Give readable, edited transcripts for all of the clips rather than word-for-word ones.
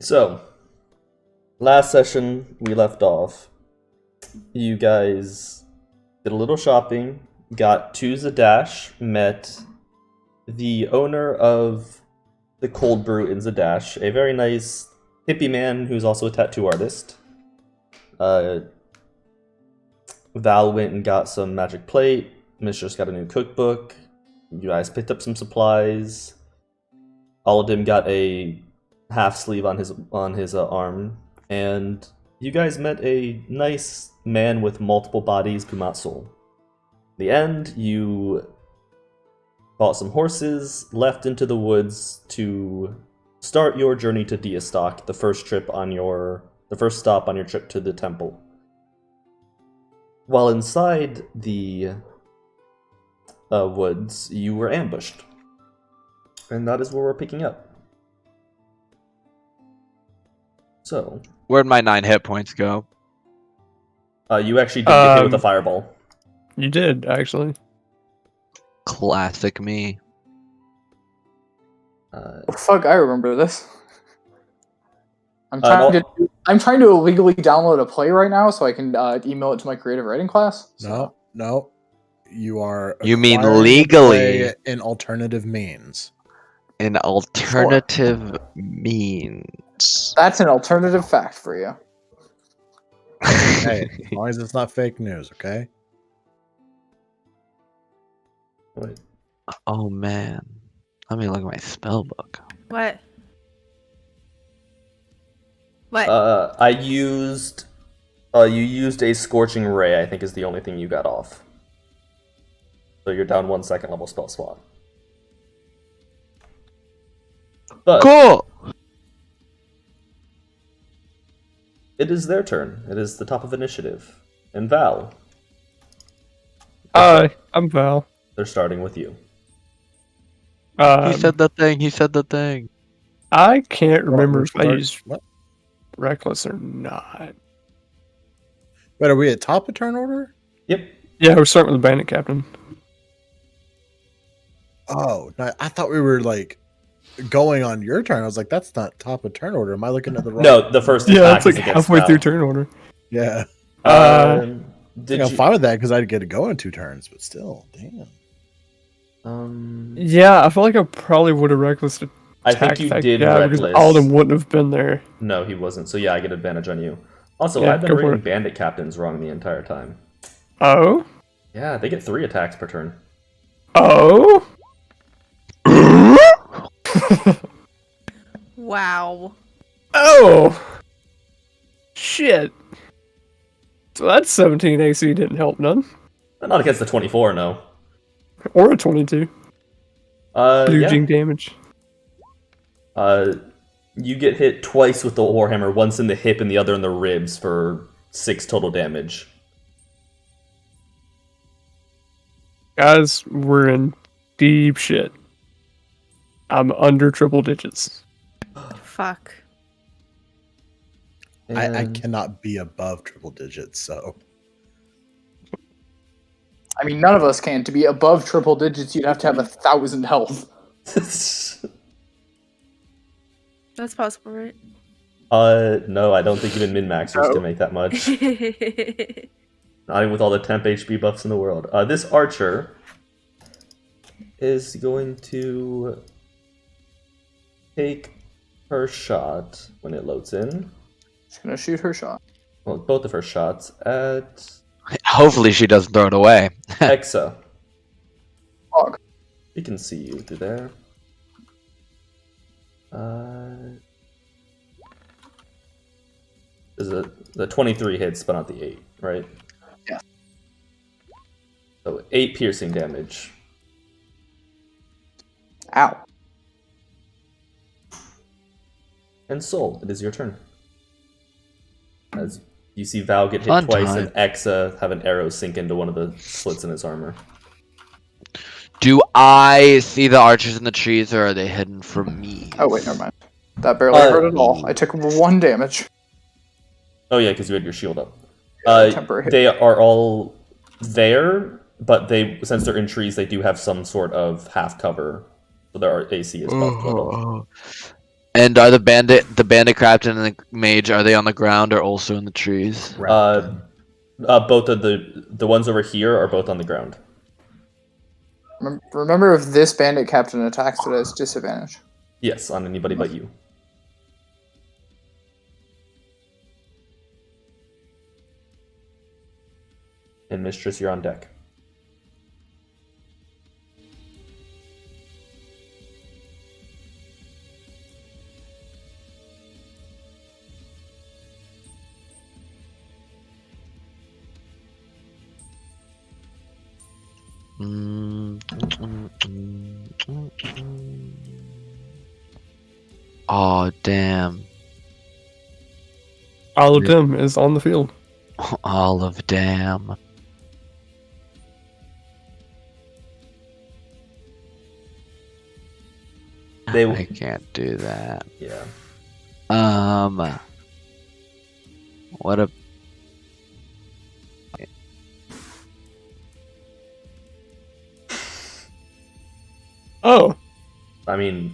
So, last session we left off. You guys did a little shopping, got to Zadash, met the owner of the cold brew in Zadash, a very nice hippie man who's also a tattoo artist. Val went and got some magic plate. Mistress got a new cookbook. You guys picked up some supplies. Aladim got a half sleeve on his arm, and you guys met a nice man with multiple bodies, Pumatsul. In the end, you bought some horses, left into the woods to start your journey to Deastock, the first stop on your trip to the temple. While inside the woods, you were ambushed. And that is where we're picking up. So, where'd my 9 hit points go? You actually did get hit with a fireball. You did, actually. Classic me. Fuck, I remember this. I'm trying to illegally download a play right now so I can email it to my creative writing class. So. No. You mean legally? In alternative means. An alternative means. That's an alternative fact for you. Hey, as long as it's not fake news, okay? Wait. Oh man. Let me look at my spell book. What? You used a scorching ray, I think is the only thing you got off. So you're down 1 second level spell slot. But cool! It is their turn. It is the top of initiative. And Val. Hi, I'm Val. They're starting with you. He said the thing. I can't remember if I What? used Reckless or not. Wait, are we at top of turn order? Yep. Yeah, we're starting with the Bandit Captain. Oh, no, I thought we were like going on your turn. I was like, that's not top of turn order. Am I looking at the wrong? No, the first Yeah, attack it's like is against halfway Val. through turn order. Yeah. I'm I'm fine with that because I'd get to go in 2 turns, but still, damn. Yeah, I feel like I probably would have Reckless attack. I think you did because Reckless. Alden wouldn't have been there. No, he wasn't. So yeah, I get advantage on you. Also, Yeah, I've been go for reading it. bandit captains wrong the entire time. Oh? Yeah, they get 3 attacks per turn. Oh? Wow. Oh! Shit. So that's 17 AC didn't help none. Not against the 24, no. Or a 22. Yeah. Losing damage. You get hit twice with the warhammer, once in the hip and the other in the ribs for 6 total damage. Guys, we're in deep shit. I'm under triple digits. Fuck. I And- cannot be above triple digits, so. I mean, none of us can. To be above triple digits, you'd have to have 1,000 health. That's possible, right? No, I don't think even min-maxers can make that much. Not even with all the temp HP buffs in the world. This archer is going to take her shot when it loads in. She's gonna shoot her shot. Well, both of her shots at Hopefully she doesn't throw it away. Exa. Fuck. We can see you through there. Is the 23 hits, but not the 8, right? Yeah. So 8 piercing damage. Ow. And Soul, it is your turn. As you see Val get hit Fun twice time. and Exa have an arrow sink into one of the slits in his armor. Do I see the archers in the trees, or are they hidden from me? Oh wait, never mind. That barely hurt at all. I took 1 damage. Oh yeah, because you had your shield up. Temporary hit. They are all there, but since they're in trees, they do have some sort of half cover, so their AC is buffed a little. And are the bandit captain and the mage, are they on the ground or also in the trees? Both of the ones over here are both on the ground. Remember, if this bandit captain attacks, it has disadvantage. Yes, on anybody but you. And Mistress, you're on deck. Oh damn! All of them is on the field. Olive damn! I can't do that. Yeah. What a. Oh, I mean,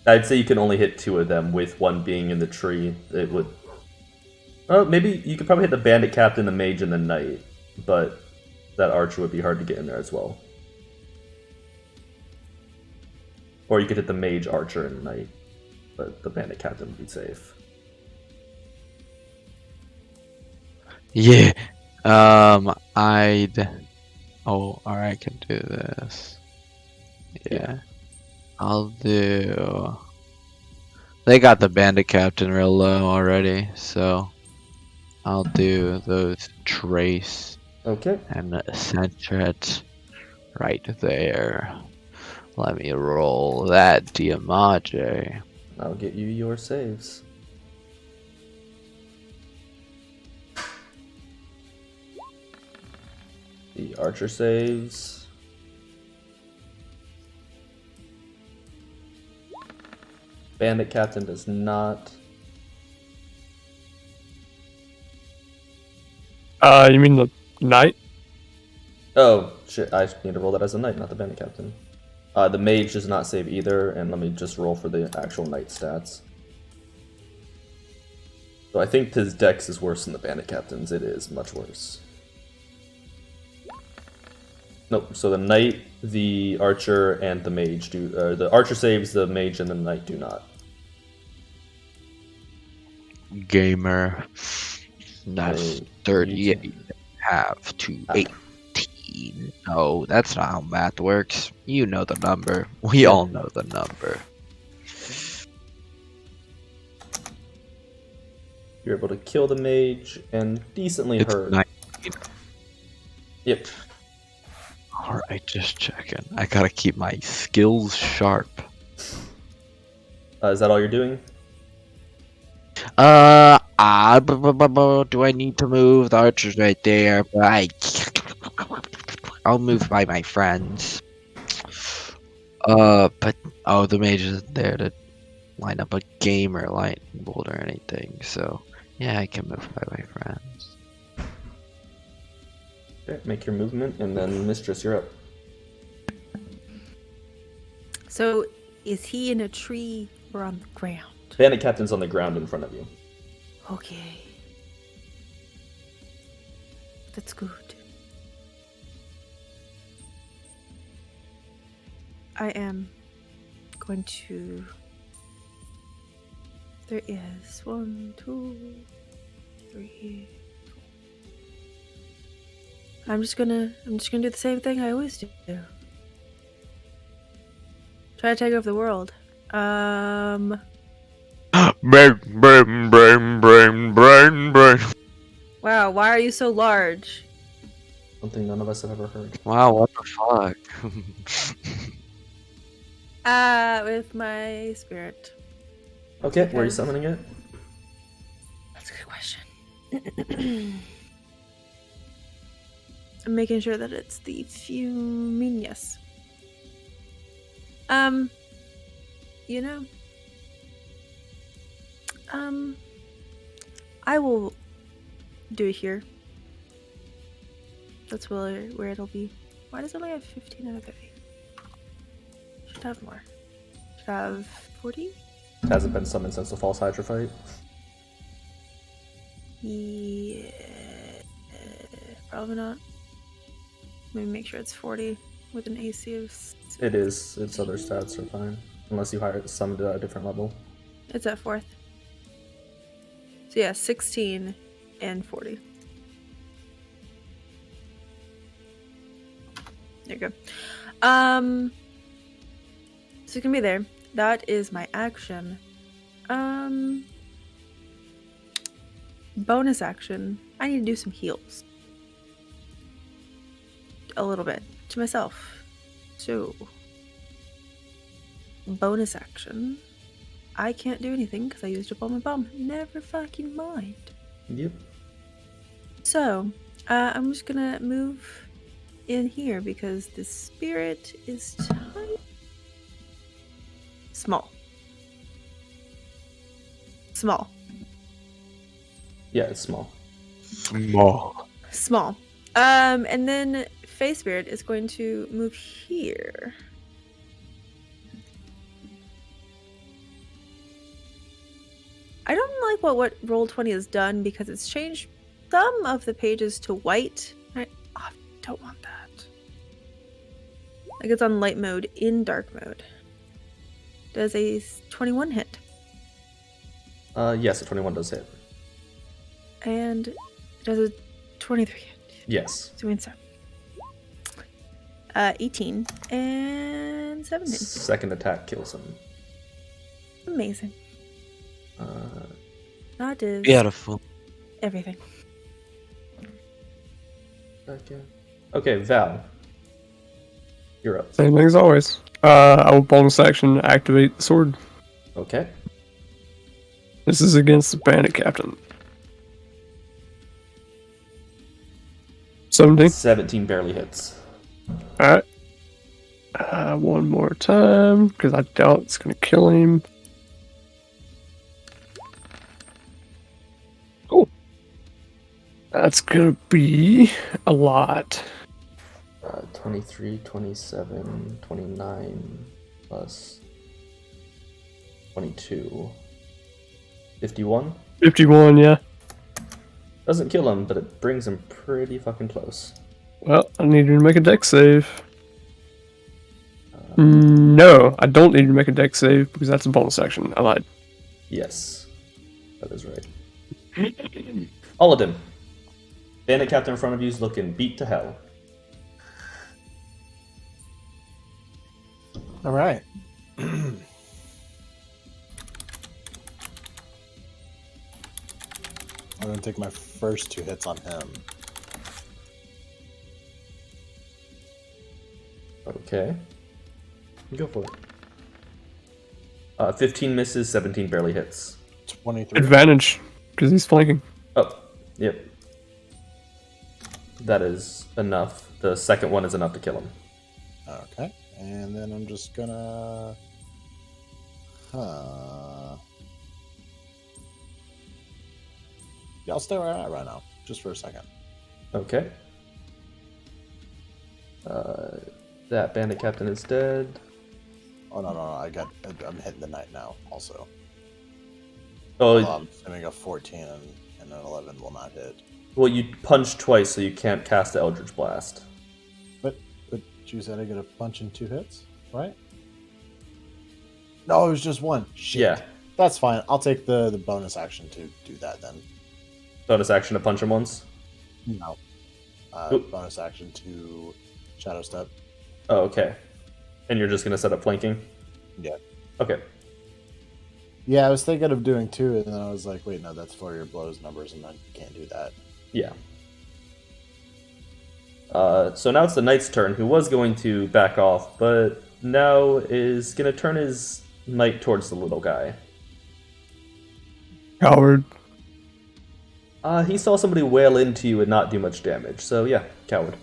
I'd say you can only hit 2 of them, with one being in the tree. It would. Oh, maybe you could probably hit the bandit captain, the mage, and the knight, but that archer would be hard to get in there as well. Or you could hit the mage, archer, and knight, but the bandit captain would be safe. Yeah. I'd. Oh, or I can do this. Yeah. I'll do. They got the bandit captain real low already, so I'll do those trace Okay. and center it right there. Let me roll that Diamage. I'll get you your saves. The archer saves. Bandit captain does not. you mean the knight? Oh, shit, I need to roll that as a knight, not the bandit captain. The mage does not save either, and let me just roll for the actual knight stats. So I think his dex is worse than the bandit captain's. It is much worse. Nope, so the knight, the archer, and the mage do... the archer saves, the mage and the knight do not. Gamer. That's Oh, 38 half to 18. No, that's not how math works. You know the number. We all know the number. You're able to kill the mage and decently It's hurt. 19. Yep. Alright, just checking. I gotta keep my skills sharp. Is that all you're doing? Do I need to move? The archer's right there, but I'll move by my friends. But the mage isn't there to line up a game or lightning bolt or anything, so yeah, I can move by my friends. Okay, make your movement, and then Mistress, you're up. So, is he in a tree or on the ground? Bandit captain's on the ground in front of you. Okay. That's good. I am going to... There is 1, 2, 3, 4. I'm just gonna do the same thing I always do. Try to take over the world. Brain. Wow, why are you so large? Something none of us have ever heard. Wow, what the fuck? With my spirit. Okay, where are you Because- summoning it? That's a good question. I'm making sure that it's the Fuminius. You know, I will do it here. That's where it'll be. Why does it only have 15 out of 30? Should have more. have 40? It hasn't been summoned since the false Hydra fight. Yeah, probably not. Let me make sure it's 40 with an AC of. It is. Its other stats are fine. Unless you summoned it at a different level. It's at 4th. So yeah, 16 and 40. There you go. So it can be there. That is my action. Bonus action. I need to do some heals. A little bit to myself. So bonus action. I can't do anything because I used up all my bomb. Never fucking mind. Yep. So I'm just gonna move in here because the spirit is tiny. Small. Yeah, it's small. Small. And then Face Spirit is going to move here. I don't like what Roll20 has done because it's changed some of the pages to white. I don't want that. Like it's on light mode in dark mode. Does a 21 hit? Yes, a 21 does hit. And does a 23 hit? Yes. So 18 and 17. Second attack kills him. Amazing. That is Beautiful. everything. Okay, Val. You're up. Same thing as always. I will bonus action activate the sword. Okay. This is against the bandit captain. 17. 17 barely hits. Alright. One more time, because I doubt it's going to kill him. Oh. That's going to be a lot. 23, 27, 29, plus 22. 51? 51, yeah. Doesn't kill him, but it brings him pretty fucking close. Well, I need you to make a dex save. No, I don't need you to make a dex save because that's a bonus action. I lied. Yes. That is right. All of them. Bandit captain in front of you is looking beat to hell. All right. I'm gonna take my first 2 hits on him. Okay. Go for it. 15 misses, 17 barely hits. 23. Advantage, because he's flanking. Oh, yep. That is enough. The second one is enough to kill him. Okay. And then I'm just gonna... Yeah, I'll stay where I'm at right now, just for a second. Okay. That bandit captain is dead. Oh, no, I'm hitting the knight now, also. Oh, Well, I'm assuming a 14 and an 11 will not hit. well, you punched twice, so you can't cast the Eldritch Blast. But you said I get a punch in 2 hits, right? No, it was just 1. Shit. Yeah. That's fine. I'll take the bonus action to do that then. Bonus action to punch him once. No. Oop. Bonus action to Shadow Step. Oh, okay. And you're just gonna set up flanking? Yeah. Okay. Yeah, I was thinking of doing 2, and then I was like, wait, no, that's for your blows numbers, and I can't do that. Yeah. So now it's the knight's turn, who was going to back off, but now is gonna turn his knight towards the little guy. Coward. He saw somebody wail into you and not do much damage, so yeah, coward.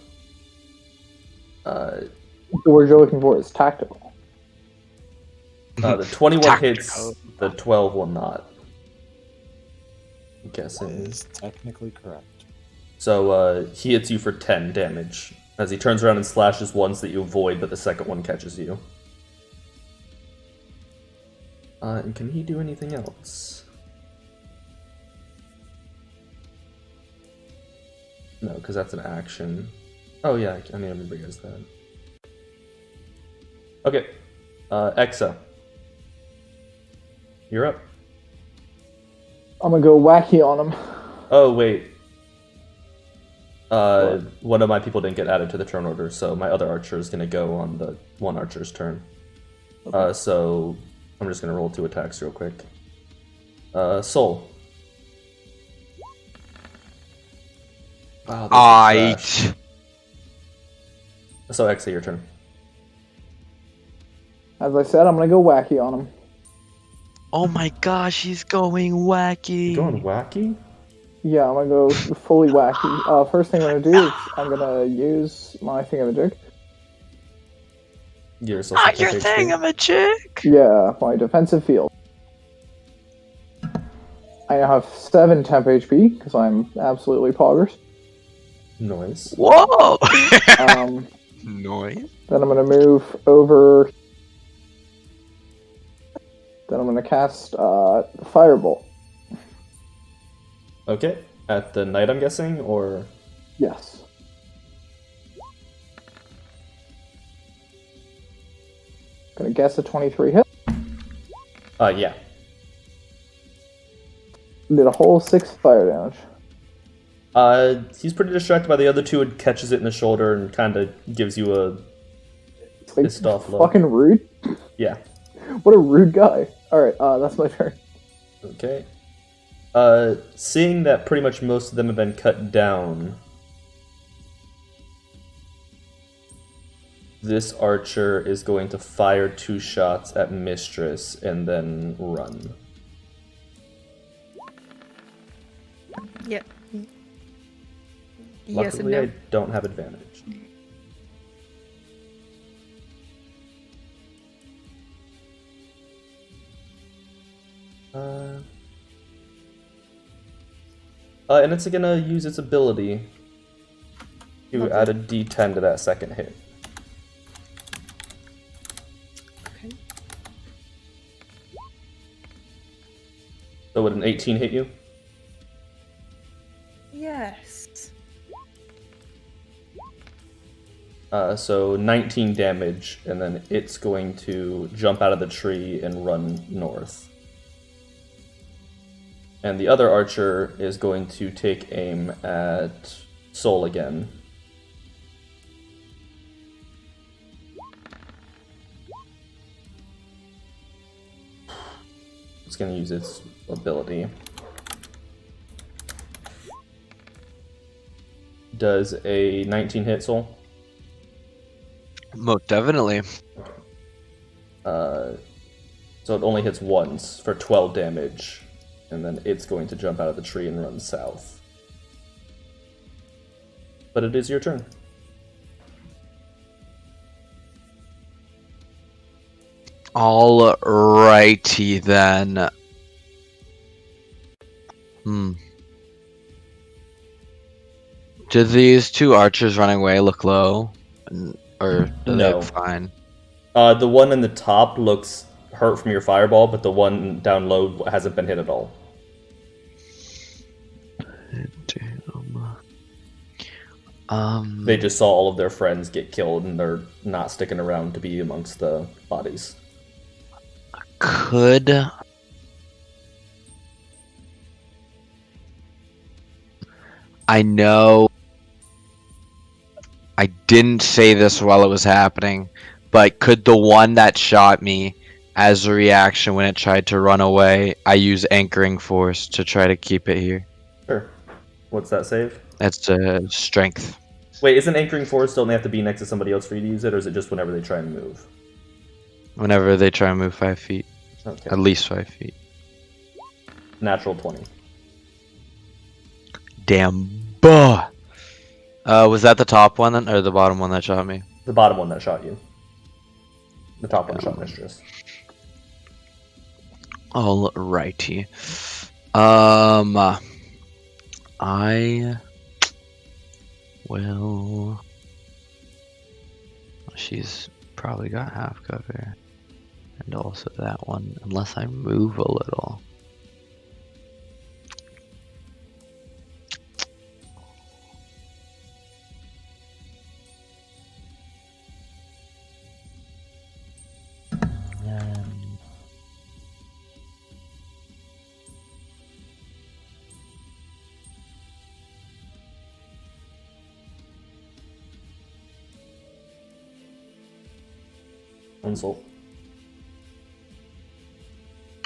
The word you're looking for is tactical. The 21 hits, Tactical. the 12 will not. I'm That guessing. is technically correct. So he hits you for 10 damage, as he turns around and slashes once that you avoid, but the second one catches you. And can he do anything else? No, because that's an action. Oh yeah, I remember he has that. Okay, Exa. You're up. I'm gonna go wacky on him. Oh wait. One of my people didn't get added to the turn order, so my other archer is gonna go on the one archer's turn. Okay. So I'm just gonna roll 2 attacks real quick. Soul. Wow, this is trash. So Exa, your turn. As I said, I'm gonna go wacky on him. Oh my gosh, he's going wacky. Going wacky? Yeah, I'm gonna go fully wacky. First thing I'm gonna do is I'm gonna use my thingamajig. Your thingamajig! Yeah, my defensive field. I now have 7 temp HP because I'm absolutely poggers. Noise. Whoa! Noise. Then I'm gonna move over. Then I'm gonna cast Firebolt. Okay. At the knight, I'm guessing, or Yes. Gonna guess a 23 hit. yeah. Did a whole 6 fire damage. He's pretty distracted by the other two and catches it in the shoulder and kind of gives you a pissed off look. Fucking rude. Yeah. What a rude guy. Alright, that's my turn. Okay. Seeing that pretty much most of them have been cut down, this archer is going to fire 2 shots at Mistress and then run. Yep. Yes and Luckily, no. I don't have advantage. And it's gonna use its ability to add a D10 to that second hit. Okay. So would an 18 hit you? Yes. So 19 damage, and then it's going to jump out of the tree and run north. And the other archer is going to take aim at Soul again. It's going to use its ability. Does a 19 hit Soul? Most definitely. So it only hits once for 12 damage. And then it's going to jump out of the tree and run south. But it is your turn. Alrighty then. Do these 2 archers running away look low? Or do they look fine? The one in the top looks hurt from your fireball, but the one down low hasn't been hit at all. They just saw all of their friends get killed, and they're not sticking around to be amongst the bodies. Could I know I didn't say this while it was happening, but could the one that shot me, as a reaction when it tried to run away, I use Anchoring Force to try to keep it here? Sure. What's that save? That's strength. Wait, isn't Anchoring Force don't they have to be next to somebody else for you to use it, or is it just whenever they try and move? Whenever they try and move 5 feet. Okay. At least 5 feet. Natural 20. Damn. Buh. Was that the top one then, or the bottom one that shot me? The bottom one that shot you. The top one shot Mistress. Alrighty. I will. She's probably got half cover. And also that one, unless I move a little. Console.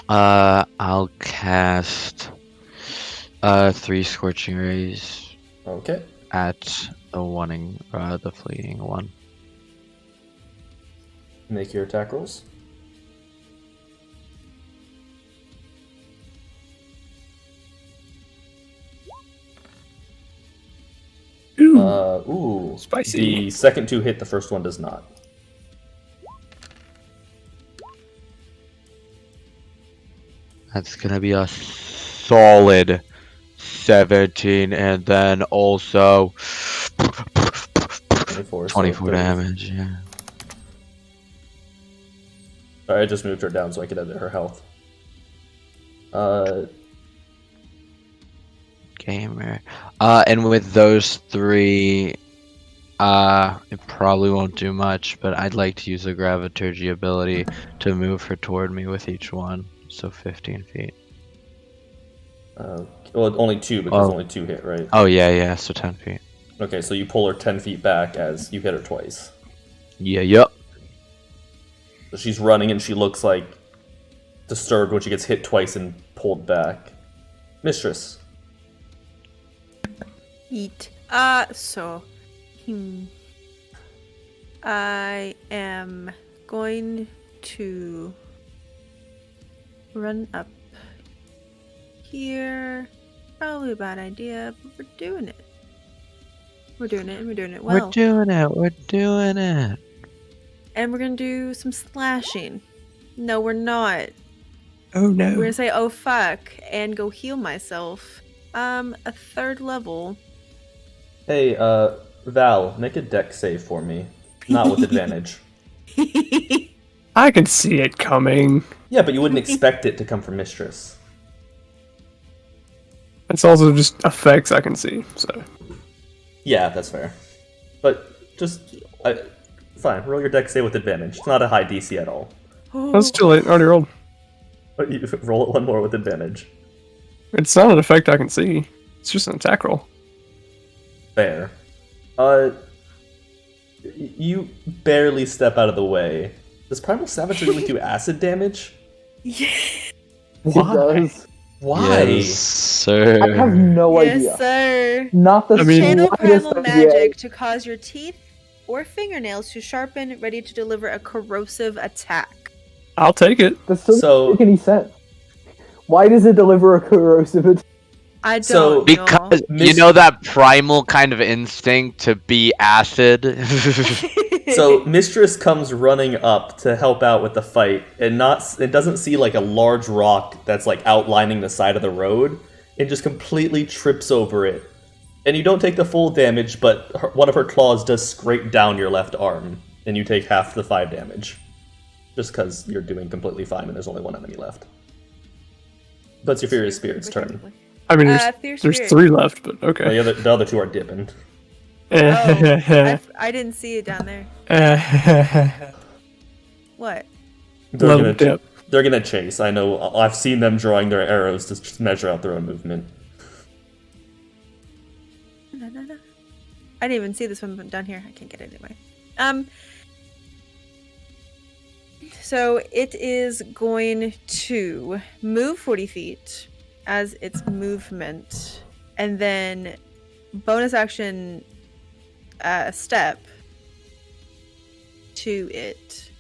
I'll cast 3 Scorching Rays Okay. at the fleeting one. Make your attack rolls. Ooh. Spicy. The second 2 hit, the first one does not. That's gonna be a solid 17, and then also 24. 24 so damage. Yeah. Sorry, I just moved her down so I could edit her health. Gamer. And with those 3, it probably won't do much, but I'd like to use the Graviturgy ability to move her toward me with each one. So 15 feet. Well, only 2 because Oh. only 2 hit, right? Oh, yeah, so 10 feet. Okay, so you pull her 10 feet back as you hit her twice. Yeah, yep. So she's running and she looks like disturbed when she gets hit twice and pulled back. Mistress. Eat. I am going to run up here. Probably a bad idea, but we're doing it. We're doing it, and we're doing it well. We're doing it. And we're gonna do some slashing. No, we're not. Oh no. We're gonna say, oh fuck, and go heal myself. A 3rd level. Hey, Val, make a deck save for me. Not with advantage. I can see it coming. Yeah, but you wouldn't expect it to come from Mistress. It's also just effects I can see, so. Yeah, that's fair. But just... fine, roll your deck save with advantage. It's not a high DC at all. That's too late. I already rolled. But you roll it one more with advantage. It's not an effect I can see. It's just an attack roll. Fair. You barely step out of the way. Does Primal Savage really do acid damage? It does. Why? Yes, sir. I have no Yes, idea. sir. Not the I mean- Channel slightest primal idea. magic to cause your teeth or fingernails to sharpen, ready to deliver a corrosive attack. I'll take it. That still So- doesn't make any sense. Why does it deliver a corrosive attack? I don't So- know. Because you know that primal kind of instinct to be acid. So Mistress comes running up to help out with the fight, and it doesn't see like a large rock that's like outlining the side of the road, and just completely trips over it. And you don't take the full damage, but one of her claws does scrape down your left arm, and you take half the 5 damage. Just because you're doing completely fine and there's only one enemy left. But it's your Furious Spirit's turn. I mean, Fierce there's Spirit. 3 left, but Oh, okay. the other 2 are dipping. Oh, I didn't see it down there. What? They're Love gonna, dip. they're gonna chase. I know. I've seen them drawing their arrows to measure out their own movement. No. I didn't even see this one down here. I can't get it anyway. So it is going to move 40 feet as its movement, and then bonus action step to it.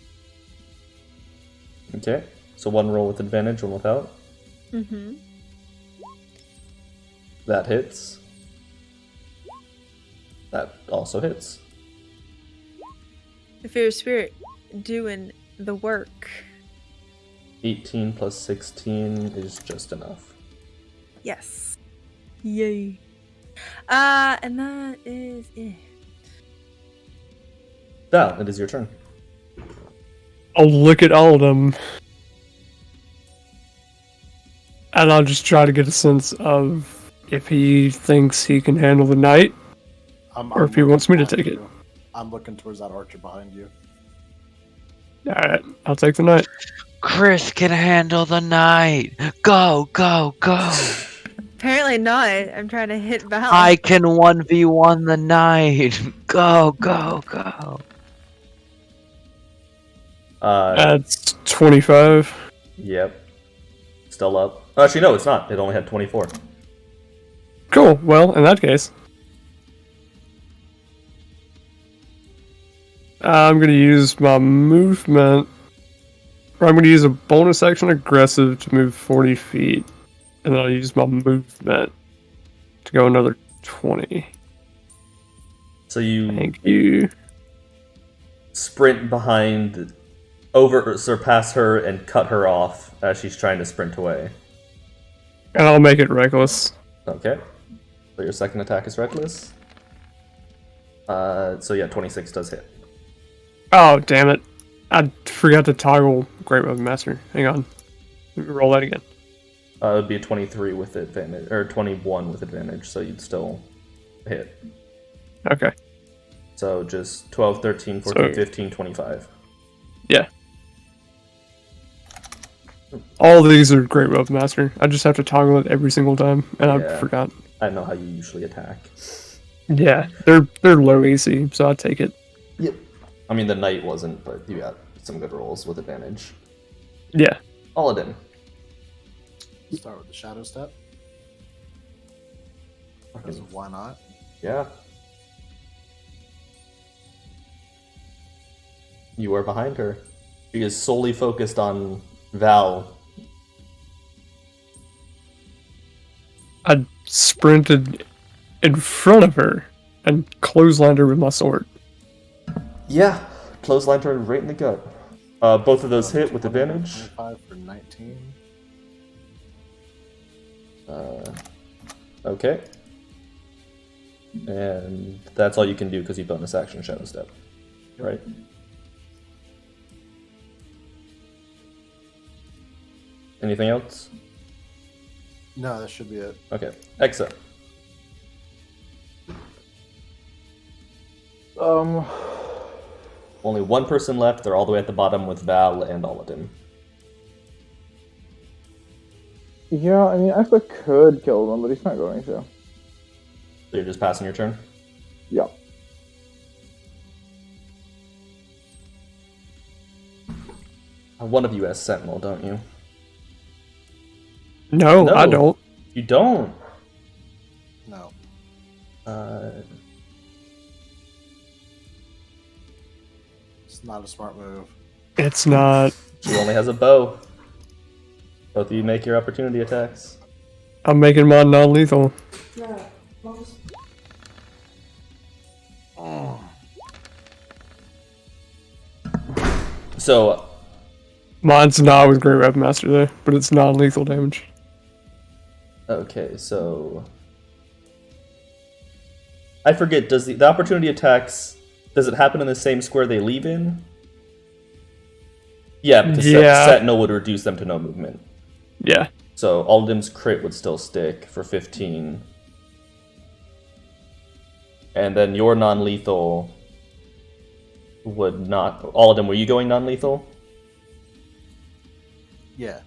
Okay. So one roll with advantage, one without. Mm-hmm. That hits. That also hits. The Fierce Spirit doing the work. 18 plus 16 is just enough. Yes. Yay. And that is it. Val, it is your turn. I'll look at all of them, and I'll just try to get a sense of if he thinks he can handle the night, or if he looking wants me to behind take it. you. I'm looking towards that archer behind you. Alright, I'll take the night. Chris can handle the night. Go, go, go. Apparently not. I'm trying to hit Val. I can 1v1 the night. Go, go, go. That's 25. Yep. Still up. Actually, no, it's not. It only had 24. Cool, well, in that case, I'm going to use my movement, or I'm going to use a bonus action aggressive to move 40 feet, and then I'll use my movement to go another 20. So you Thank you. sprint behind, surpass her, and cut her off as she's trying to sprint away. And I'll make it reckless. Okay. So your second attack is reckless. So yeah, 26 does hit. Oh, damn it. I forgot to toggle Great Weapon Master. Hang on. Let me roll that again. It would be a 23 with advantage, or 21 with advantage, so you'd still hit. Okay. So just 12, 13, 14, So- 15, 25. Yeah. All these are Great Weapon Master. I just have to toggle it every single time, and I Yeah. forgot. I know how you usually attack. Yeah, they're low AC, so I take it. Yep. I mean, the knight wasn't, but you got some good rolls with advantage. Yeah. Aladin. Start with the shadow step. Because why not? Yeah. You are behind her. She is solely focused on Val. I sprinted in front of her and clotheslined her with my sword. Yeah. Clothesline her right in the gut. Both of those hit with advantage. 25 for 19. Okay. And that's all you can do because you bonus action Shadow Step. Right? Anything else? No, that should be it. Okay. Exa. Only one person left. They're all the way at the bottom with Val and Aladin. Yeah, I mean, Ekla could kill him, but he's not going to. So you're just passing your turn? Yeah. One of you has Sentinel, don't you? No, No. I don't. You don't. No. It's not a smart move. It's not. She only has a bow. Both of you make your opportunity attacks. I'm making mine non-lethal. So, Mine's not with Great Weapon Master though, but it's non-lethal damage. okay, so... I forget, does the opportunity attacks, does it happen in the same square they leave in? Yeah, because Yeah. Sentinel would reduce them to no movement. Yeah. So Aldim's crit would still stick for 15. And then your non-lethal would not... Aldin, were you going non-lethal? Yeah.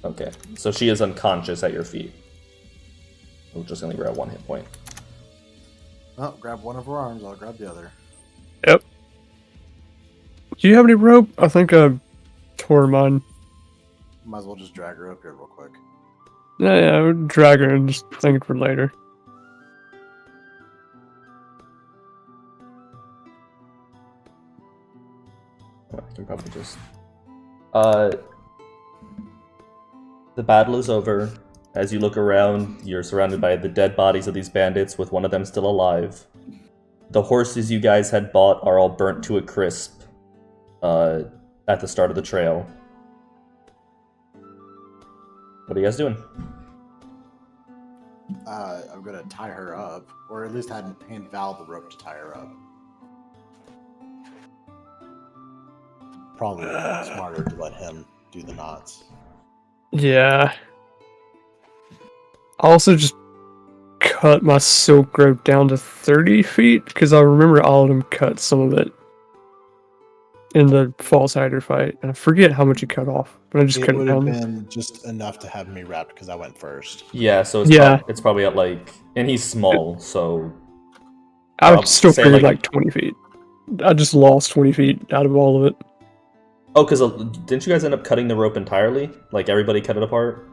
Okay, so she is unconscious at your feet. We're just gonna leave her at 1 hit point. Oh, grab one of her arms, I'll grab the other. Yep. Do you have any rope? I think I tore mine. Might as well just drag her up here real quick. Yeah, I would drag her and just think it for later. I can probably just... The battle is over. As you look around, you're surrounded by the dead bodies of these bandits, with one of them still alive. The horses you guys had bought are all burnt to a crisp at the start of the trail. What are you guys doing? I'm gonna tie her up, or at least hand Val the rope to tie her up. probably smarter to let him do the knots. Yeah. I also just cut my silk rope down to 30 feet because I remember all of them cut some of it in the false hider fight, and I forget how much he cut off, but I just It cut it would have down. been just enough to have me wrapped because I went first. Yeah, so it's, Yeah. it's probably at like, and he's small, so I would I'll still say, figured like- like 20 feet. I just lost 20 feet out of all of it. oh, because didn't you guys end up cutting the rope entirely? Like everybody cut it apart?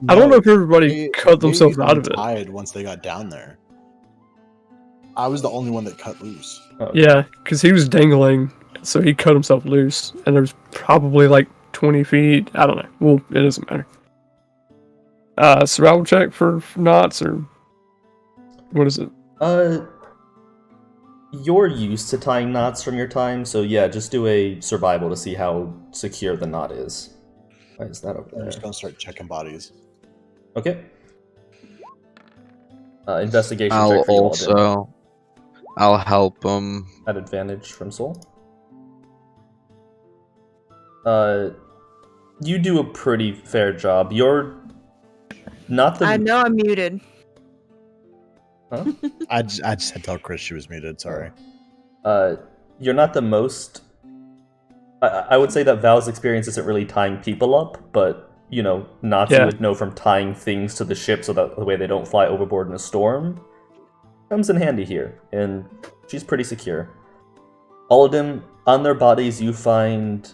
I don't know if everybody cut they themselves out of it. untied once they got down there. I was the only one that cut loose. Oh, Yeah, because he was dangling, so he cut himself loose, and there was probably like 20 feet. I don't know. Well, it doesn't matter. Survival check for knots, or what is it? You're used to tying knots from your time, so yeah, just do a survival to see how secure the knot is. Why is that over I'm there? just gonna start checking bodies. Okay. Investigation I'll check for you all, Dim. also. I'll help him. At advantage from Soul. You do a pretty fair job. You're not the. I know I'm muted. Huh? I just had to tell Chris she was muted. Sorry. You're not the most. I would say that Val's experience isn't really tying people up, but you know, Nazi Yeah. would know from tying things to the ship so that the way they don't fly overboard in a storm comes in handy here, and she's pretty secure. All of them on their bodies, you find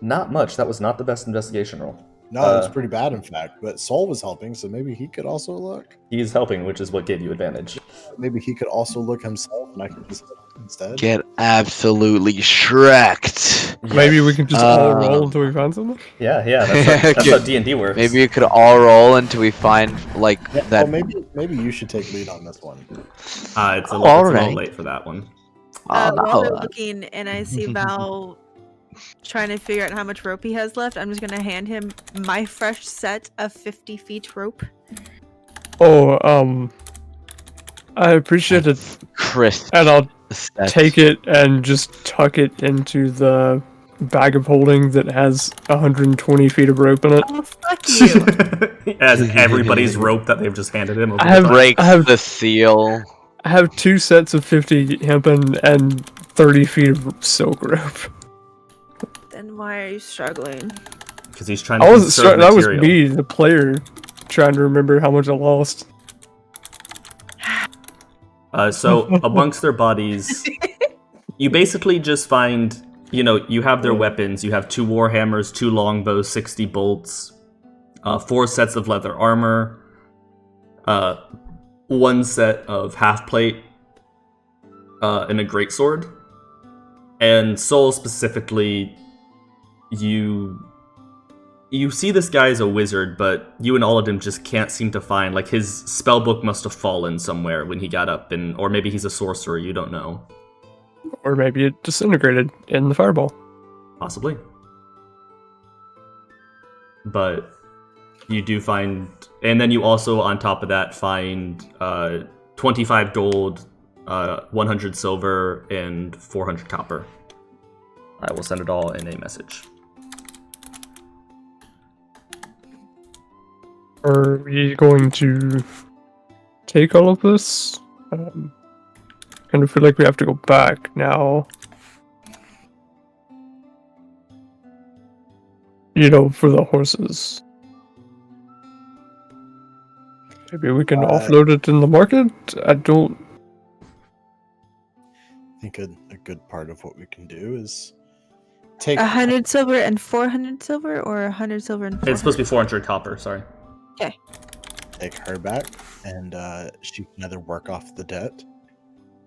not much. That was not the best investigation roll. No, it was pretty bad, in fact. But Soul was helping, so maybe he could also look. He is helping, which is what gave you advantage. Maybe he could also look himself, and I could just help him instead. Get absolutely shreked. Maybe we can just all roll until we find something? Yeah, that's how D&D works. Maybe you could all roll until we find like Yeah, that. well, maybe you should take lead on this one. It's a little alright. late for that one. Oh, While they're no. looking and I see Val trying to figure out how much rope he has left, I'm just gonna hand him my fresh set of 50 feet rope. Oh, I appreciate it, Chris. and I'll That's- take it and just tuck it into the bag of holding that has 120 feet of rope in it. Oh, fuck you. As everybody's rope that they've just handed him. Over I have- the top. breaks I have- the seal. I have 2 sets of 50 hempen and 30 feet of silk rope. Then why are you struggling? Because he's trying to I wasn't conserve starting. That was material. me, the player, trying to remember how much I lost. So amongst their bodies, you basically just find, you know, you have their weapons. You have 2 warhammers, 2 longbows, 60 bolts, 4 sets of leather armor, 1 set of half plate, and a greatsword. And Soul specifically, you see this guy as a wizard, but you and all of them just can't seem to find, like, his spellbook must have fallen somewhere when he got up, and or maybe he's a sorcerer, you don't know. Or maybe it disintegrated in the fireball. Possibly. But you do find, and then you also, on top of that, find 25 gold, 100 silver, and 400 copper. I will send it all in a message. Are we going to take all of this? Kind of feel like we have to go back now. You know, for the horses. Maybe we can offload it in the market? I don't... I think a good part of what we can do is take 100 silver and 400 silver, or 100 silver and 400? It's supposed to be 400 copper, sorry. take her back, and she can either work off the debt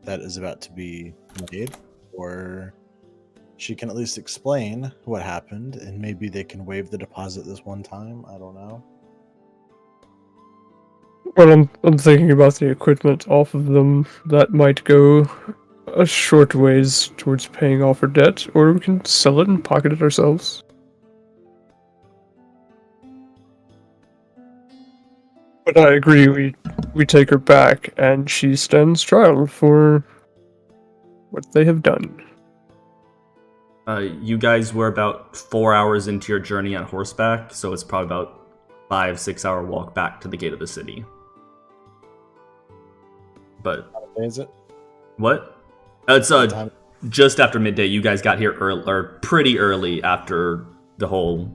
that is about to be made, or she can at least explain what happened, and maybe they can waive the deposit this one time. I don't know. Well, I'm thinking about the equipment off of them. That might go a short ways towards paying off our debt, or we can sell it and pocket it ourselves. But I agree, we take her back, and she stands trial for what they have done. You guys were about 4 hours into your journey on horseback, so it's probably about 5-6 hour walk back to the gate of the city. But What day is it? what? It's What time? just after midday. You guys got here early, or pretty early after the whole.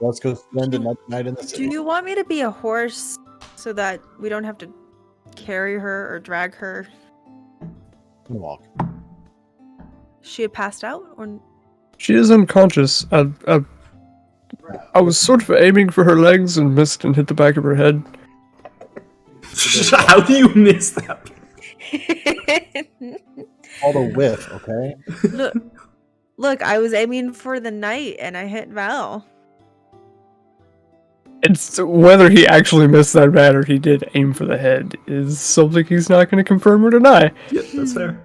Let's go spend another night in the Do city. you want me to be a horse so that we don't have to carry her or drag her? Walk. She had passed out, or She is unconscious. I was sort of aiming for her legs and missed and hit the back of her head. How do you miss that? All the whiff, okay? look, I was aiming for the knight and I hit Val. It's whether he actually missed that bad or he did aim for the head is something he's not going to confirm or deny. Yep, that's fair.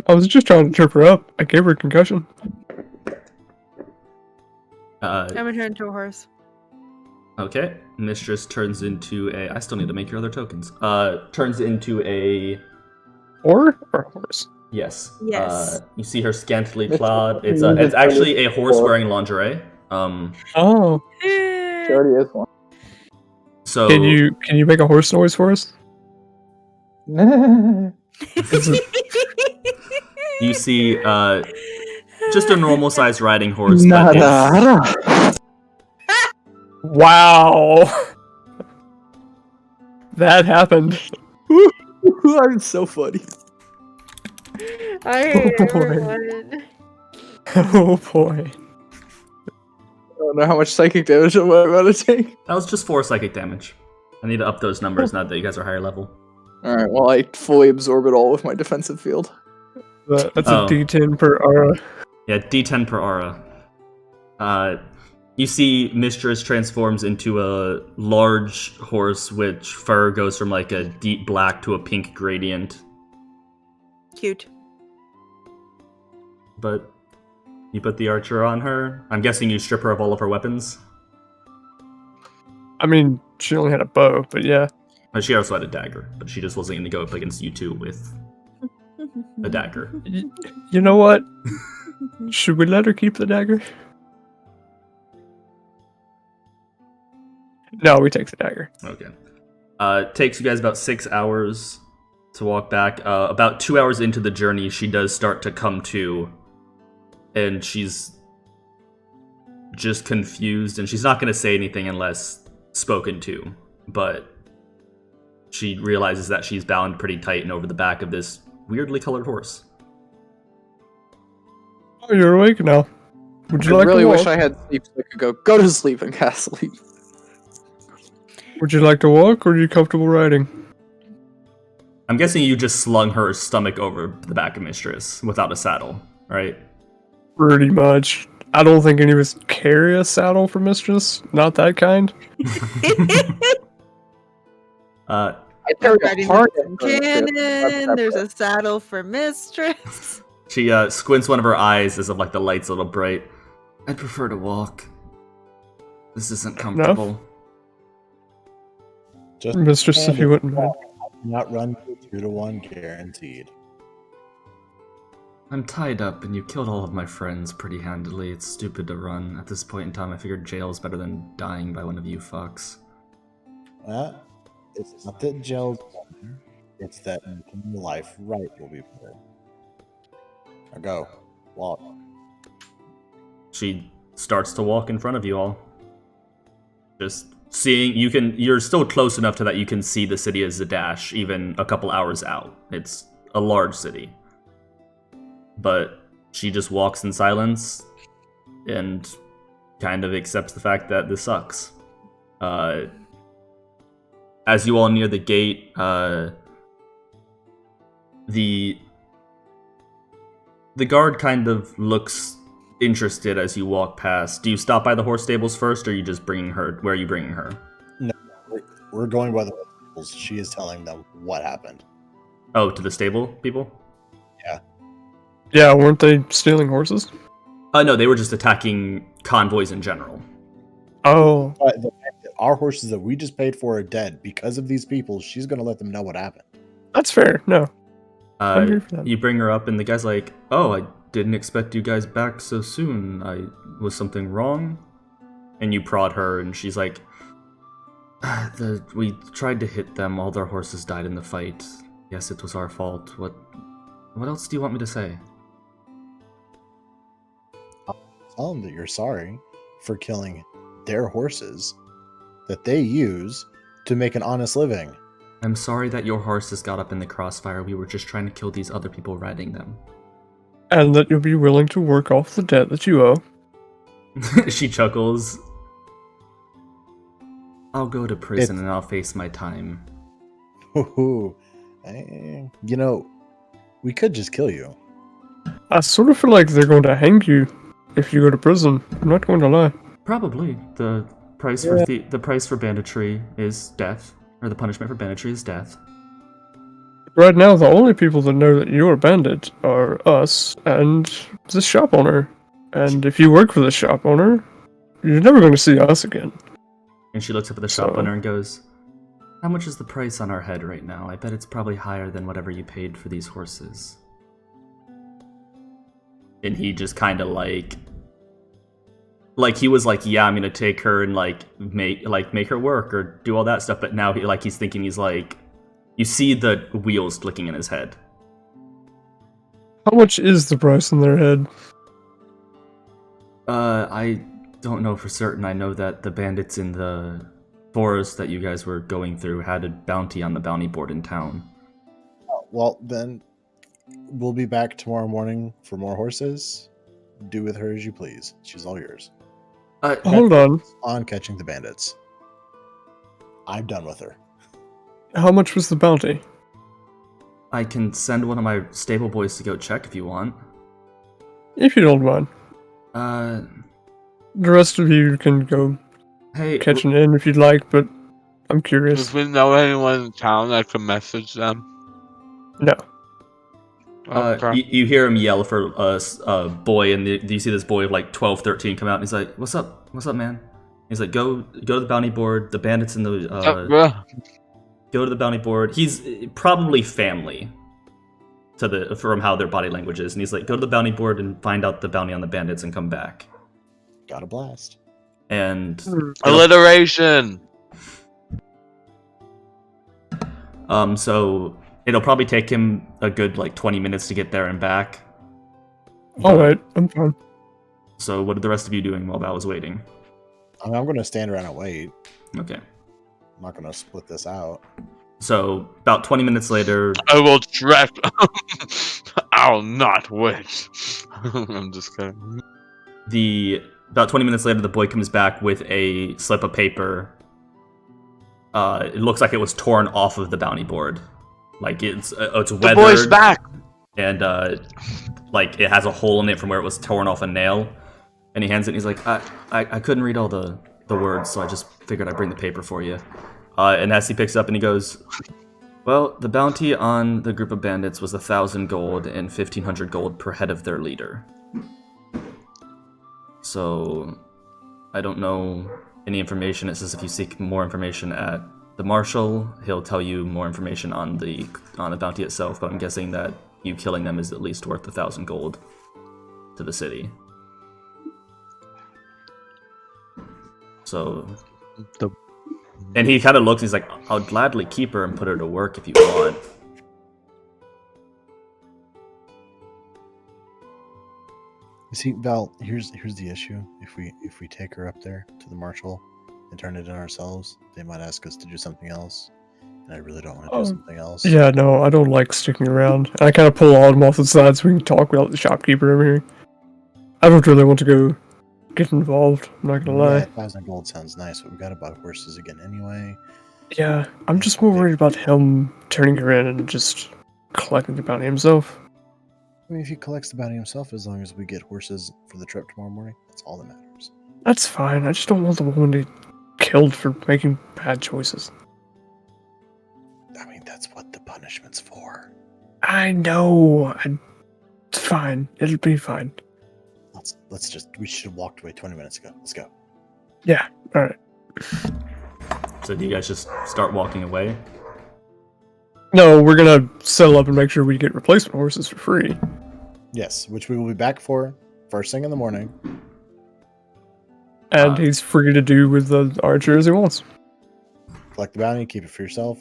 I was just trying to trip her up. I gave her a concussion. I'm gonna turn into a horse. Okay, Mistress turns into a. I still need to make your other tokens. Turns into a. Or a horse. Yes. Yes. You see her scantily clad. It's actually a horse wearing lingerie. Oh. She already is one. So Can you make a horse noise for us? you see just a normal sized riding horse. But Nada. Wow. That happened. I'm so funny. I hate Oh, boy. everyone. Oh boy. I don't know how much psychic damage I'm about to take. that was just 4 psychic damage. I need to up those numbers now that you guys are higher level. Alright, well, I fully absorb it all with my defensive field. That's Oh. a D10 per aura. Yeah, D10 per aura. You see Mistress transforms into a large horse, which fur goes from like a deep black to a pink gradient. Cute. But you put the archer on her. I'm guessing you strip her of all of her weapons. I mean, she only had a bow, but yeah. But she also had a dagger, but she just wasn't going to go up against you two with a dagger. You know what? Should we let her keep the dagger? No, we take the dagger. Okay. It takes you guys about 6 hours to walk back. About 2 hours into the journey, she does start to come to, and she's just confused, and she's not going to say anything unless spoken to, but she realizes that she's bound pretty tight and over the back of this weirdly colored horse. Oh, you're awake now. Would you I like really to walk? wish I had sleep so I could go to sleep and cast sleep. Would you like to walk, or are you comfortable riding? I'm guessing you just slung her stomach over the back of Mistress without a saddle, right? Pretty much. I don't think any of us carry a saddle for Mistress. Not that kind. Uh, I carry a Riding heart. Cannon. There's a saddle for Mistress. She squints one of her eyes as if like the light's a little bright. I'd prefer to walk. This isn't comfortable. Just Mistress, if you wouldn't mind. not run 2-to-1 guaranteed. I'm tied up and you killed all of my friends pretty handily. It's stupid to run. At this point in time, I figured jail's better than dying by one of you fucks. It's not that jail's better, it's that making your life right will be better. Now go. Walk. She starts to walk in front of you all. Just seeing, you're still close enough to that you can see the city of Zadash even a couple hours out. It's a large city. But she just walks in silence and kind of accepts the fact that this sucks. As you all near the gate, the guard kind of looks interested as you walk past. Do you stop by the horse stables first, or are you just bringing her? Where are you bringing her? We're going by the rules. She is telling them what happened. Oh, to the stable people? Yeah, weren't they stealing horses? No, they were just attacking convoys in general. Oh, But the fact that our horses that we just paid for are dead because of these people, she's going to let them know what happened. That's fair. No, I'm here for that. You bring her up, and the guy's like, "Oh, I didn't expect you guys back so soon. Was something wrong?" And you prod her, and she's like, "We tried to hit them. All their horses died in the fight. Yes, it was our fault. What else do you want me to say?" Tell them that you're sorry for killing their horses that they use to make an honest living. "I'm sorry that your horses got up in the crossfire. We were just trying to kill these other people riding them." And that you'll be willing to work off the debt that you owe. She chuckles. "I'll go to prison and I'll face my time." Ooh, you know, we could just kill you. I sort of feel like they're going to hang you if you go to prison. I'm not going to lie. Probably. The price for the price for banditry is death, or the punishment for banditry is death. Right now, the only people that know that you're a bandit are us and the shop owner. And if you work for the shop owner, you're never going to see us again. And she looks up at the shop owner and goes, "How much is the price on our head right now? I bet it's probably higher than whatever you paid for these horses." And he just kind of like he was like, "Yeah, I'm gonna take her and make her work or do all that stuff." But now he's thinking, he's like, you see the wheels clicking in his head. How much is the price in their head? I don't know for certain. I know that the bandits in the forest that you guys were going through had a bounty on the bounty board in town. Well, then we'll be back tomorrow morning for more horses. Do with her as you please. She's all yours. Hold on. Catching the bandits. I'm done with her. How much was the bounty? I can send one of my stable boys to go check if you want. If you don't mind. The rest of you can go catch an inn if you'd like, but I'm curious. Do we know anyone in town that can message them? No. Okay. You hear him yell for a boy, and you see this boy of like 12, 13 come out, and he's like, "What's up? What's up, man?" He's like, Go to the bounty board. The bandits in the go to the bounty board." He's probably family from how their body language is, and he's like, "Go to the bounty board and find out the bounty on the bandits and come back." Got a blast. And alliteration. So it'll probably take him a good 20 minutes to get there and back. Alright, I'm fine. So what are the rest of you doing while Val was waiting? I'm going to stand around and wait. Okay. I'm not going to split this out. So about 20 minutes later, I will track. I'll not wait. I'm just kidding. About 20 minutes later, the boy comes back with a slip of paper. It looks like it was torn off of the bounty board. It's weathered. The boy's back! And it has a hole in it from where it was torn off a nail. And he hands it and he's like, I couldn't read all the words, so I just figured I'd bring the paper for you. And as he picks it up and he goes, "Well, the bounty on the group of bandits was 1,000 gold and 1,500 gold per head of their leader. So, I don't know any information. It says if you seek more information at the marshal, he'll tell you more information on the bounty itself, but I'm guessing that you killing them is at least worth 1,000 gold to the city." So, and he kind of looks, he's like, "I'll gladly keep her and put her to work if you want." You see, Val, here's the issue. If we take her up there to the marshal and turn it in ourselves, they might ask us to do something else. And I really don't want to do something else. Yeah, no, I don't like sticking around. I kind of pull Autumn off the side so we can talk without the shopkeeper over here. I don't really want to go get involved, I'm not gonna lie. 1,000 gold sounds nice, but we gotta buy horses again anyway. Yeah, I'm just more worried about him turning her in and just collecting the bounty himself. I mean, if he collects the bounty himself, as long as we get horses for the trip tomorrow morning, that's all that matters. That's fine, I just don't want the woman to get killed for making bad choices. I mean, that's what the punishment's for. I know, it's fine, it'll be fine. We should have walked away 20 minutes ago. Let's go. Yeah, alright. So do you guys just start walking away? No, we're gonna settle up and make sure we get replacement horses for free. Yes, which we will be back for first thing in the morning. And he's free to do with the archer as he wants. Collect the bounty, keep it for yourself,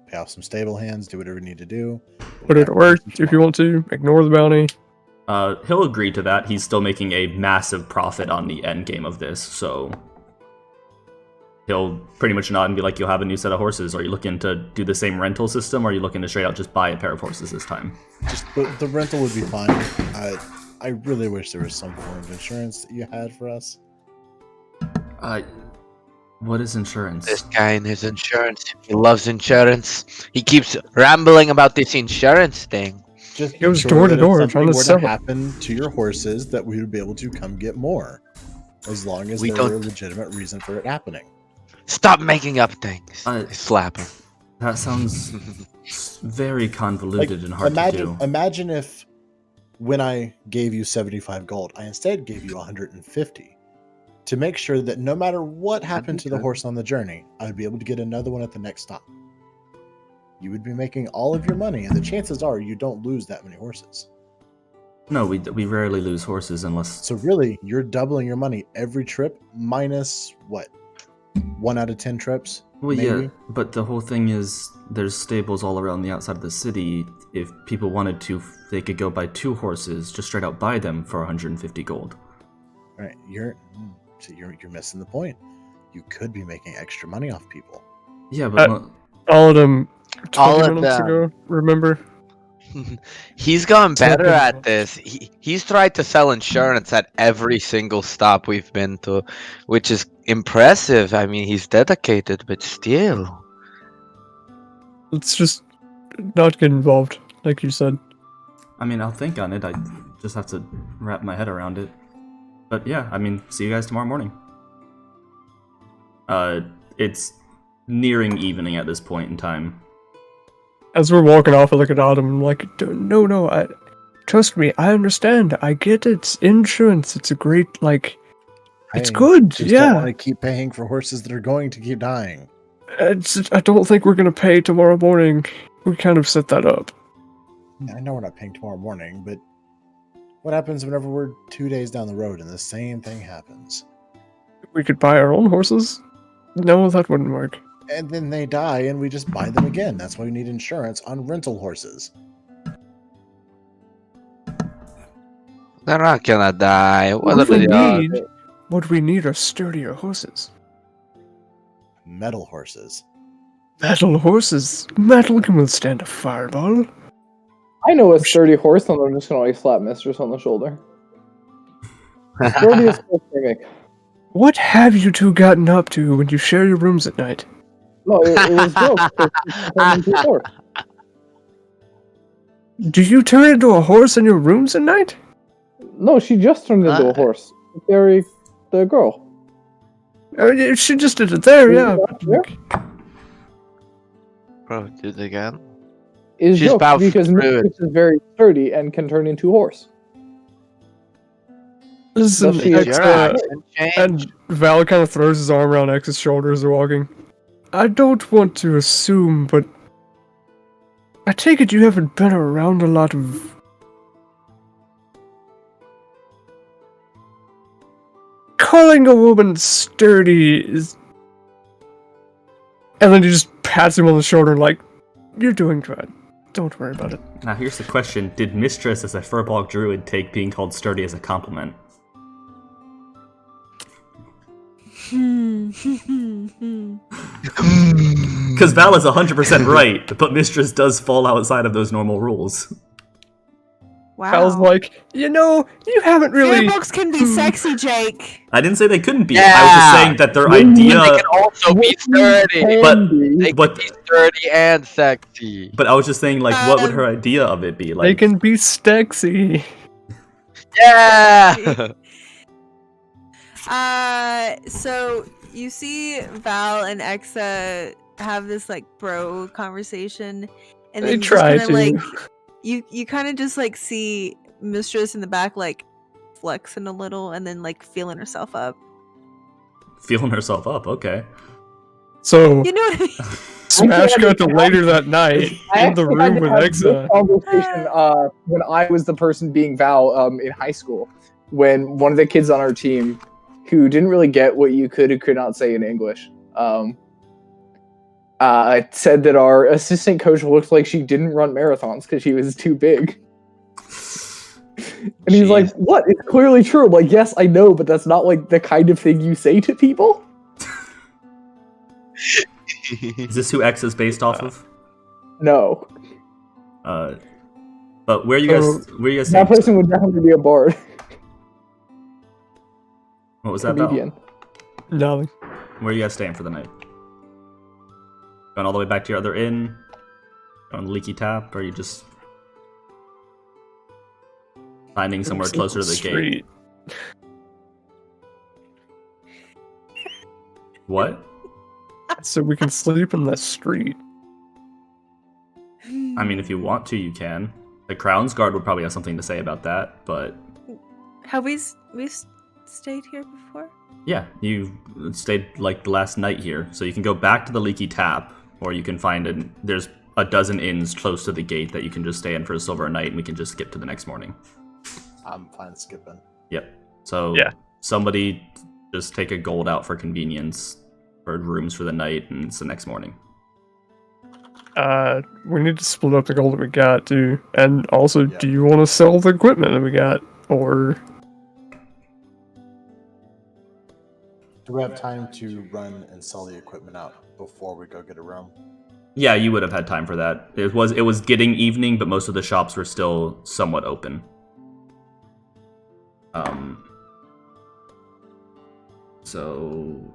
pay off some stable hands, do whatever you need to do. Put it to work if you want to. Ignore the bounty. He'll agree to that. He's still making a massive profit on the end game of this, so he'll pretty much nod and be like, you'll have a new set of horses. Are you looking to do the same rental system, or are you looking to straight out just buy a pair of horses this time? Just the rental would be fine. I really wish there was some form of insurance that you had for us. What is insurance? This guy and his insurance. He loves insurance. He keeps rambling about this insurance thing. Just It was ensure door to that if door, something trying to were sell it. happen to your horses, that we would be able to come get more, as long as We there were a don't- legitimate reason for it happening. Stop making up things. I slap him. That sounds very convoluted and hard to do. Imagine if, when I gave you 75 gold, I instead gave you 150 to make sure that no matter what happened to the horse on the journey, I would be able to get another one at the next stop. You would be making all of your money, and the chances are you don't lose that many horses. No, we rarely lose horses unless... So really, you're doubling your money every trip, minus, what, 1 out of 10 trips? Well, maybe? yeah, but the whole thing is there's stables all around the outside of the city. If people wanted to, they could go buy 2 horses, just straight out buy them for 150 gold. Right, you're missing the point. You could be making extra money off people. Yeah, but... All of them 20 All of minutes them. ago, remember? He's gotten better at this. He's tried to sell insurance at every single stop we've been to, which is impressive. I mean, he's dedicated, but still. Let's just not get involved, like you said. I mean, I'll think on it. I just have to wrap my head around it. But yeah, I mean, see you guys tomorrow morning. It's nearing evening at this point in time. As we're walking off, I look at Autumn and I'm like, no, trust me, I understand. I get it. It's insurance. It's a great, it's Hey, good. Just Yeah. don't want to keep paying for horses that are going to keep dying. I don't think we're going to pay tomorrow morning. We kind of set that up. I know we're not paying tomorrow morning, but what happens whenever we're 2 days down the road and the same thing happens? We could buy our own horses? No, that wouldn't work. And then they die and we just buy them again. That's why we need insurance on rental horses. They're not gonna die. What are What we need are sturdier horses. Metal horses. Metal horses. Metal can withstand a fireball. I know a sturdy horse, and I'm just gonna slap Mistress on the shoulder. Sturdy is so gimmick. What have you two gotten up to when you share your rooms at night? No, it was jokes. It's turned into a horse. Do you turn into a horse in your rooms at night? No, she just turned into a horse. Barry, the girl. She just did it there, yeah. Yeah. Bro, do it again. Is She's jokes about because through it. Mistress is very sturdy and can turn into a horse. Listen, Does she- Your X, accent change? and Val kind of throws his arm around X's shoulder as they're walking. I don't want to assume, but I take it you haven't been around a lot of... Calling a woman sturdy is... And then he just pats him on the shoulder like, you're doing good. Don't worry about it. Now here's the question. Did Mistress as a Furbolg Druid take being called sturdy as a compliment? Because Val is 100% right, but Mistress does fall outside of those normal rules. Wow. Val's like, you haven't really... Furbolgs can be sexy, Jake. I didn't say they couldn't be. Yeah. I was just saying that their idea... They can also be sturdy. But- They But- can be sturdy and sexy. But I was just saying, what would her idea of it be? They can be stexy. Yeah. So you see Val and Exa have this bro conversation, and They then you try just kind to. of you kind of just see Mistress in the back flexing a little, and then feeling herself up. Feeling herself up, okay. So, You know what I mean? smash cut to later that night I in the actually had room to with have this Exa. conversation when I was the person being Val in high school, when one of the kids on our team who didn't really get what you could and could not say in English said that our assistant coach looked like she didn't run marathons because she was too big. And he's like, "What? It's clearly true." I'm like, "Yes, I know, but that's not like the kind of thing you say to people." Is this who X is based off of? No, But where are you guys? Where are you guys? that Staying? person would definitely be a bard. What was that about? Comedian. Nothing. Where are you guys staying for the night? Going all the way back to your other inn? On the Leaky Tap? Or are you just finding somewhere closer to the gate? What? So we can sleep in the street. I mean, if you want to, you can. The Crown's Guard would probably have something to say about that, but Have we've stayed here before? yeah, you stayed like the last night here, so you can go back to the Leaky Tap, or you can find there's a dozen inns close to the gate that you can just stay in for a silver a night, and we can just skip to the next morning. I'm fine skipping. Yep. So Yeah. somebody just take a gold out for convenience for rooms for the night, and it's the next morning. We need to split up the gold that we got too. And also, Yeah. do you want to sell the equipment that we got? Or Do we have time to run and sell the equipment out before we go get a room? Yeah, you would have had time for that. It was getting evening, but most of the shops were still somewhat open. So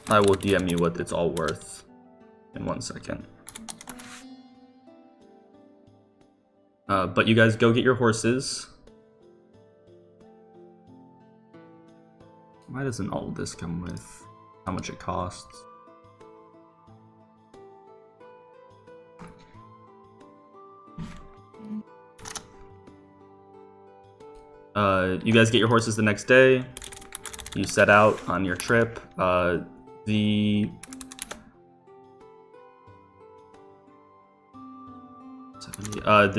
I will DM you what it's all worth in 1 second. But you guys go get your horses. Why doesn't all of this come with how much it costs? You guys get your horses the next day. You set out on your trip. The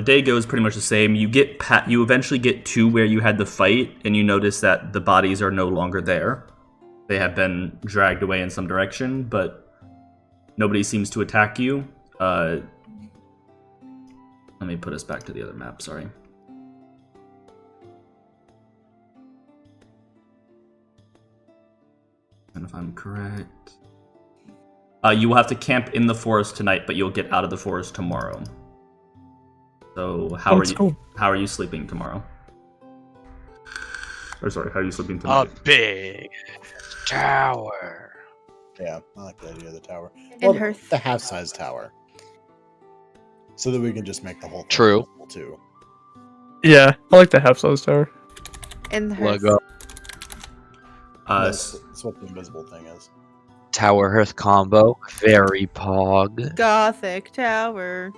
day goes pretty much the same. You eventually get to where you had the fight, and you notice that the bodies are no longer there. They have been dragged away in some direction, but nobody seems to attack you. Let me put us back to the other map, sorry. And if I'm correct... you will have to camp in the forest tonight, but you'll get out of the forest tomorrow. So how are you sleeping tomorrow? Or sorry, how are you sleeping tonight? A big tower. Yeah, I like the idea of the tower. And Hearth. The half-size tower. So that we can just make the whole thing True. visible, too. yeah, I like the half-size tower. In the hearth. Lego. That's what the invisible thing is. Tower Hearth combo. Very pog. Gothic tower.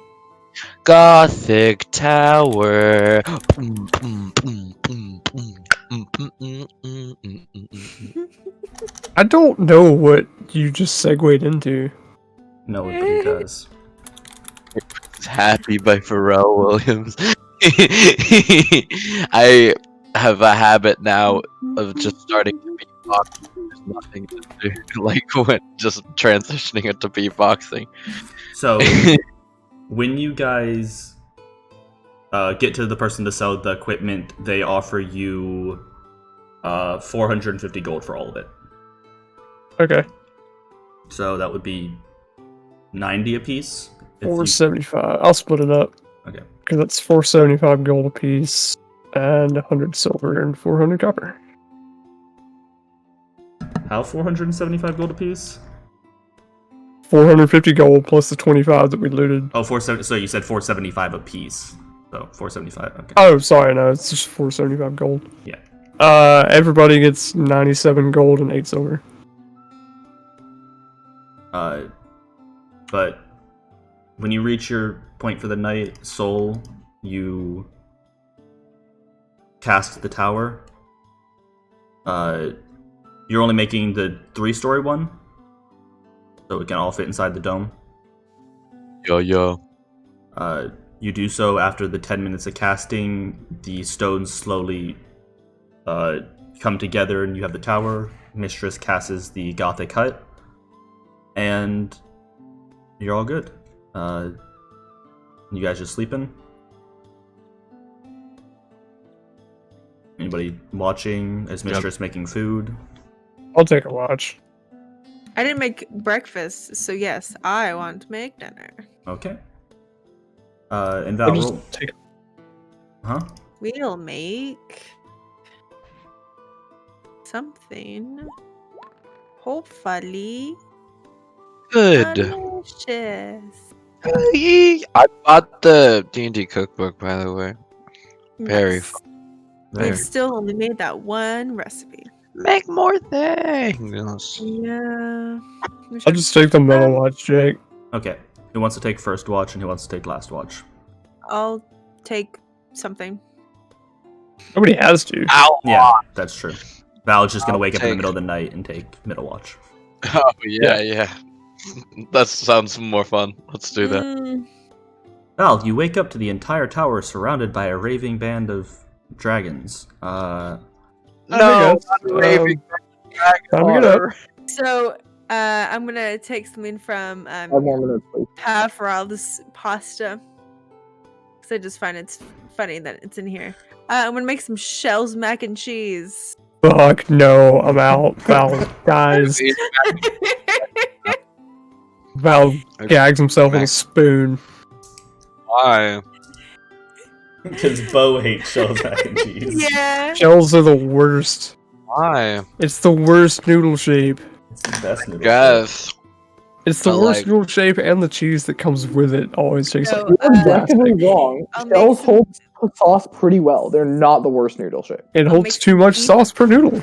Gothic tower. I don't know what you just segued into. No, it does. Happy by Pharrell Williams. I have a habit now of just starting to beatbox. There's nothing to do, like when just transitioning into beatboxing. So, when you guys get to the person to sell the equipment, they offer you 450 gold for all of it. Okay, So that would be 90 apiece. if you- 475. I'll split it up Okay. because that's 475 gold a piece and 100 silver and 400 copper. How 475 gold apiece? 450 gold plus the 25 that we looted. Oh, 470. So you said 475 apiece. So 475. Okay. Oh, sorry, no, it's just 475 gold. Yeah. Everybody gets 97 gold and 8 silver. But when you reach your point for the night, Soul, you cast the tower. You're only making the 3-story one? so it can all fit inside the dome. Yo. You do so after the 10 minutes of casting. The stones slowly come together, and you have the tower. Mistress casts the Gothic hut, and you're all good. You guys just sleeping? Anybody watching? Is Mistress making food? I'll take a watch. I didn't make breakfast, so yes, I want to make dinner. Okay. And I'll Val, just roll. take. Huh? We'll make something. Hopefully Good. delicious. I bought the D&D cookbook, by the way. Very Nice. fun. I've still only made that one recipe. Make more things. Yeah. I'll just take the middle watch, Jake. Okay. Who wants to take first watch and who wants to take last watch? I'll take something. Nobody has to. Ow. Yeah, that's true. Val's just gonna I'll wake up in the take- middle of the night and take middle watch. Oh, yeah. That sounds more fun. Let's do that. Val, you wake up to the entire tower surrounded by a raving band of dragons. No, guys. raving Time to get up. So, I'm gonna take something from 5 more minutes, please. Havrald's pasta. Because I just find it's funny that it's in here. I'm gonna make some shells mac and cheese. Fuck no, I'm out. Val dies. Val gags himself with a spoon. Why? Because Bo hates shells mac and cheese. Yeah. Shells are the worst. Why? It's the worst noodle shape. It's the best noodle. Guess. It's the I worst like- noodle shape, and the cheese that comes with it always tastes So, like You're plastic. objectively wrong. I'll make Shells some- hold sauce pretty well. They're not the worst noodle shape. It I'll holds make too some much beef- sauce per noodle.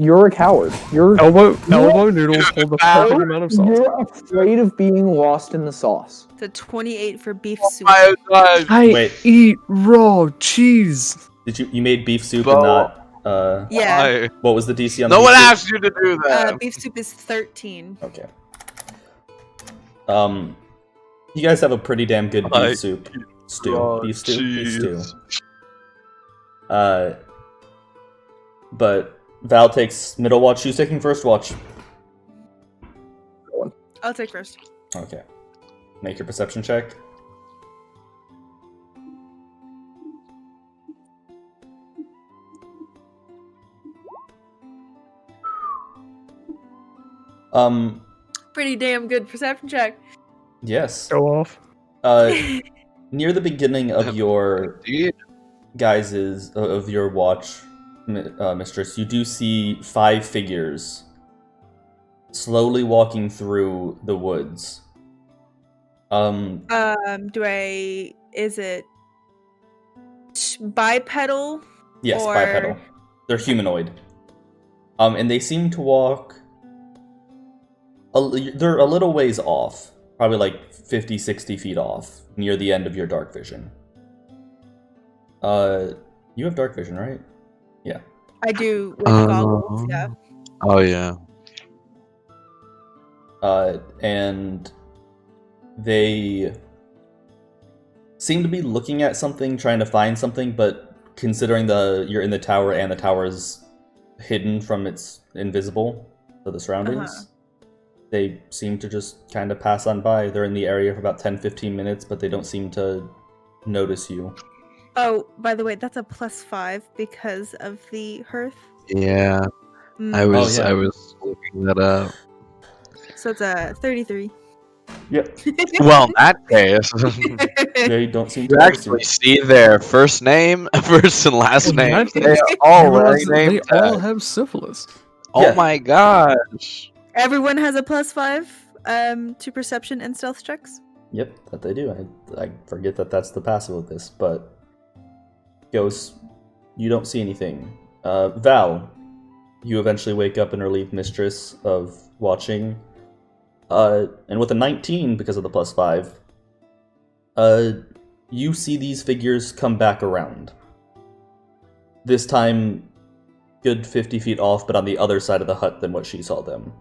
You're a coward. Elbow noodles hold the perfect amount of sauce. You're afraid of being lost in the sauce. It's a 28 for beef Oh soup. my god. I Wait. eat raw cheese. Did you made beef soup Bo. and not Yeah. Why? what was the DC on No the one beef soup? asked you to do that. Beef soup is 13. Okay. You guys have a pretty damn good beef I soup. Stew. raw Beef stew. Beef stew. cheese. But Val takes middle watch. Who's taking first watch? I'll take first. Okay. Make your perception check. Pretty damn good perception check. Yes. Go off. Near the beginning of your Indeed. guys's of your watch, mistress, you do see 5 figures slowly walking through the woods. Is it bipedal? Yes, or- bipedal. They're humanoid. And they seem to walk. They're a little ways off, probably like 50, 60 feet off, near the end of your dark vision. You have dark vision, right? Yeah. I do with goggles, yeah. Oh yeah. And they seem to be looking at something, trying to find something, but considering you're in the tower and the tower is hidden from its invisible to the surroundings, they seem to just kind of pass on by. They're in the area for about 10-15 minutes, but they don't seem to notice you. Oh, by the way, that's a +5 because of the hearth. Yeah. Mm, I was yeah. I was looking that up. So it's a 33. Yep. Well, in that case, They don't seem to you notice you. actually see their first name, first and last In name. that They case, are all You wearing realize name they all tags. have syphilis. Oh Yeah. my gosh. Everyone has a +5 to perception and stealth checks. Yep, that they do. I forget that that's the passive of this, but Ghost, you don't see anything. Val, you eventually wake up and relieve Mistress of watching. And with a 19 because of the +5, you see these figures come back around. This time, good 50 feet off, but on the other side of the hut than what she saw them.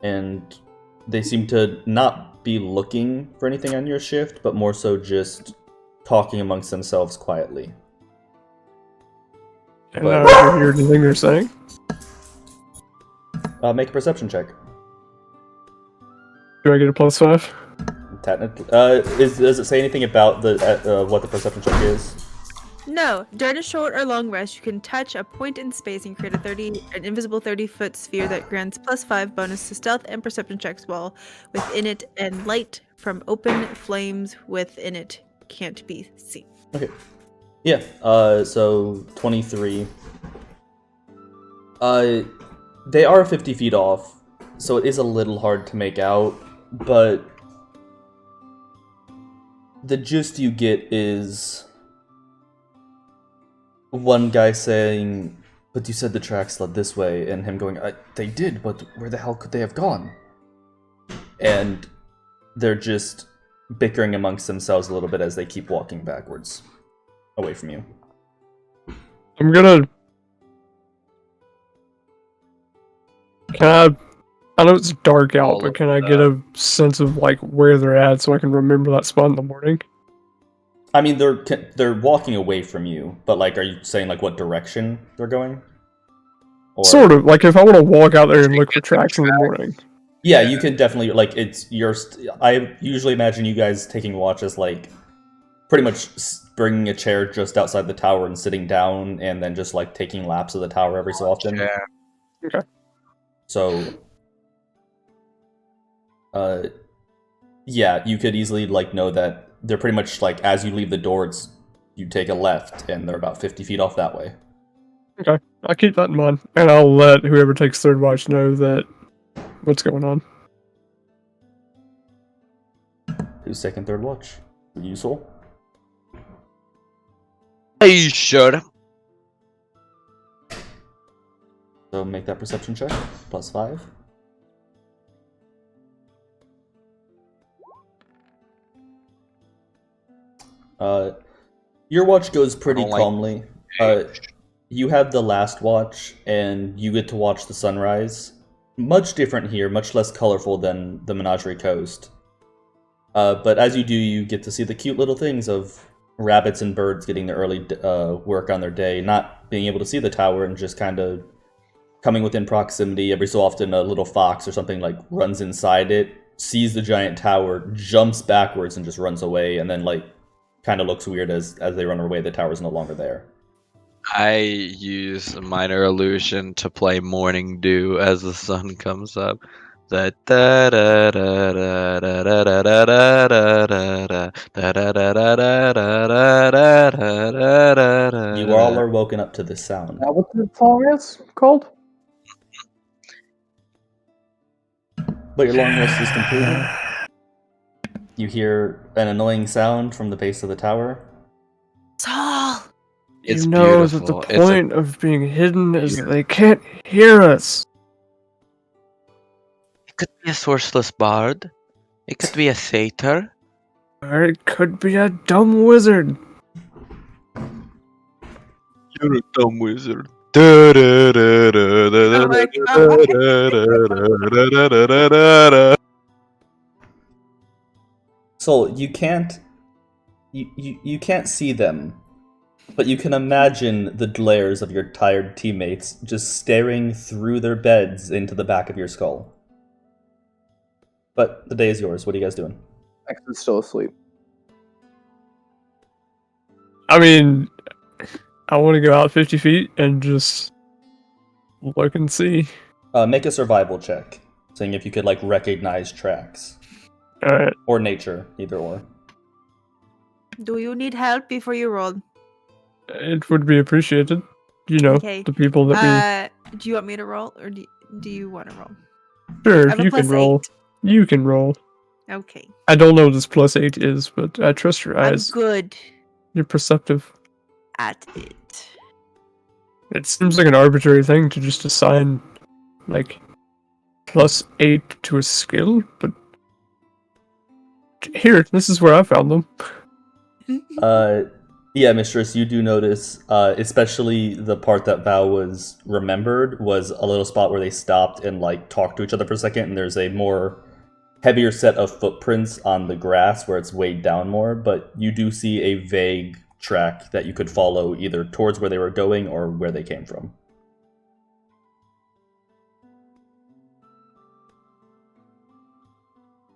And they seem to not be looking for anything on your shift, but more so just talking amongst themselves quietly. And I don't hear anything they're saying. Make a perception check. Do I get a +5? Technically, does it say anything about the what the perception check is? No. During a short or long rest, you can touch a point in space and create an invisible 30-foot sphere that grants +5 bonus to stealth and perception checks while within it, and light from open flames within it can't be seen. Okay. Yeah. So 23. They are 50 feet off, so it is a little hard to make out, but the gist you get is one guy saying, "But you said the tracks led this way," and him going, "They did, but where the hell could they have gone?" And they're just bickering amongst themselves a little bit as they keep walking backwards, away from you. I'm gonna... I know it's dark out, but can I get a sense of like where they're at so I can remember that spot in the morning? I mean, they're walking away from you, but like, are you saying like what direction they're going? Or... Sort of. Like if I want to walk out there and look for tracks in the morning. Yeah, you can definitely, like, it's your... I usually imagine you guys taking watch as, like, pretty much bringing a chair just outside the tower and sitting down, and then just, like, taking laps of the tower every so often. Yeah. Okay. So... yeah, you could easily, like, know that they're pretty much, like, as you leave the door, you take a left, and they're about 50 feet off that way. Okay. I'll keep that in mind. And I'll let whoever takes third watch know that what's going on. Who's taking third watch? Useful? Hey, sure. So make that perception check. +5. Your watch goes pretty calmly. You have the last watch, and you get to watch the sunrise. Much different here, much less colorful than the Menagerie Coast. But as you do, you get to see the cute little things of rabbits and birds getting their early work on their day, not being able to see the tower and just kind of coming within proximity. Every so often, a little fox or something like runs inside it, sees the giant tower, jumps backwards, and just runs away, and then like kind of looks weird as they run away. The tower's no longer there. I use minor illusion to play Morning Dew as the sun comes up. You all are woken up to this sound. Now, what the song is called? But your long rest is completed. You hear an annoying sound from the base of the tower. Saul! It's you know beautiful. that the point of being hidden is that they can't hear us. It could be a sourceless bard. It could be a satyr. Or it could be a dumb wizard. You're a dumb wizard. So you can't see them, but you can imagine the glares of your tired teammates just staring through their beds into the back of your skull. But the day is yours. What are you guys doing? X is still asleep. I mean, I want to go out 50 feet and just look and see. Make a survival check, seeing if you could like recognize tracks. Alright. Or nature, either or. Do you need help before you roll? It would be appreciated. You know, Okay. the people that Do you want me to roll, or do you want to roll? we... Sure, I have a you can +8. roll. You can roll. Okay. I don't know what this +8 is, but I trust your I'm eyes. good You're perceptive. at it. It seems like an arbitrary thing to just assign, like, +8 to a skill, but... Here, this is where I found them. Yeah, Mistress, you do notice, especially the part that Val was remembered, was a little spot where they stopped and, like, talked to each other for a second, and there's a more heavier set of footprints on the grass where it's weighed down more, but you do see a vague track that you could follow either towards where they were going or where they came from.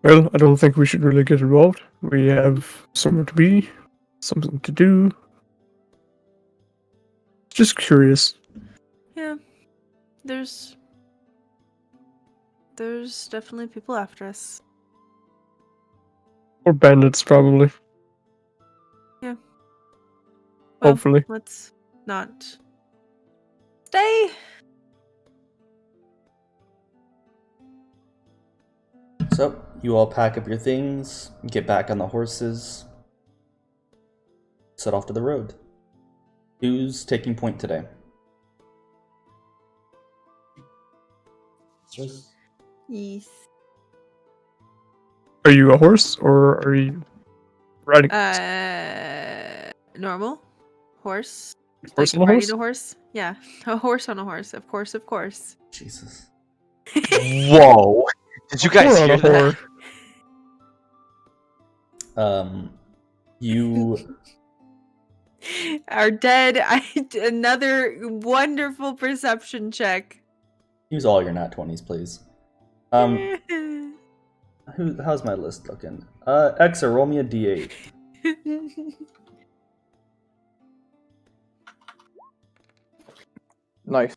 Well, I don't think we should really get involved. We have somewhere to be, something to do. Just curious. Yeah. There's definitely people after us. Or bandits, probably. Well, Hopefully. Let's not stay. So, you all pack up your things, get back on the horses, set off to the road. Who's taking point today? Yes. Are you a horse, or are you riding? Normal horse. Horse Like on a riding horse? a horse? Yeah, a horse on a horse. Of course, of course. Jesus. Whoa! Did you guys Whore on hear a that? whore. You Are dead. Another wonderful perception check. use all your nat 20s, please. How's my list looking? Exa, roll me a d8. Nice.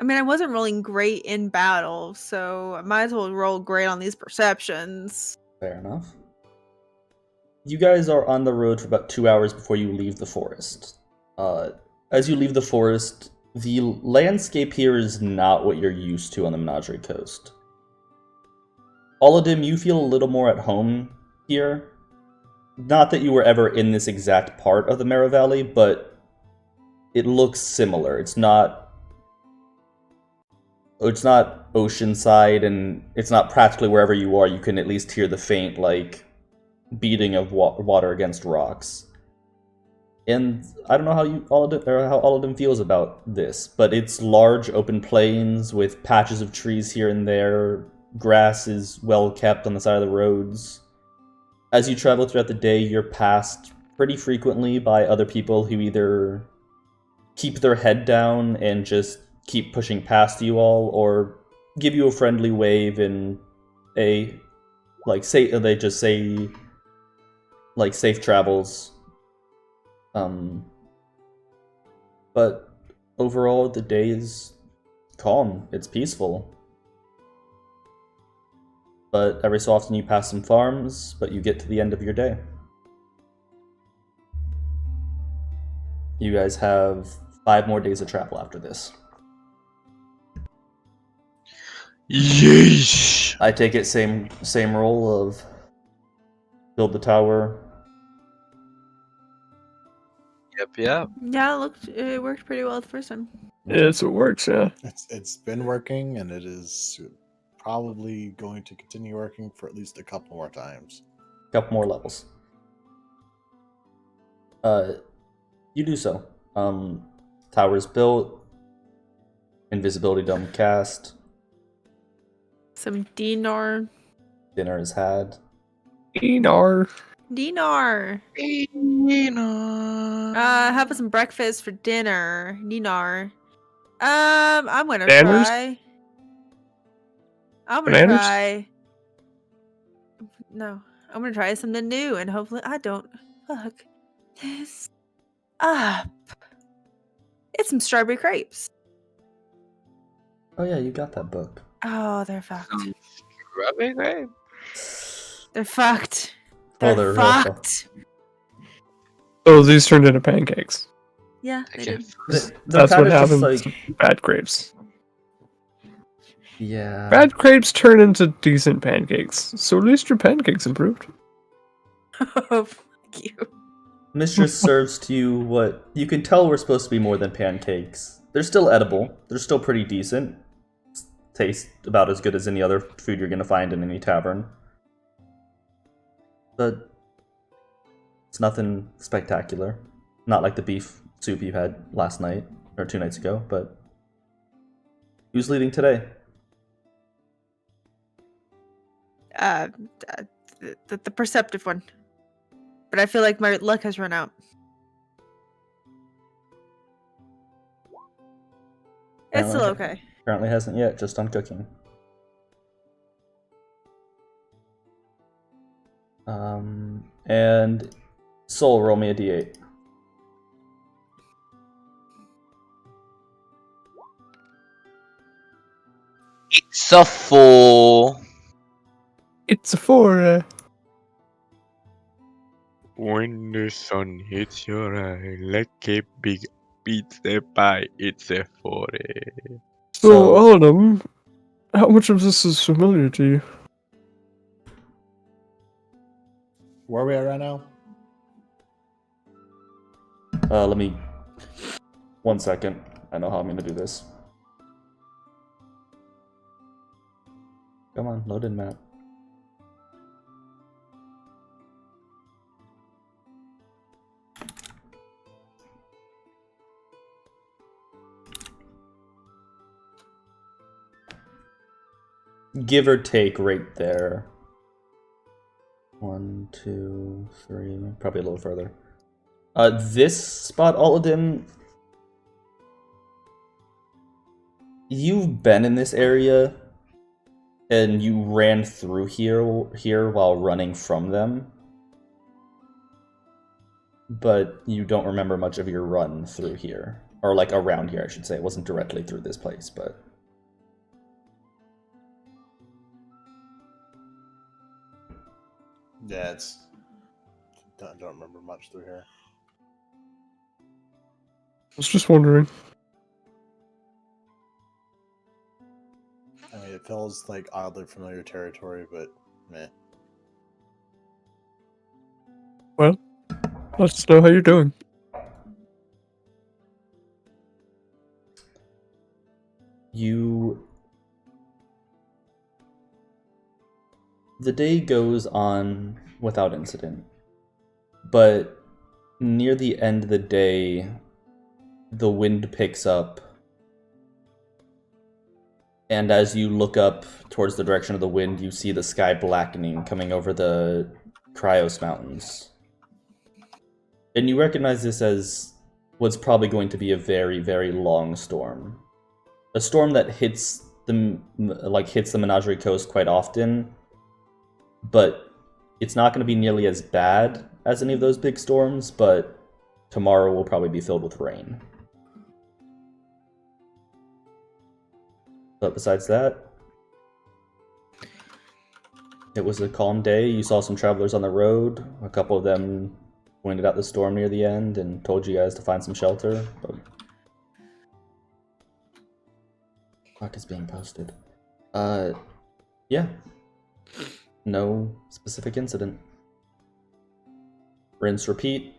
I mean, I wasn't rolling great in battle, so I might as well roll great on these perceptions. Fair enough. You guys are on the road for about 2 hours before you leave the forest. As you leave the forest, the landscape here is not what you're used to on the Menagerie Coast. Oladim, you feel a little more at home here. Not that you were ever in this exact part of the Mara Valley, but it looks similar. It's not oceanside, and it's not practically wherever you are. You can at least hear the faint, beating of water against rocks. And I don't know how all of them feels about this, but it's large open plains with patches of trees here and there. Grass is well kept on the side of the roads. As you travel throughout the day, you're passed pretty frequently by other people who either keep their head down and just keep pushing past you all, or give you a friendly wave and they just say safe travels. But overall, the day is calm. It's peaceful. But every so often you pass some farms, but you get to the end of your day. You guys have 5 more days of travel after this. Yeesh! I take it same role of build the tower. Yep. Yeah, it worked pretty well the first time. Yeah, so it works, yeah. It's been working, and it is probably going to continue working for at least a couple more times. Couple more levels. You do so. Tower's built. Invisibility dome cast. Some dinar. Dinar. Have some breakfast for dinner. Dinar. I'm gonna Banners? try. I'm gonna Bananas? try. No, I'm gonna try something new, and hopefully I don't fuck this up. It's some strawberry crepes. Oh yeah, you got that book. Oh, they're fucked. Rubbing, right? They're fucked. Oh, They're they're real fucked. So these turned into pancakes. Yeah, they Okay. did. That's what happens Like, with bad grapes. yeah. Bad grapes turn into decent pancakes. So at least your pancakes improved. Oh, fuck you. Mistress serves to you what you can tell were supposed to be more than pancakes. They're still edible. They're still pretty decent. Taste about as good as any other food you're going to find in any tavern. But it's nothing spectacular. Not like the beef soup you had last night. or 2 nights ago, but who's leading today? The perceptive one. But I feel like my luck has run out. It's still okay. Apparently hasn't yet, just on cooking. And Soul, roll me a d8. It's a 4. It's a 4. When the sun hits your eye like a big pizza pie, it's a 40. So, Adam, how much of this is familiar to you? Where are we at right now? Let me... 1 second. I know how I'm going to do this. Come on, load in map. Give or take right there. 1, 2, 3, probably a little further. This spot, Aladdin, you've been in this area, and you ran through here while running from them, but you don't remember much of your run through here, or like around here, I should say. It wasn't directly through this place, but. Yeah, it's. Don't remember much through here. I was just wondering. I mean, it feels like oddly familiar territory, but meh. Well, let us know how you're doing. The day goes on without incident, but near the end of the day, the wind picks up, and as you look up towards the direction of the wind, you see the sky blackening coming over the Cryos Mountains. And you recognize this as what's probably going to be a very, very long storm. A storm that hits the Menagerie Coast quite often, but it's not going to be nearly as bad as any of those big storms, but tomorrow will probably be filled with rain. But besides that, it was a calm day. You saw some travelers on the road. A couple of them pointed out the storm near the end and told you guys to find some shelter. But... Clock is being posted. Yeah. No specific incident. Rinse, repeat.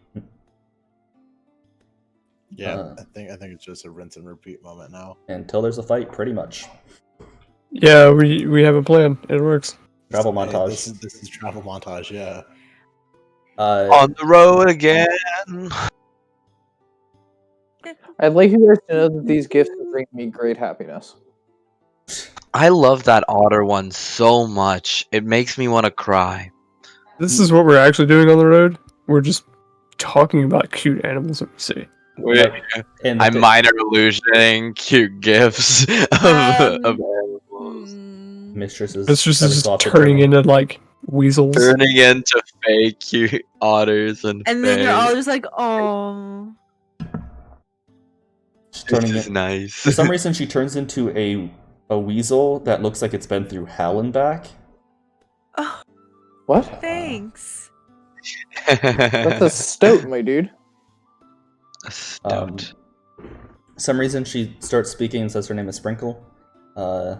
Yeah, I think it's just a rinse and repeat moment now. Until there's a fight, pretty much. Yeah, we have a plan. It works. Travel Hey, montage. this is travel montage, yeah. On the road again. I'd like you guys to know that these gifts bring me great happiness. I love that otter one so much. It makes me want to cry. This is what we're actually doing on the road. We're just talking about cute animals that we see. And I'm minor illusioning cute gifs of animals. Mistresses. It's just thought that turning they- into like weasels. Turning into fake cute otters and And then you're all fake. just like, oh. turning This is it. nice. For some reason, she turns into a weasel that looks like it's been through hell and back. Oh, What? thanks. That's a stoat, my dude. A stoat. Some reason she starts speaking and says her name is Sprinkle. I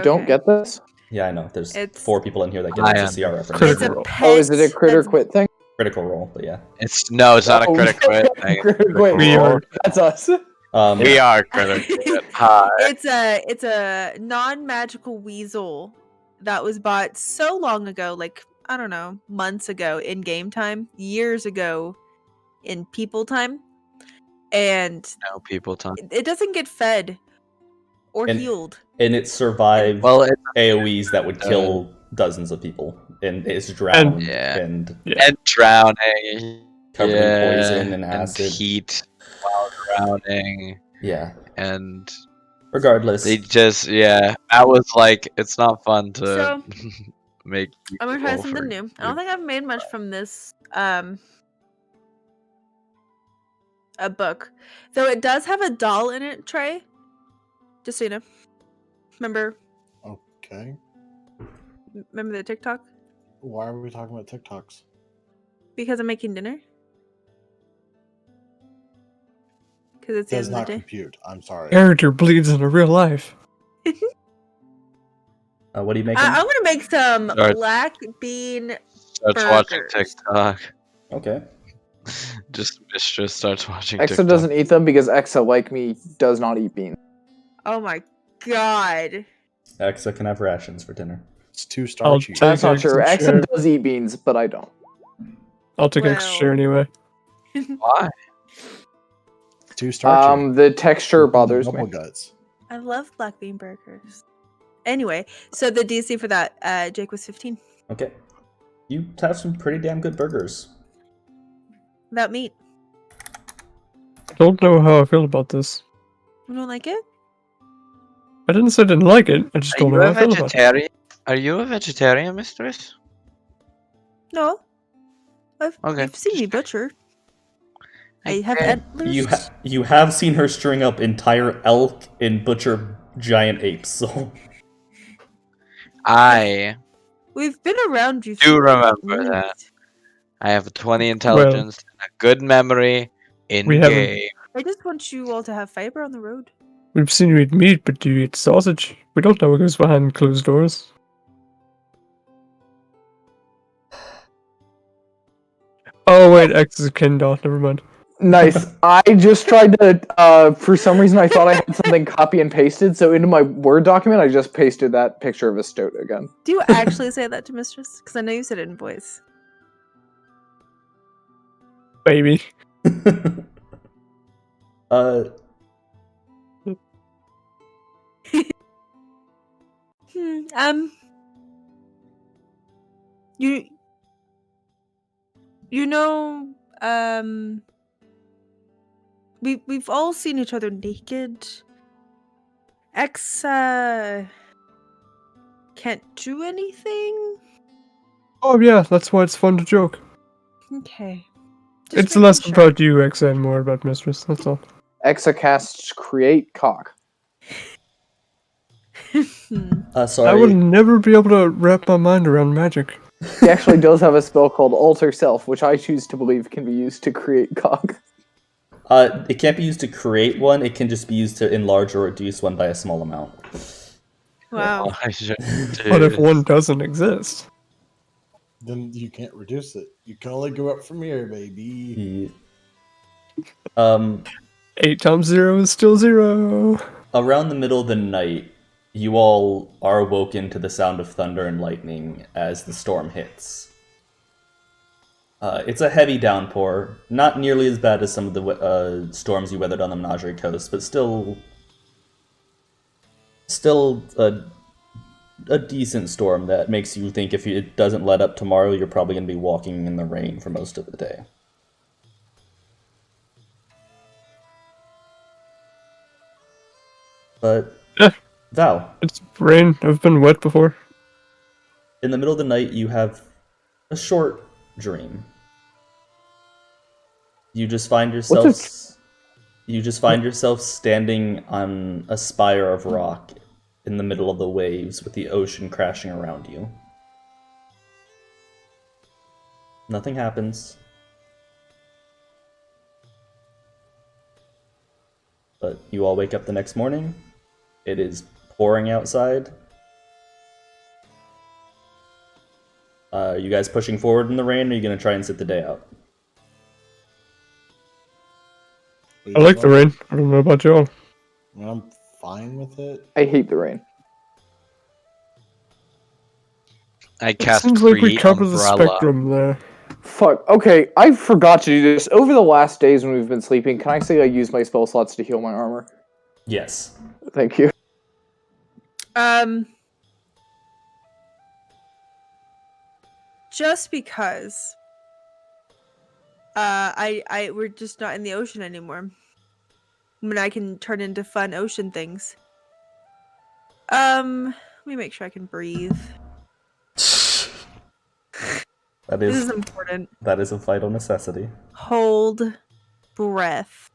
don't get this. Yeah, I know. There's It's- 4 people in here that get I it. It's a CR reference. Critical It's a role. pet. Oh, is it a critter that's- quit thing? Critical role, but yeah. It's not a Oh, critic quit thing. critter quit. We are. That's us. We are critic quit. Hi. It's a non-magical weasel that was bought so long ago, like I don't know, months ago in game time, years ago in people time. and No people talk. it doesn't get fed or And- healed. And it survived Well, it's AoEs that would kill dozens of people, and it's And- drowned Yeah. and and drowning. covered in poison and and acid. heat while drowning, Yeah. and Regardless, they just that was like it's not fun to So make. I'm gonna try people something for- new. I don't think I've made much from this a book, though it does have a doll in it. Trey, just so you know. Remember Okay. the TikTok? Why are we talking about TikToks? Because I'm making dinner. Because it's the Does end of not the day. compute. I'm sorry. Character bleeds into real life. what are you making? I'm gonna make some Start- black bean. starts watching burgers. TikTok. Okay. Just Mistress starts watching Exa TikTok. doesn't eat them because Exa, like me, does not eat beans. Oh my god. Exa can have rations for dinner. It's too I'll starchy. take That's not extra true. share. Exa does eat beans, but I don't. I'll take extra Well. share anyway. Why? Too starchy. The texture bothers Double me. guts. I love black bean burgers. Anyway, so the DC for that, Jake was 15. Okay. You have some pretty damn good burgers. Without meat. I don't know how I feel about this. You don't like it? I didn't say I didn't like it. I just Are don't you know how a I feel about it. vegetarian? Are you a vegetarian, Mistress? No. Okay. You've seen me butcher. I have Okay. antlers. You have seen her string up entire elk and butcher giant apes. So I We've been around you. do for remember years. that. I have a 20 intelligence and a good memory in We haven't- game. I just want you all to have fiber on the road. We've seen you eat meat, but do you eat sausage? We don't know what goes behind closed doors. Oh wait, X is a Kindle. Never mind. Nice. I just tried to. For some reason, I thought I had something copy and pasted. So into my Word document, I just pasted that picture of a stoat again. Do you actually say that to Mistress? Because I know you said it in voice. Baby. You know, we've all seen each other naked. X can't do anything. Oh yeah, that's why it's fun to joke. Okay. Just It's making less sure. about you, X, and more about Mistress. That's all. Exa casts create cock. sorry. I would never be able to wrap my mind around magic. He actually does have a spell called Alter Self, which I choose to believe can be used to create cock. It can't be used to create one. It can just be used to enlarge or reduce one by a small amount. Wow. I should But if do- one doesn't exist, Then you can't reduce it. You can only go up from here, baby. 8 times 0 is still 0. Around the middle of the night, you all are awoken to the sound of thunder and lightning as the storm hits. It's a heavy downpour, not nearly as bad as some of the storms you weathered on the Menagerie Coast, but still a decent storm that makes you think if it doesn't let up tomorrow, you're probably going to be walking in the rain for most of the day. But, Yeah. Val, It's rain. I've been wet before. in the middle of the night, you have a short dream. You just find yourself standing on a spire of rock in the middle of the waves with the ocean crashing around you. Nothing happens. But you all wake up the next morning. It is pouring outside. Are you guys pushing forward in the rain, or are you going to try and sit the day out? I like the rain. I don't know about y'all. I mean, I'm fine with it. I hate the rain. I It cast seems like we Create cover the Umbrella. spectrum there. Fuck. Okay, I forgot to do this. Over the last days when we've been sleeping, can I say I use my spell slots to heal my armor? Yes. Thank you. Just because we're just not in the ocean anymore. I mean, I can turn into fun ocean things. Let me make sure I can breathe. That This is is important. that is a vital necessity. Hold breath.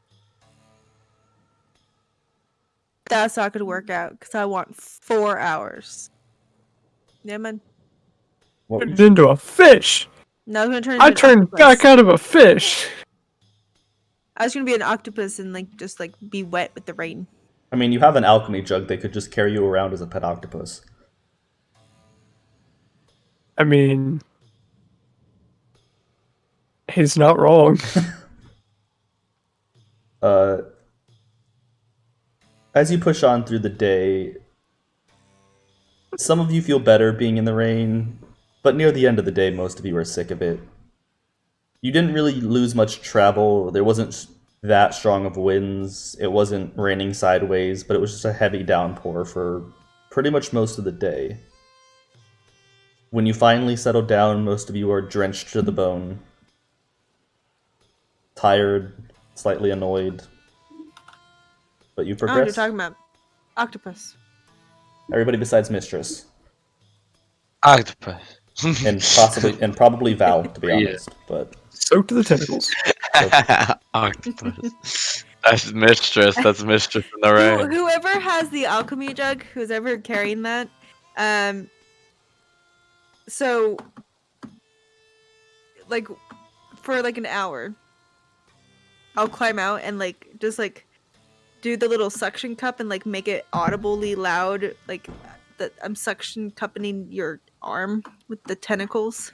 That's not gonna work out because I want 4 hours. Yeah, man. What, Turned into a fish. No, I was gonna turn into I an turned octopus. back out of a fish. I was gonna be an octopus and like just like be wet with the rain. I mean, you have an alchemy jug. They could just carry you around as a pet octopus. I mean, he's not wrong. As you push on through the day, some of you feel better being in the rain, but near the end of the day, most of you are sick of it. You didn't really lose much travel. There wasn't that strong of winds. It wasn't raining sideways, but it was just a heavy downpour for pretty much most of the day. When you finally settle down, most of you are drenched to the bone. Tired, slightly annoyed. But you I don't know what you're progress. talking about. Octopus. Everybody besides Mistress. Octopus. And probably Val, to be Yeah. honest. But Soaked to the tentacles. Octopus. That's Mistress. That's Mistress in the rain. Whoever has the alchemy jug, who's ever carrying that, so like for like an hour, I'll climb out and like just like do the little suction cup and like make it audibly loud, like that I'm suction cupping your arm with the tentacles.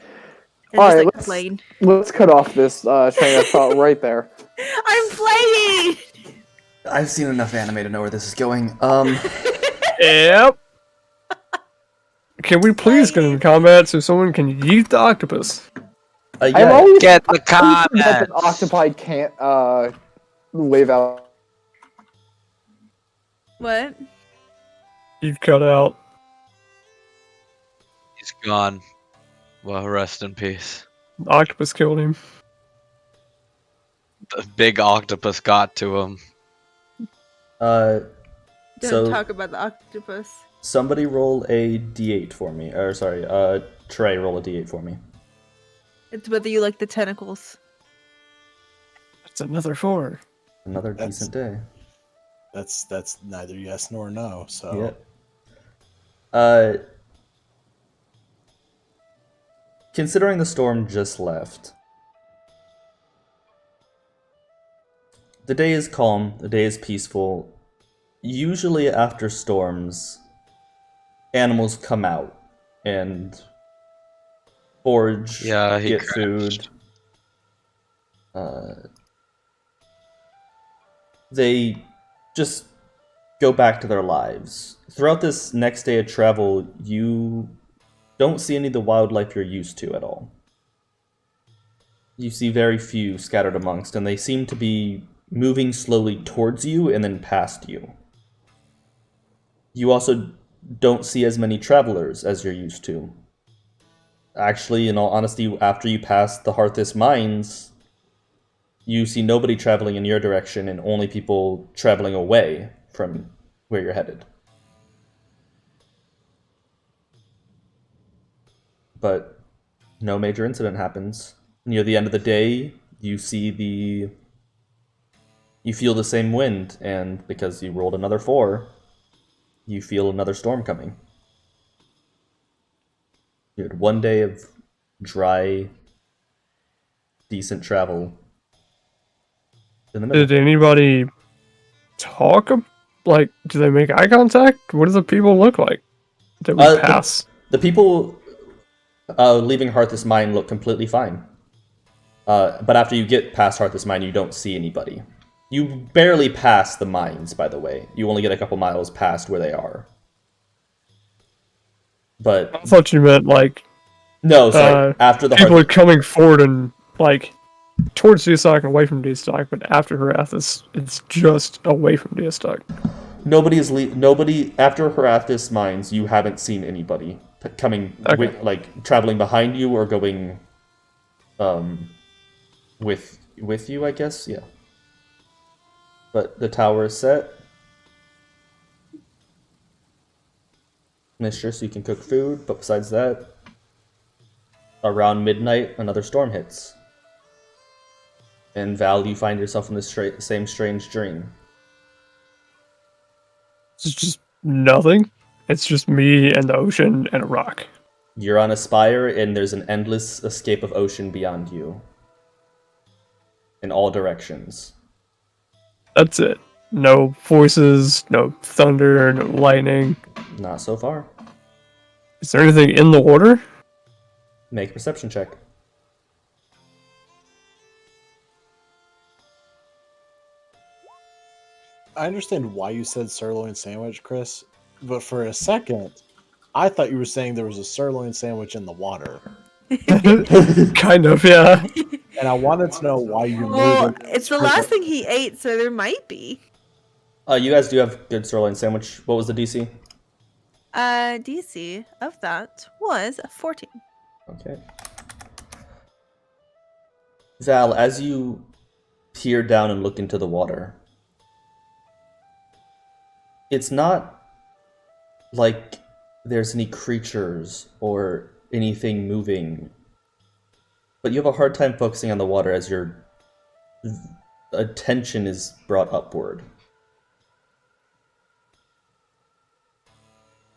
And All just right, like let's- playing. Let's cut off this train of thought right there. I'm playing. I've seen enough anime to know where this is going. Yep. Can we please get in combat so someone can yeet the octopus? I've Yeah, always Get the I always forget that comments. octopi can't live out. What? You've cut out. He's gone. Well, rest in peace. The octopus killed him. The big octopus got to him. Don't so talk about the octopus. somebody roll a d8 for me. Or sorry, Trey, roll a d8 for me. It's whether you like the tentacles. That's another 4. Another That's- decent day. That's neither yes nor no. So Yeah. Considering the storm just left, the day is calm, the day is peaceful. Usually after storms, animals come out and forage, Yeah, he get crashed. food. They just go back to their lives. Throughout this next day of travel, you don't see any of the wildlife you're used to at all. You see very few scattered amongst, and they seem to be moving slowly towards you and then past you. You also don't see as many travelers as you're used to. Actually, in all honesty, after you pass the Hearthis mines, you see nobody traveling in your direction and only people traveling away from where you're headed. But no major incident happens. Near the end of the day, you feel the same wind, and because you rolled another 4, you feel another storm coming. You had one day of dry, decent travel in the middle. Did anybody talk? Like, do they make eye contact? What do the people look like that we pass? The people leaving Hearthis Mine look completely fine. But after you get past Hearthis Mine, you don't see anybody. You barely pass the mines, by the way. You only get a couple miles past where they are. But I thought you meant, like, No, sorry. After the people hard. are coming forward and like towards Deastock and away from Deastock, but after Harathis, it's just away from Deastock. Nobody after Harathis mines. You haven't seen anybody coming Okay. like traveling behind you or going, with you. I guess yeah. But the tower is set. Mistress, you can cook food, but besides that, around midnight, another storm hits. And Val, you find yourself in the same strange dream. It's just nothing. It's just me and the ocean and a rock. You're on a spire, and there's an endless escape of ocean beyond you. In all directions. That's it. No voices, no thunder, no lightning. Not so far. Is there anything in the water? Make a perception check. I understand why you said sirloin sandwich, Chris, but for a second, I thought you were saying there was a sirloin sandwich in the water, Kind of, yeah. and I wanted to know why you Well, made it. it's the last thing he ate, so there might be. You guys do have good sirloin sandwich. What was the DC? DC of that was 14. Okay. Val, as you peer down and look into the water, it's not like there's any creatures or anything moving, but you have a hard time focusing on the water as your attention is brought upward.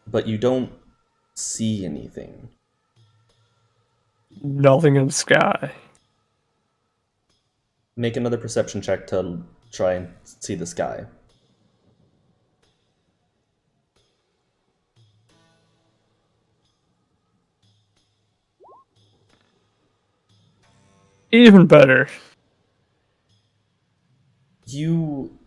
But you don't see anything. Nothing in the sky. Make another perception check to try and see the sky. Even better. You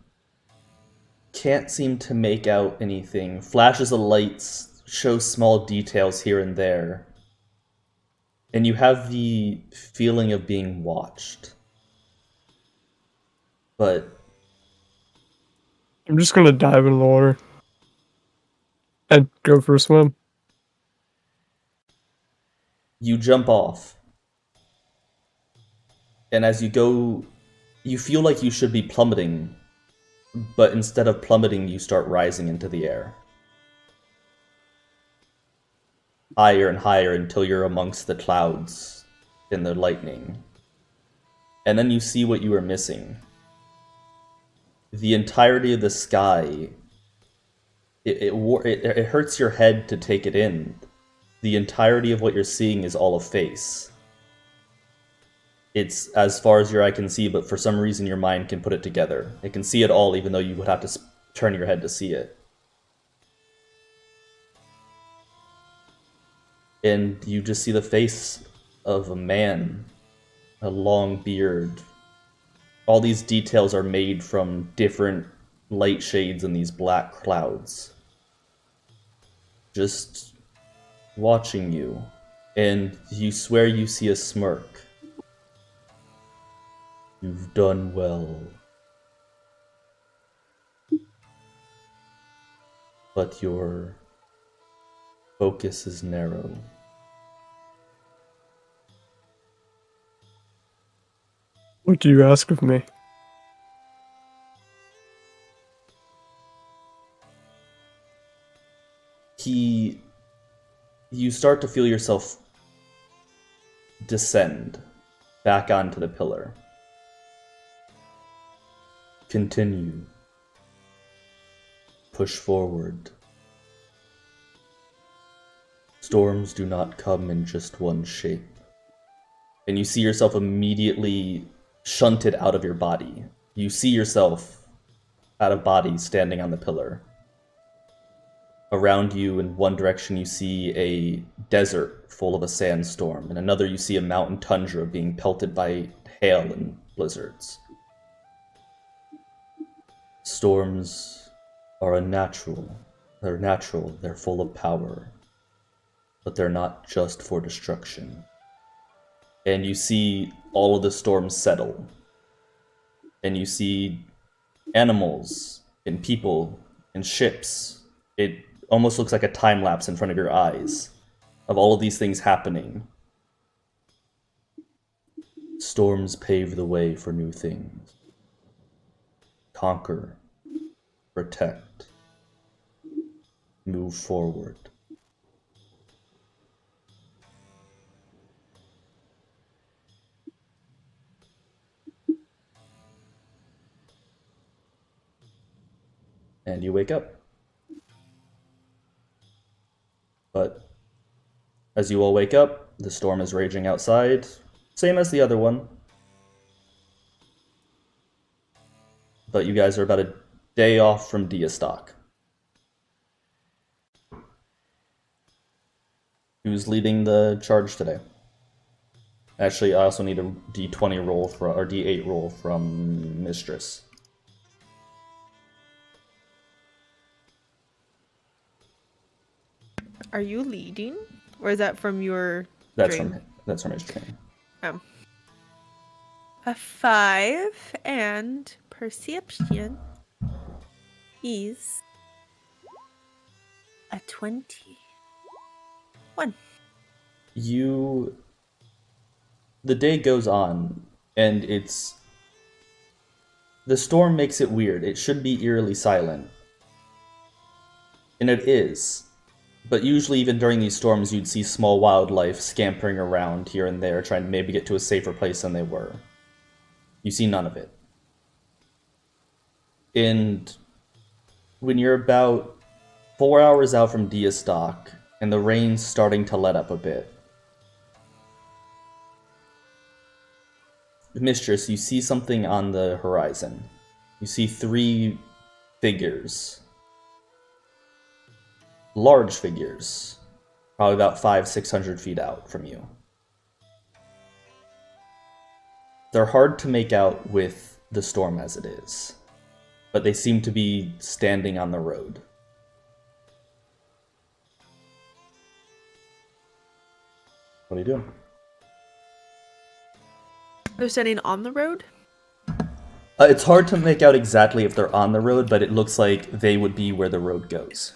can't seem to make out anything. Flashes of lights show small details here and there. And you have the feeling of being watched. But I'm just gonna dive in the water. And go for a swim. you jump off. And as you go, you feel like you should be plummeting, but instead of plummeting, you start rising into the air. Higher and higher until you're amongst the clouds and the lightning. And then you see what you were missing. The entirety of the sky, it hurts your head to take it in. The entirety of what you're seeing is all a face. It's as far as your eye can see, but for some reason your mind can put it together. It can see it all, even though you would have to turn your head to see it. And you just see the face of a man, a long beard. All these details are made from different light shades in these black clouds. Just watching you, and you swear you see a smirk. You've done well. But your focus is narrow. What do you ask of me? You start to feel yourself descend back onto the pillar. Continue. Push forward. Storms do not come in just one shape. And you see yourself immediately shunted out of your body. You see yourself out of body standing on the pillar. Around you, in one direction, you see a desert full of a sandstorm. In another, you see a mountain tundra being pelted by hail and blizzards. Storms are unnatural. They're natural. They're full of power. but they're not just for destruction. And you see all of the storms settle. And you see animals and people and ships. It almost looks like a time lapse in front of your eyes of all of these things happening. Storms pave the way for new things. Conquer, protect, move forward. And you wake up. But as you all wake up, the storm is raging outside, same as the other one. But you guys are about a day off from Deastock. Who's leading the charge today? Actually, I also need a D20 roll or D8 roll from Mistress. Are you leading? Or is that from your That's dream? from his dream. Oh. A 5 and perception is a 21. The day goes on, and the storm makes it weird. It should be eerily silent. And it is. But usually even during these storms, you'd see small wildlife scampering around here and there, trying to maybe get to a safer place than they were. You see none of it. And when you're about 4 hours out from Deastock, and the rain's starting to let up a bit, Mistress, you see something on the horizon. You see 3 figures. Large figures. Probably about 500-600 feet out from you. They're hard to make out with the storm as it is, but they seem to be standing on the road. What are you doing? They're standing on the road? It's hard to make out exactly if they're on the road, but it looks like they would be where the road goes.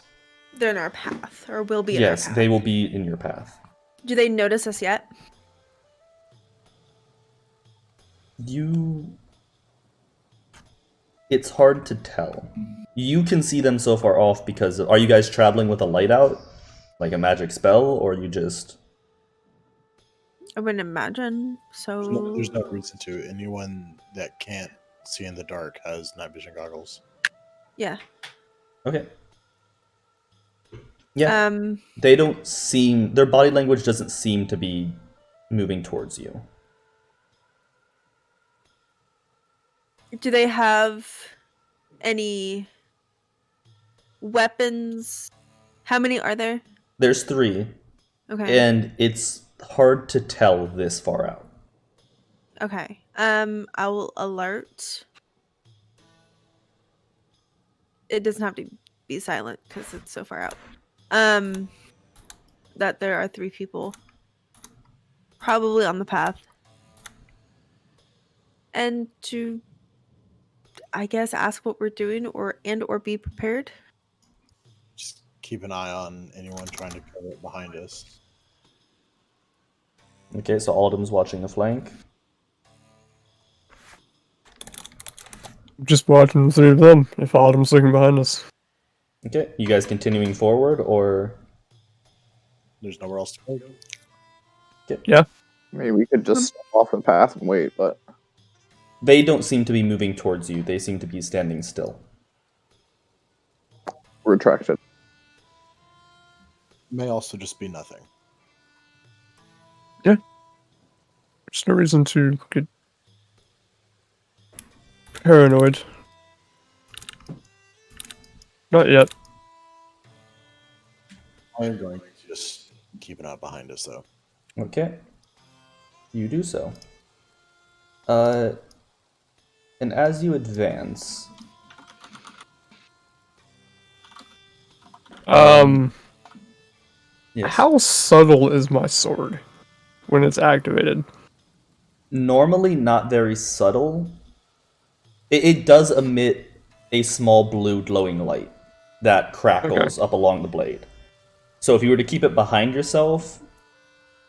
They're in our path, or will be in our path. Yes, they will be in your path. Do they notice us yet? It's hard to tell. You can see them so far off because are you guys traveling with a light out? Like a magic spell, or you just... I wouldn't imagine, so... There's no reason to. Anyone that can't see in the dark has night vision goggles. Yeah. Okay. Yeah. They don't seem... Their body language doesn't seem to be moving towards you. Do they have any weapons? How many are there? There's 3. Okay. And it's hard to tell this far out. Okay. I will alert. It doesn't have to be silent because it's so far out. That there are 3 people probably on the path. And to, I guess, ask what we're doing or be prepared. Just keep an eye on anyone trying to cover it behind us. Okay, so Alden's watching the flank. Just watching the 3 of them, if Autumn's looking behind us. Okay, you guys continuing forward, or... There's nowhere else to go. Okay. Yeah. I mean, we could just step off the path and wait, but They don't seem to be moving towards you. They seem to be standing still. we're attracted. May also just be nothing. There's no reason to get paranoid. Not yet. I'm going to just keep an eye behind us, though. Okay. You do so. And as you advance... Yes. How subtle is my sword when it's activated? Normally not very subtle. It does emit a small blue glowing light that crackles up along the blade. So if you were to keep it behind yourself,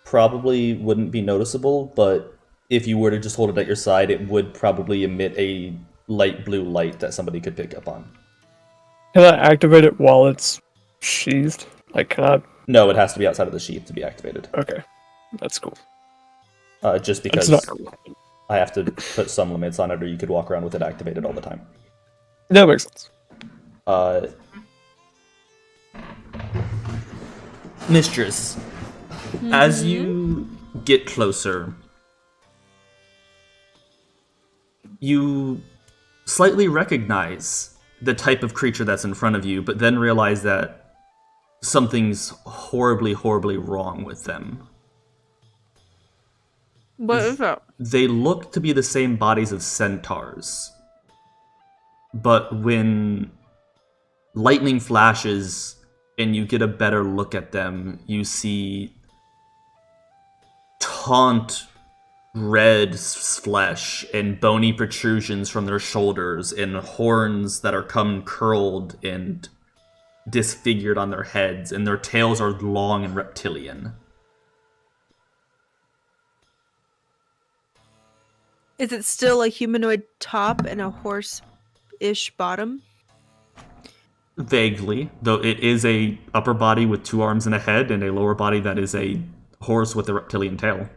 probably wouldn't be noticeable, but if you were to just hold it at your side, it would probably emit a light blue light that somebody could pick up on. Can I activate it while it's sheathed? Like, can I? No, it has to be outside of the sheath to be activated. Okay, that's cool. Just It's because not cool. I have to put some limits on it, or you could walk around with it activated all the time. That makes sense. Mistress, as you get closer, you slightly recognize the type of creature that's in front of you, but then realize that something's horribly, horribly wrong with them. What is that? They look to be the same bodies of centaurs, but when lightning flashes and you get a better look at them, you see taunt red flesh and bony protrusions from their shoulders and horns that are come curled and disfigured on their heads, and their tails are long and reptilian. Is it still a humanoid top and a horse-ish bottom? Vaguely, though it is a upper body with 2 arms and a head, and a lower body that is a horse with a reptilian tail.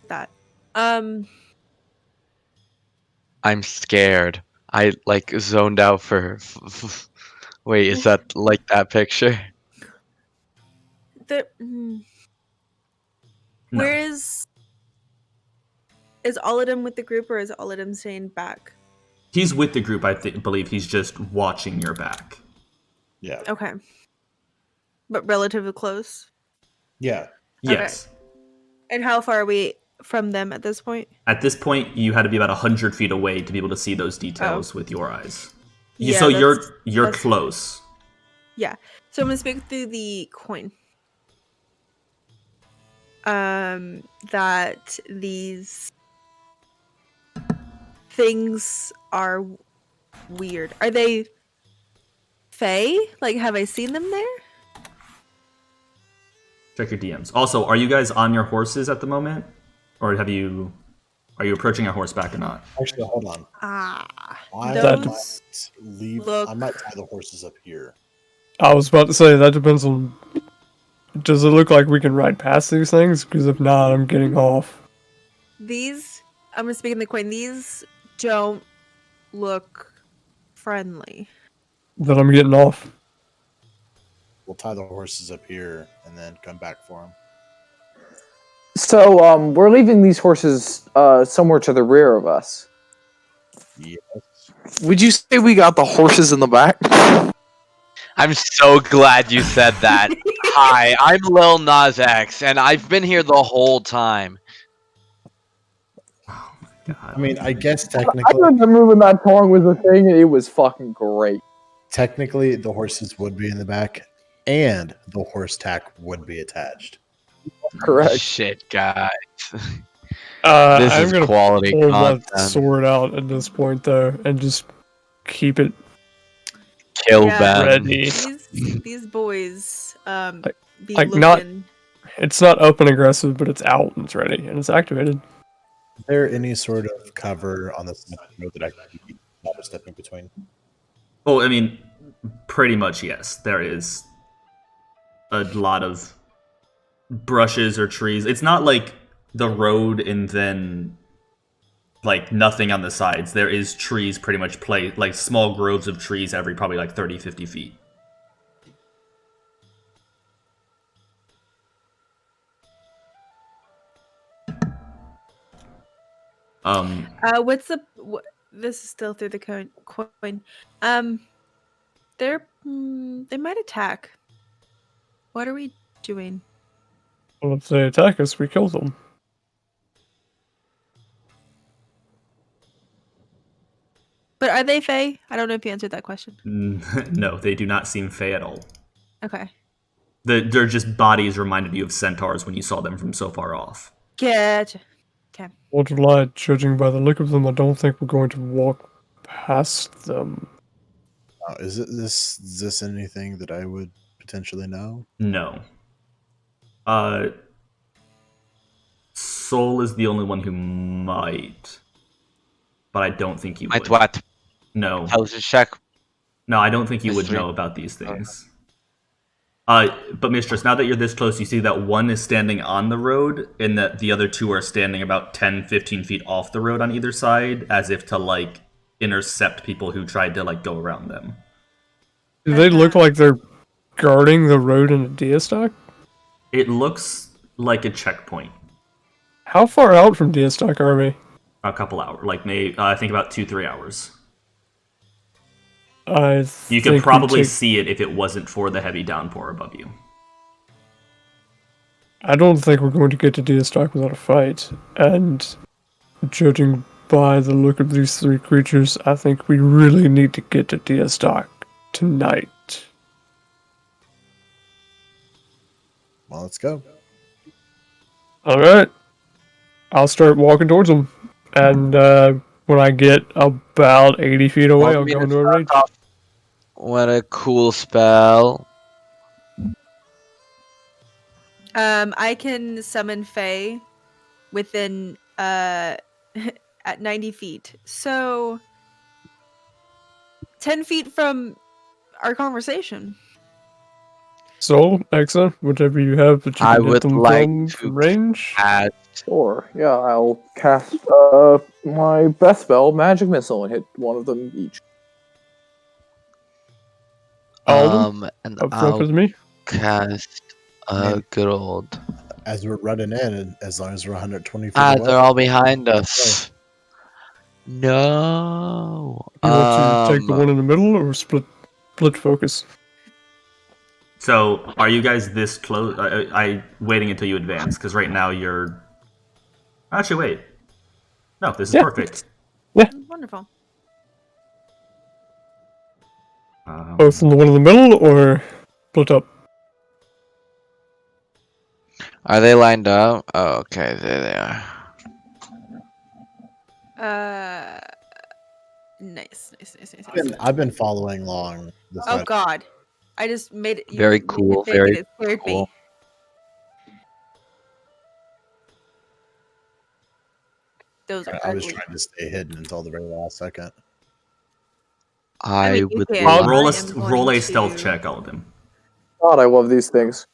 That. I'm scared. I like zoned out for. Wait, is that like that picture? The, No. Where is Olidum with the group, or is Olidum staying back? He's with the group, believe he's just watching your back. Yeah. Okay. But relatively close? Yeah. Yes. And how far are we from them at this point? At this point, you had to be about 100 feet away to be able to see those details with your eyes. Yeah, So that's you're close. Yeah. So I'm gonna speak through the coin. That these things are weird. Are they Fae? Like, have I seen them there? Check your DMs. Also, are you guys on your horses at the moment? Or are you approaching a horseback or not? Actually, hold on. Ah. I Those might leave. look- I might tie the horses up here. I was about to say that depends on. Does it look like we can ride past these things? Because if not, I'm getting off. These, I'm gonna speak in the coin. These don't look friendly. Then I'm getting off. We'll tie the horses up here and then come back for them. So we're leaving these horses somewhere to the rear of us. Yes. Would you say we got the horses in the back? I'm so glad you said that. Hi, I'm Lil Nas X, and I've been here the whole time. I mean, I guess I technically, remember when that song was a thing, and it was fucking great. the horses would be in the back, and the horse tack would be attached. Correct. Shit, guys. This I'm is gonna quality pull my content. sword out at this point, though, and just keep it Kill Yeah. them. ready. These boys be like, looking. not- It's not up and aggressive, but it's out and it's ready and it's activated. Is there any sort of cover on this road that I can keep not stepping between? Oh, I mean, pretty much yes. There is a lot of brushes or trees. It's not like the road and then like nothing on the sides. There is trees pretty much like small groves of trees every probably like 30, 50 feet. What's the? This is still through the coin. They might attack. What are we doing? Well, if they attack us, we kill them. Are they Fae? I don't know if you answered that question. No, they do not seem fey at all. Okay. They're just bodies reminded you of centaurs when you saw them from so far off. Gotcha. Well, to lie, judging by the look of them, I don't think we're going to walk past them. Is this anything that I would potentially know? No. Soul is the only one who might, but I don't think you Might would. what? No, Intelligence check. no, I don't think you would Mystery. know about these things. But Mistress, now that you're this close, you see that one is standing on the road, and that the other two are standing about 10, 15 feet off the road on either side, as if to, like, intercept people who tried to, like, go around them. Do they look like they're guarding the road in a Deastock? It looks like a checkpoint. How far out from Deastock are we? A couple hours, like maybe I think about 2-3 hours. You could probably see it if it wasn't for the heavy downpour above you. I don't think we're going to get to Deastock without a fight. And judging by the look of these three creatures, I think we really need to get to Deastock tonight. Well, let's go. Alright. I'll start walking towards them. And when I get about 80 feet away, I'll go into a rage. What a cool spell. I can summon Fae within at 90 feet. So 10 feet from our conversation. So, Exa, whatever you have that you I can hit would them like from to range. Add Sure. Yeah, I'll cast my best spell, Magic Missile, and hit one of them each. All of them? and Up front I'll with me? cast a good old. As we're running in, and as long as we're 120 feet away. They're all behind us. No. You want to take the one in the middle or split focus? So, are you guys this close? I waiting until you advance, because right now you're... Actually, wait. No, this is perfect. Wonderful. Both in the one in the middle or split up? Are they lined up? Oh, okay, there they are. Nice. I've been following along. This Oh side. God, I just made it. Very cool, very it scared me. cool. Those are I was ugly. trying to stay hidden until the very last second. I mean, you would can. love. Roll I a, am roll a going stealth to- check, all of them. God, I love these things.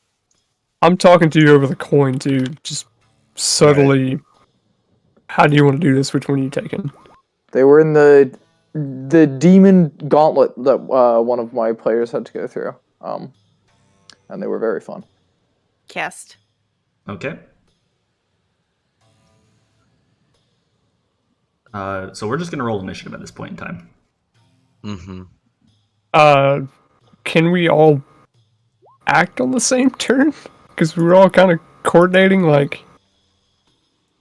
I'm talking to you over the coin too. Just subtly. How do you want to do this? Which one are you taking? They were in the demon gauntlet that one of my players had to go through. And they were very fun. Cast. Okay. So we're just gonna roll initiative at this point in time. Mm-hmm. Can we all act on the same turn? Because we're all kind of coordinating, like...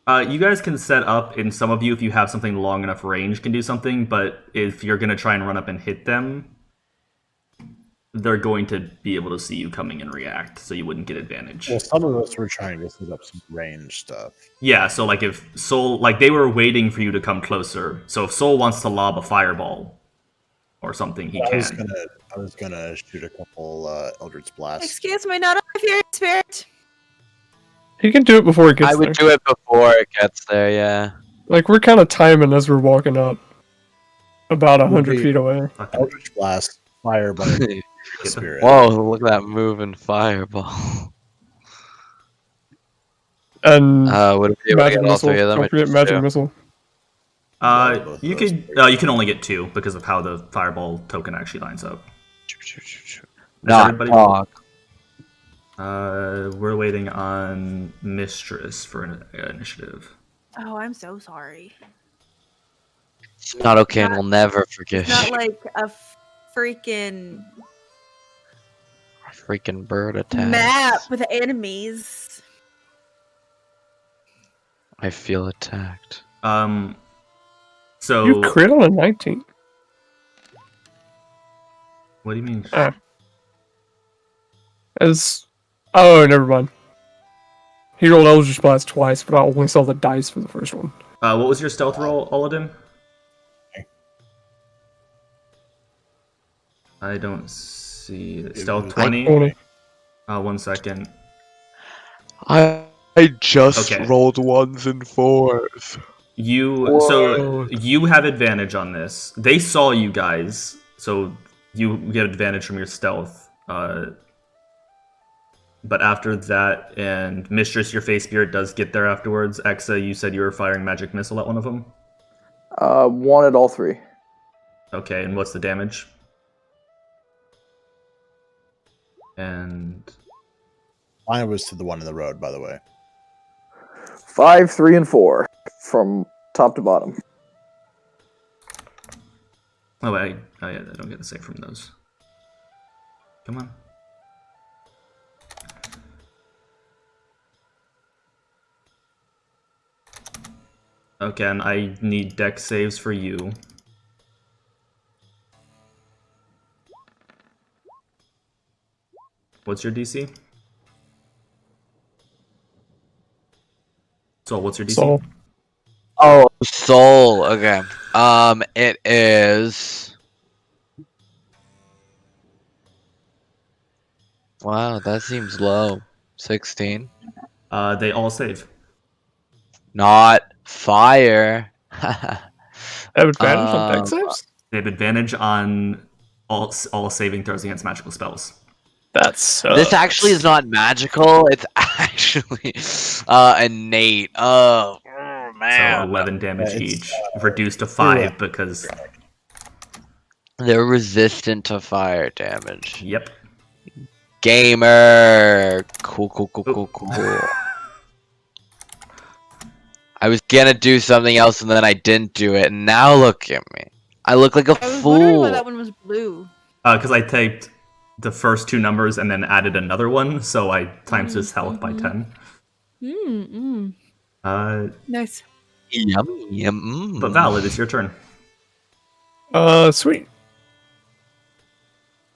You guys can set up, and some of you, if you have something long enough range, can do something, but if you're gonna try and run up and hit them, they're going to be able to see you coming and react, so you wouldn't get advantage. Well, some of us were trying to set up some range stuff. Yeah, so like if Soul, like they were waiting for you to come closer, so if Soul wants to lob a fireball or something, he can. I was gonna shoot a couple Eldritch blasts. Excuse me, not a fairy spirit. He can do it before it gets I would there. do it before it gets there, yeah. Like, we're kind of timing as we're walking up. About 100 feet away. Eldritch blast, fireball, spirit. Whoa, look at that moving fireball. And Would it be able to magic get all missile. three of them? Don't or forget just magic two? missile. You could. You can only get 2 because of how the fireball token actually lines up. Not everybody- talk. We're waiting on Mistress for an initiative. Oh, I'm so sorry. It's not okay, and we'll never forgive It's not you. like a freaking Freaking bird attack. map with enemies. I feel attacked. So You crit on a 19. What do you mean? Oh, never mind. He rolled Eldritch Blast twice, but I only saw the dice for the first one. What was your stealth roll, Oladim? I don't see it. Stealth 20. 20. 1 second. I just Okay. rolled 1s and 4s. So you have advantage on this. They saw you guys, so you get advantage from your stealth. But after that, and Mistress, your face spirit does get there afterwards. Exa, you said you were firing magic missile at one of them. One at all three. Okay, and what's the damage? And Mine was to the one in the road, by the way. 5, 3, and 4 from top to bottom. oh yeah, I don't get the save from those. Come on. Okay, and I need dex saves for you. What's your DC? So, what's your DC? So, Oh, soul. Okay. It is. Wow, that seems low. 16. They all save. Not fire. I have advantage on dex saves? They have advantage on all saving throws against magical spells. That sucks. This actually is not magical. It's actually innate. Oh So man. 11 damage Yeah, it's, each, reduced to 5 because. They're resistant to fire damage. Yep. Gamer. Cool. I was gonna do something else and then I didn't do it, and now look at me. I look like a I was wondering fool. why that one was blue. Because I typed the first two numbers and then added another one, so I times his health by 10. Nice. Yum. But Valid, it's your turn. Sweet.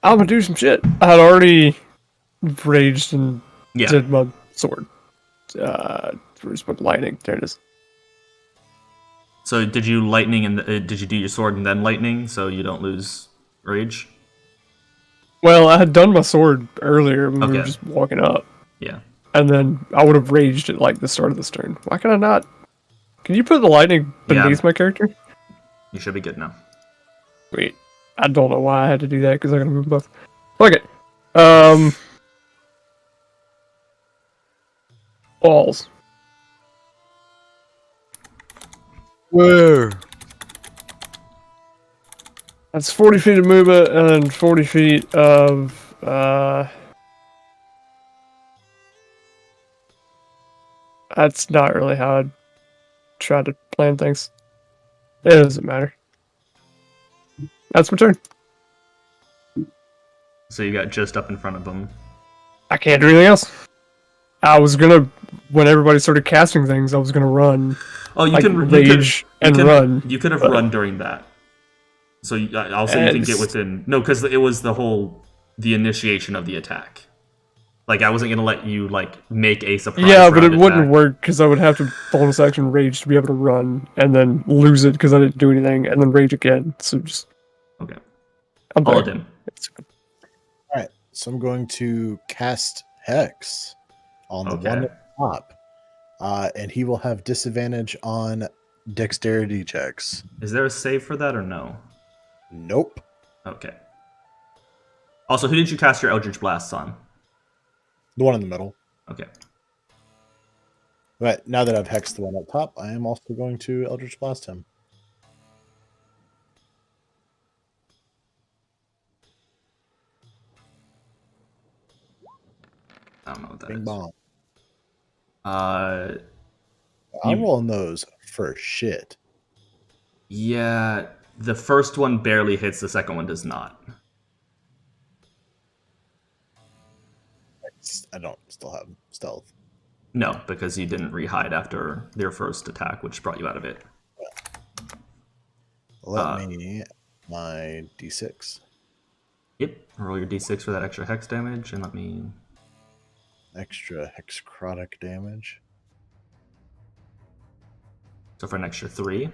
I'm gonna do some shit. I had already raged and Yeah. did my sword. Where's my lightning? There it is. So did you lightning and did you do your sword and then lightning so you don't lose rage? Well, I had done my sword earlier when we Okay. were just walking up, Yeah. and then I would have raged at like the start of this turn. Why can I not? Can you put the lightning beneath my character? You should be good now. Wait, I don't know why I had to do that because I gotta move both. Okay. Balls. Where? That's 40 feet of movement and 40 feet of that's not really how I'd try to plan things. It doesn't matter. That's my turn. So you got just up in front of them. I can't do anything else. I was gonna, when everybody started casting things, I was gonna run. Oh, you Like, can rage and run, You could have but- run during that. So also you can get It's- within. No, because it was the initiation of the attack. Like I wasn't gonna let you like make a surprise. Yeah, but round it wouldn't attack. work because I would have to bonus action rage to be able to run, and then lose it because I didn't do anything, and then rage again. So just Okay. I'm All there. of them. Alright, so I'm going to cast Hex on the Okay. one at the top. And he will have disadvantage on dexterity checks. Is there a save for that or no? Nope. Okay. Also, who did you cast your Eldritch Blasts on? The one in the middle. Okay. But now that I've hexed the one up top, I am also going to Eldritch Blast him. I don't know what that Bing is. bong. Uh, I'm You- rolling those for shit. yeah, the first one barely hits, the second one does not. I don't still have stealth. No, because you didn't rehide after their first attack, which brought you out of it. Let me my d6. Yep. Roll your d6 for that extra hex damage, and let me. Extra hexcrotic damage. So for an extra 3.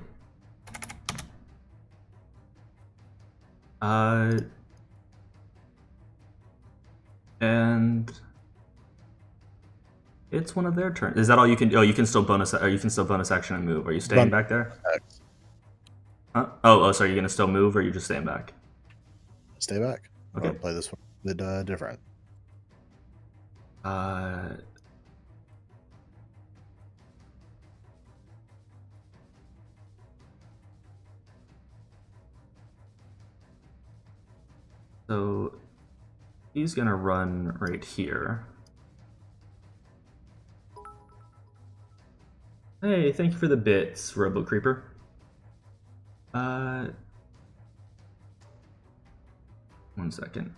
And it's one of their turns. Is that all you can? Oh, you can still bonus. Or you can still bonus action and move. Are you staying back there? Hex. Huh? Oh, sorry. You're gonna still move, or are you just staying back? Stay back. Okay. Or play this one a bit different. So he's gonna run right here. Hey, thank you for the bits, Robo Creeper. One second.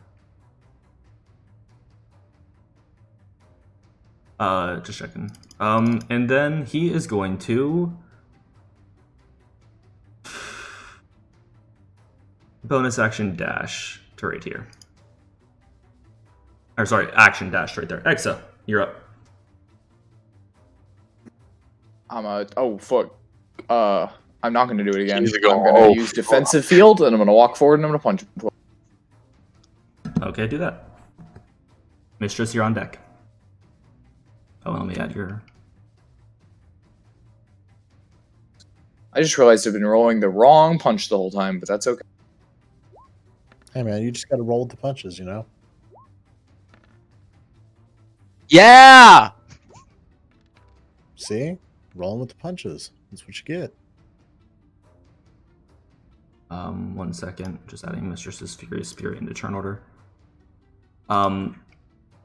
Just checking. And then he is going to bonus action dash to right here. Or sorry, action dash right there. Exa, you're up. Oh fuck. I'm not gonna do it again. He's I'm going, gonna "Oh, use defensive field, and I'm gonna walk forward, and I'm gonna punch him. Okay, do that. Mistress, you're on deck. Oh, let me add your. I just realized I've been rolling the wrong punch the whole time, but that's okay. Hey man, you just gotta roll with the punches, you know? Yeah! See? Rolling with the punches. That's what you get. 1 second. Just adding Mistress's Furious Fury into turn order.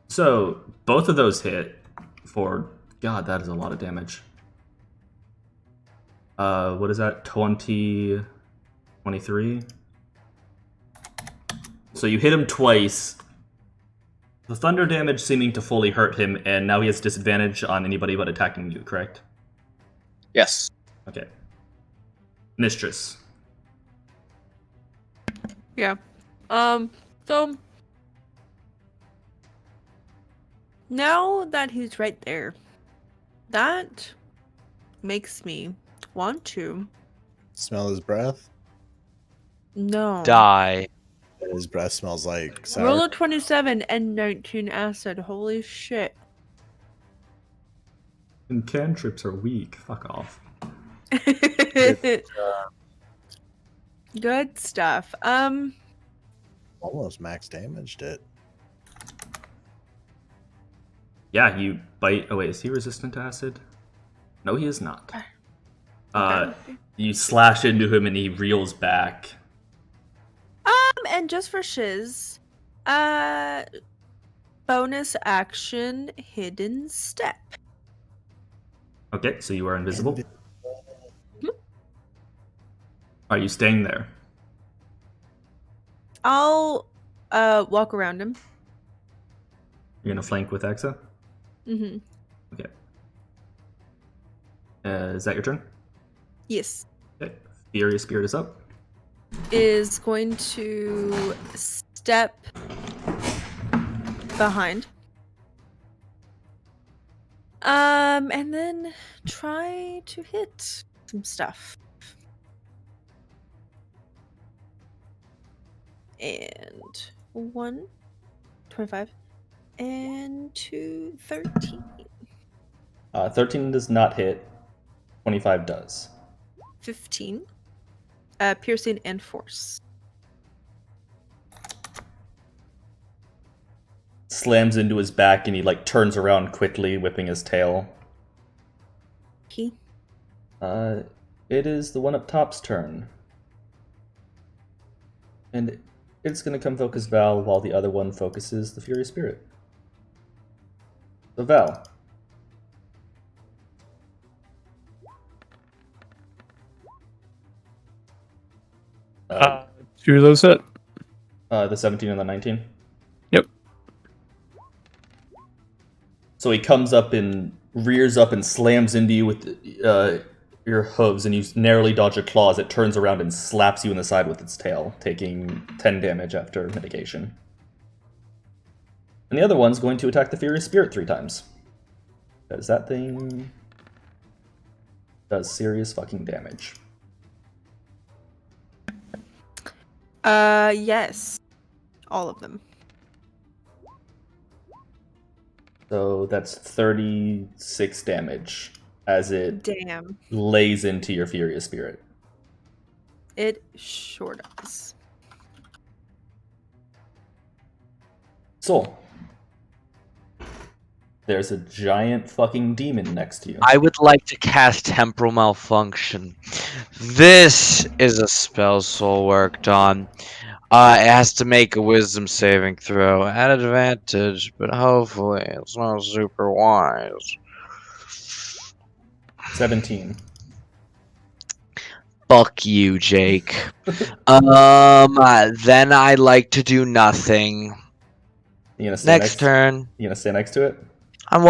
So both of those hit for. God, that is a lot of damage. What is that? 20, 23. So you hit him twice. The thunder damage seeming to fully hurt him, and now he has disadvantage on anybody but attacking you, correct? Yes. Okay. Mistress. Yeah. So now that he's right there, that makes me want to. Smell his breath. No. Die. And his breath smells like sour. Roll a 27 and 19 acid. Holy shit. And cantrips are weak. Fuck off. Good stuff. Almost max damaged it. Yeah, you bite. Oh wait, is he resistant to acid? No, he is not. You slash into him and he reels back. And just for shiz, bonus action hidden step. Okay, so you are invisible. Are you staying there? I'll walk around him. You're gonna flank with Exa? Mm-hmm. Okay. Is that your turn? Yes. Okay. Furious Spirit is up. Is going to step behind. And then try to hit some stuff. And 1, 25, and 2, 13. 13 does not hit. 25 does. 15. Piercing and force. Slams into his back and he like turns around quickly, whipping his tail. Key. It is the one up top's turn. And it's gonna come focus Val while the other one focuses the Furious Spirit. So Val. Two of those hit. The 17 and the 19? Yep. So he comes up and rears up and slams into you with your hooves, and you narrowly dodge a claw as it turns around and slaps you in the side with its tail, taking 10 damage after mitigation. And the other one's going to attack the Furious Spirit 3 times. Because that thing does serious fucking damage. Yes. All of them. So that's 36 damage as it Damn. lays into your Furious Spirit. It sure does. Soul. There's a giant fucking demon next to you. I would like to cast Temporal Malfunction. This is a spell Soul worked on. It has to make a Wisdom saving throw at advantage, but hopefully it's not super wise. 17. Fuck you, Jake. Then I'd like to do nothing. You gonna stay Next turn. You gonna stay next to it? I'm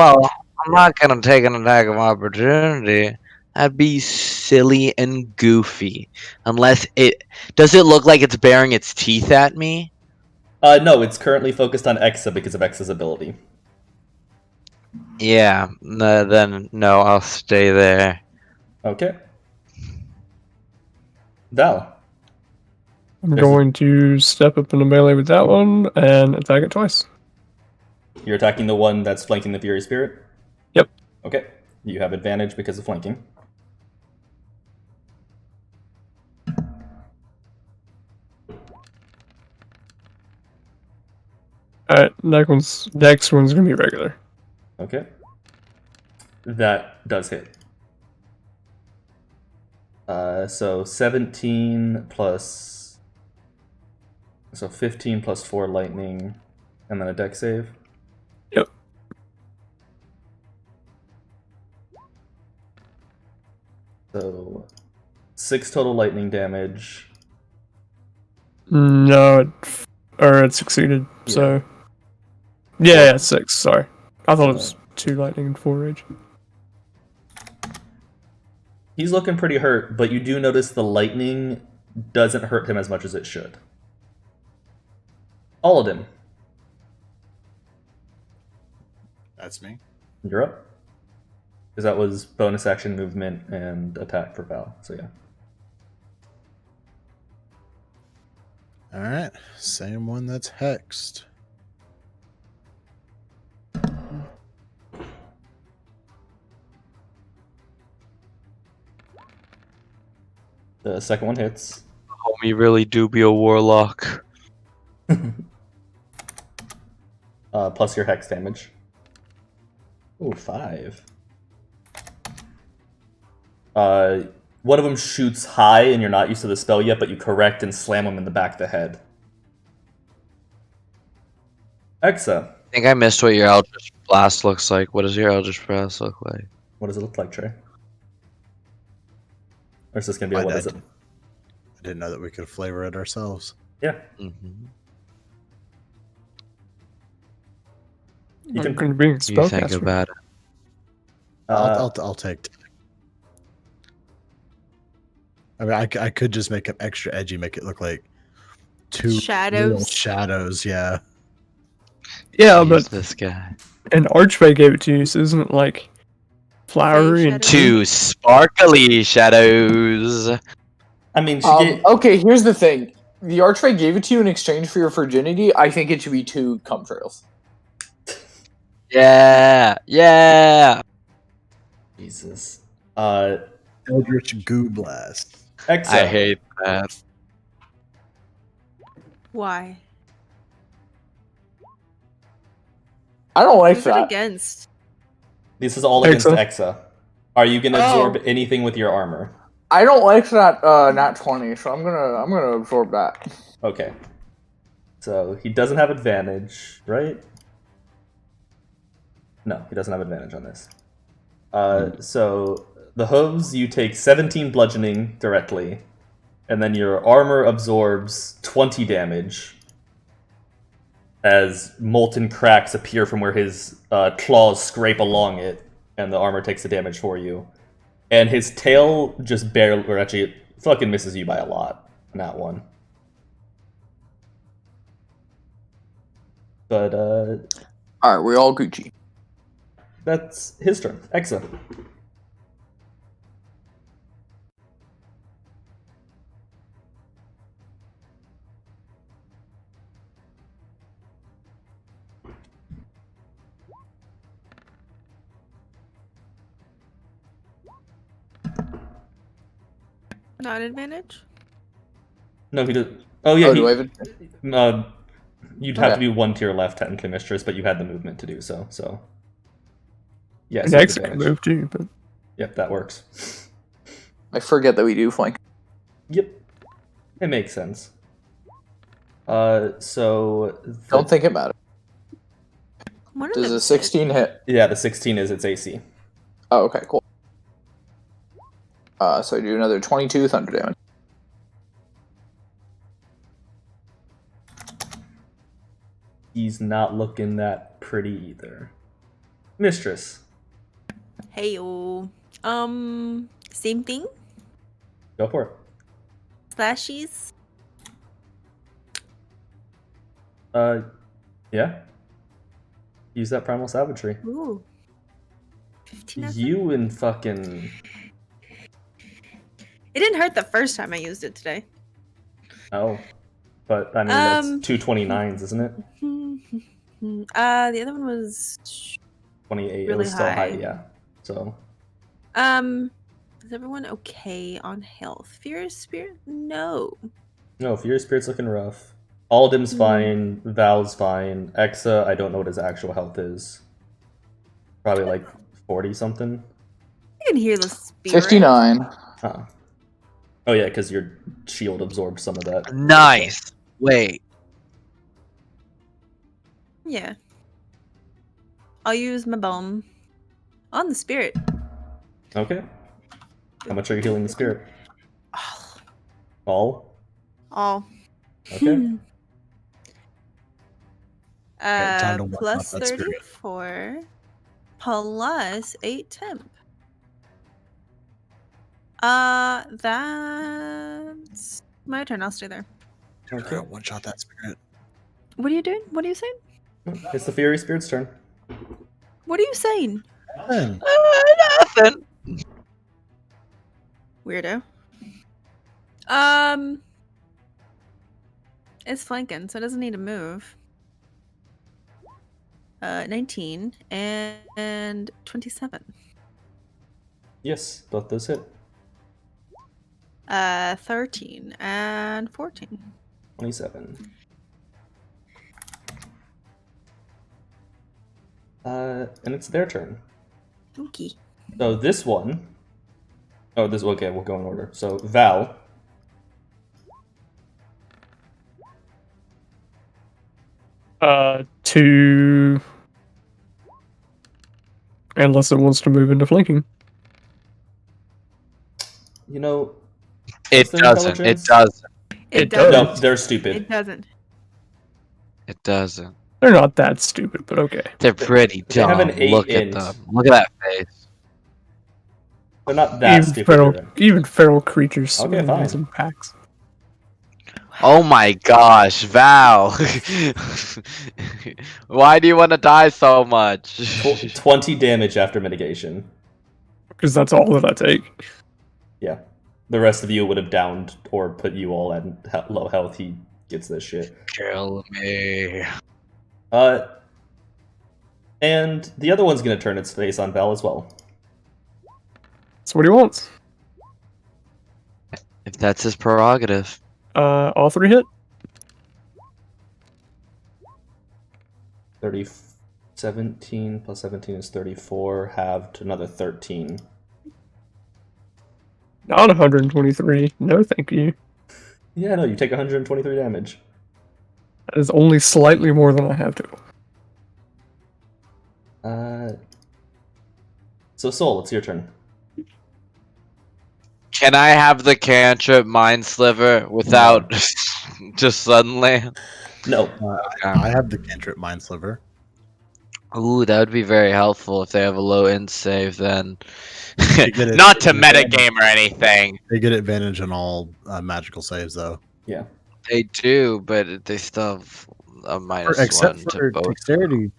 not gonna take an attack of opportunity. That'd be silly and goofy. Unless it does it look like it's baring its teeth at me? No, it's currently focused on Exa because of Exa's ability. Yeah, then no, I'll stay there. Okay. Val. I'm going to step up in a melee with that one and attack it twice. You're attacking the one that's flanking the Fury Spirit? Yep. Okay. You have advantage because of flanking. Alright, next one's gonna be regular. Okay. That does hit. So 17 plus... So 15 plus 4 lightning, and then a dex save. Yep. So 6 total lightning damage. No, it succeeded. Yeah. So yeah, 6. Sorry, I thought it was 2 lightning and 4 rage. He's looking pretty hurt, but you do notice the lightning doesn't hurt him as much as it should. All of them. That's me. You're up. Because that was bonus action movement and attack for Val, so yeah. Alright, same one that's hexed. The second one hits. Homie really do be a warlock. Plus your hex damage. Ooh, 5. One of them shoots high, and you're not used to the spell yet, but you correct and slam him in the back of the head. Exa, I think I missed what your Eldritch Blast looks like. What does your Eldritch Blast look like? what does it look like, Trey? Or is this gonna be a what is it? I didn't know that we could flavor it ourselves. Yeah. Mm-hmm. You I'm can. going to be a You think spellcaster. about it. I'll take. I mean, I could just make it extra edgy, make it look like 2 Shadows. real shadows. Yeah. Yeah, Use but this guy. an archfey gave it to you, so isn't it like flowery and shadows. 2 sparkly shadows. I mean, she gave, Okay, here's the thing. The Archfey gave it to you in exchange for your virginity. I think it should be 2 cum trails. Yeah, yeah. Jesus. Eldritch Goo Blast. Exa. I hate that. Why? I don't like Who's it that. against? This is all against Exa. Exa. Are you gonna Oh. absorb anything with your armor? I don't like that nat 20, so I'm gonna absorb that. Okay. So he doesn't have advantage, right? No, he doesn't have advantage on this. So the hooves, you take 17 bludgeoning directly, and then your armor absorbs 20 damage as molten cracks appear from where his claws scrape along it, and the armor takes the damage for you. And his tail just barely, or actually, it fucking misses you by a lot on that one. But Alright, we're all Gucci. that's his turn. Exa. Not advantage. No, he did. Oh yeah, Oh, do I have it? You'd have to Okay. be one tier left, technically, Mistress, but you had the movement to do so. So, yes, And you have X can advantage. move too, but Yep, that works. I forget that we do flank. Yep, it makes sense. So Don't think it matters. One of Does them a 16 hit? yeah, the 16 is its AC. Oh, okay, cool. So I do another 22 thunder damage. He's not looking that pretty either. Mistress, Hey yo. Same thing. go for it. Slashies. Yeah. Use that primal savagery. Ooh. 15 of them? You and fucking It didn't hurt the first time I used it today. oh, but I mean that's Um, 229s, isn't it? The other one was 28. It really was still high, high. yeah. So Is everyone okay on health? Fear Spirit? No. no, Fear Spirit's looking rough. Aldim's fine. Val's fine. Exa, I don't know what his actual health is. Probably like 40 something. I can hear the spirit. 59. Huh. Oh yeah, because your shield absorbed some of that. Nice. Wait. Yeah. I'll use my bomb on the spirit. Okay. How much are you healing the spirit? Oh. All? Oh. Okay. time to work Plus off that spirit. 34 plus 8 temp. That's my turn. I'll stay there. Okay, one shot that spirit. What are you doing? What are you saying? It's the Fury Spirit's turn. What are you saying? Then, Nothing. Weirdo. It's flanking, so it doesn't need to move. 19 and 27. Yes, both those hit. 13 and 14. 27. And it's their turn. Okay. So this one. Oh, this okay. We'll go in order. So Val. Two. Unless it wants to move into flanking. You know. It what's their doesn't. It intelligence? doesn't. It doesn't. No, they're stupid. It doesn't. It doesn't. They're not that stupid, but okay. They're pretty They have dumb. an 8 Look int. at them. Look at that face. They're not that stupid. either. Even feral creatures Okay, swim fine. in packs. Oh my gosh, Val! Why do you want to die so much? 20 damage after mitigation. Because that's all that I take. Yeah. The rest of you would have downed or put you all at low health. He gets this shit. Kill me. And the other one's gonna turn its face on Val as well. That's what he wants. If that's his prerogative. All three hit. 17 plus 17 is 34. Halved another 13. Not 123. No, thank you. Yeah, no, you take 123 damage. That is only slightly more than I have to. So Soul, it's your turn. Can I have the cantrip Mind Sliver without just suddenly? No. I have the cantrip Mind Sliver. Ooh, that would be very helpful if they have a low end save then. They get it- Not to they get it- metagame or anything. They get advantage on all magical saves, though. Yeah. They do, but they still have a minus Except one for to both. dexterity,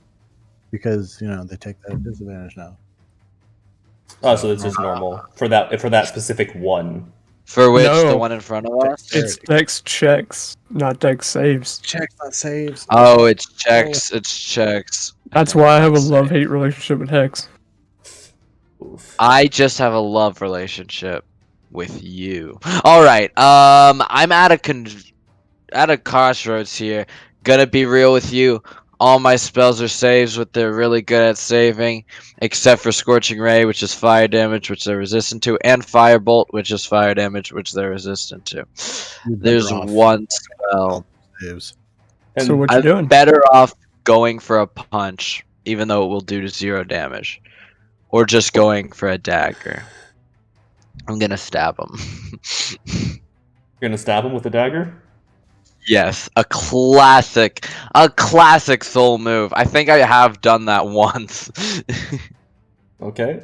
because they take that disadvantage now. Oh, so it's just normal for that specific one. For which No. the one in front of us? It's dex checks, not dex saves. Checks, not saves. Oh, it's checks. It's checks. That's why I have a Not love-hate relationship with Hex. Oof. I just have a love relationship with you. All right. I'm at a crossroads here. Gonna be real with you. All my spells are saves, what they're really good at saving, except for Scorching Ray, which is fire damage, which they're resistant to, and Firebolt, which is fire damage, which they're resistant to. You're There's better off one spell. saves. And So what you I'm doing? better off going for a punch, even though it will do 0 damage, or just going for a dagger. I'm gonna stab him. you're gonna stab him with a dagger? Yes, a classic soul move. I think I have done that once. Okay.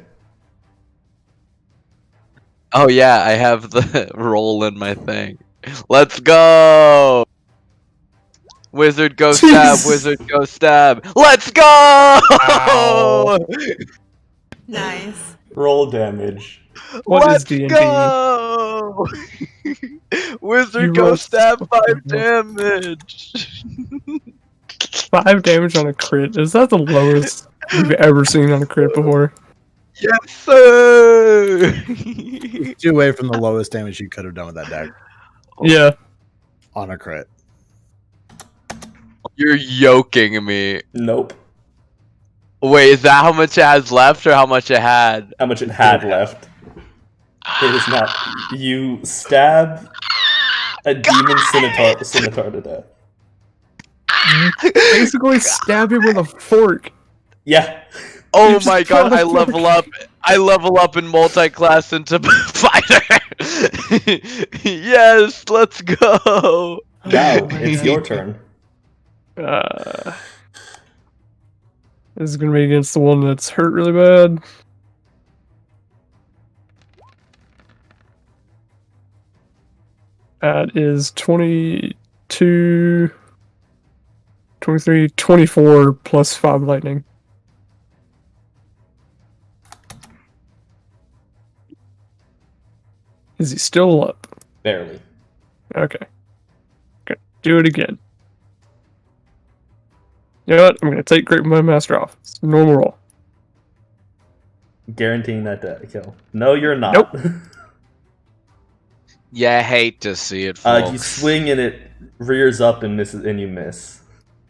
Oh yeah, I have the roll in my thing. Let's go! Wizard go stab, Jeez. wizard go stab. Let's go! Ow. Nice. Roll damage. What is Let's D&D? go! Wizard You go roll stab so 5 well. damage. 5 damage on a crit. Is that the lowest you've ever seen on a crit before? Yes, sir! 2 away from the lowest damage you could have done with that dagger Yeah. on a crit. You're yoking me. Nope. Wait, is that how much it has left or how much it had? How much it had left. It is not. You stab a demon scimitar to death. Basically stab him with a fork. Yeah. Oh You just my god, pull a I fork. level up. I level up in multi-class into fighter. Yes, let's go. Now it's your turn. This is gonna be against the one that's hurt really bad. That is 22, 23, 24 plus 5 lightning. Is he still up? Barely. Okay. Okay, do it again. You know what? I'm gonna take Great My Master off. It's normal roll. Guaranteeing that kill. No, you're not. Nope. Yeah, I hate to see it, folks. You swing and it rears up and misses, and you miss.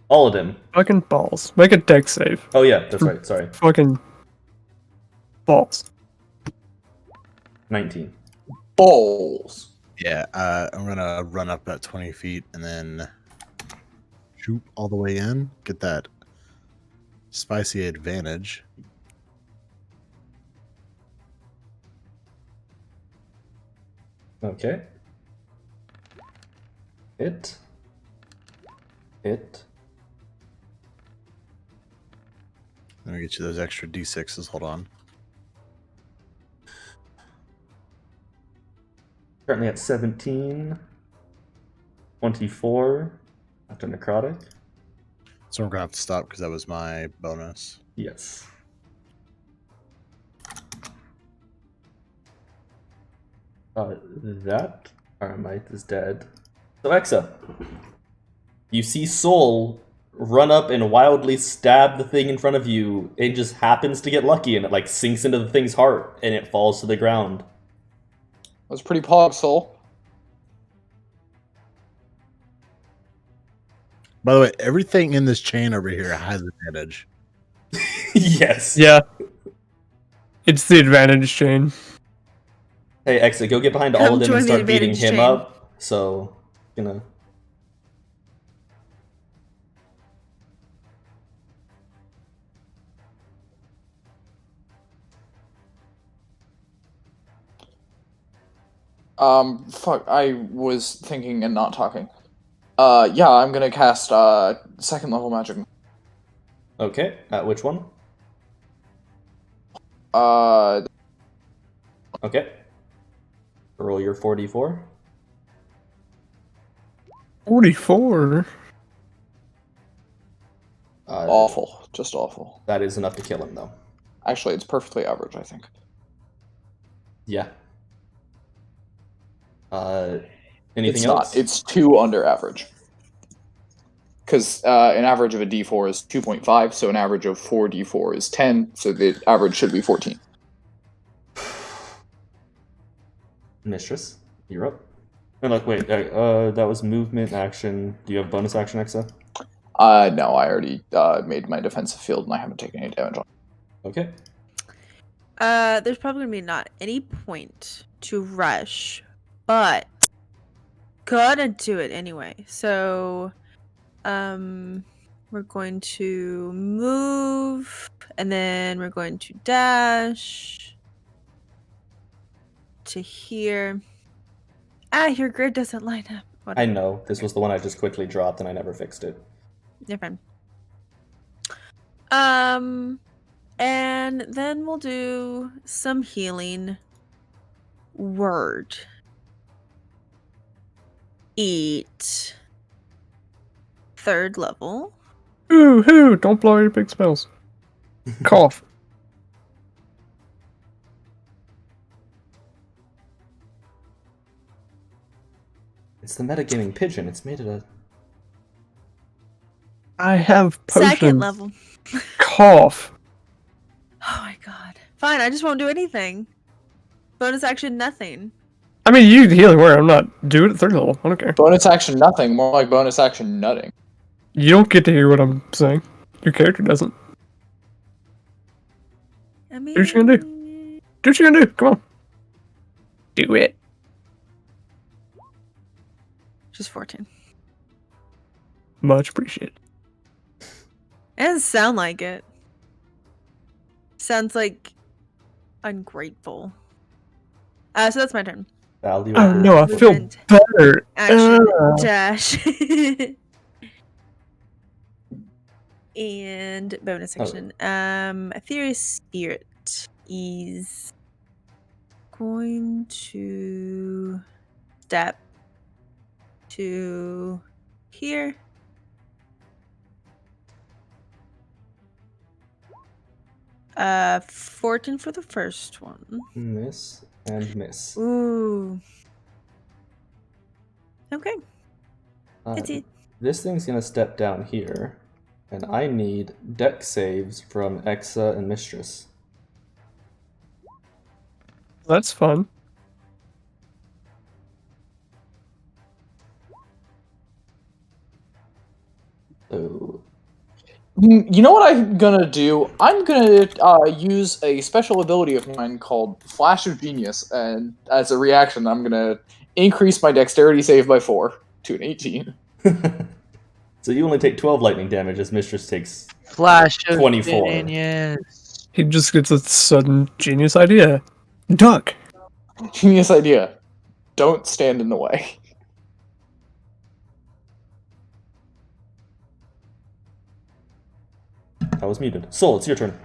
All of them. Fucking balls. Make a dex save. Oh yeah, that's right. Sorry. Fucking balls. 19. Balls. Yeah, I'm gonna run up about 20 feet and then shoot all the way in. Get that spicy advantage. Okay. Hit. Hit. Let me get you those extra d6s. Hold on. Currently at 17. 24. After necrotic. So we're gonna have to stop because that was my bonus. Yes. That Aramite is dead. So Exa, you see Soul run up and wildly stab the thing in front of you. It just happens to get lucky and it like sinks into the thing's heart and it falls to the ground. That's pretty pog, Soul. By the way, everything in this chain over here has advantage. Yes. Yeah. It's the advantage chain. Hey Exa, go get behind all Come of them and join the start beating advantage him chain. up. So, Fuck, I was thinking and not talking. Yeah, I'm gonna cast, second level magic. Okay, which one? Okay. Roll your 4d4. 44. Awful. Just awful. That is enough to kill him, though. Actually, it's perfectly average, I think. Yeah. Anything It's else? not. It's 2 under average. Because an average of a d4 is 2.5, so an average of 4d4 is 10, so the average should be 14. Mistress, you're up. And like, wait, that was movement action. Do you have bonus action, Exa? No, I already made my defensive field and I haven't taken any damage on it. Okay. There's probably gonna be not any point to rush, but gonna do it anyway. So, we're going to move, and then we're going to dash to here. Your grid doesn't line up. I Whatever. know. This was the one I just quickly dropped and I never fixed it. You're fine. And then we'll do some healing. Word. Eat. 3rd level. Ooh, hoo! Don't blow your big spells. Cough. It's the metagaming pigeon. It's made it a... I have potions. 2nd level. Cough. Oh my god. Fine, I just won't do anything. Bonus action, nothing. I mean, you healing word. I'm not. Do it at 3rd level. I don't care. Bonus action nothing, more like bonus action nutting. You don't get to hear what I'm saying. Your character doesn't. I mean, Do what you're gonna do. Do what you're gonna do. Come on. Do it. Just 14. Much appreciated. It doesn't sound like it. Sounds like ungrateful. So that's my turn. Val, do you Oh want to- no, I feel Movement. better. Action, Ah. dash. And bonus Oh. action. Ethereal Spirit is going to step to here. Uh, 14 for the first one. Miss and miss. Ooh. Okay, Uh, that's it. This thing's gonna step down here, and I need deck saves from Exa and Mistress. That's fun. So You know what I'm gonna do? I'm gonna use a special ability of mine called Flash of Genius, and as a reaction, I'm gonna increase my dexterity save by 4 to an 18. so you only take 12 lightning damage as Mistress takes Flash of 24. genius. He just gets a sudden genius idea. Duck. Genius idea. Don't stand in the way. I was muted. Soul, it's your turn.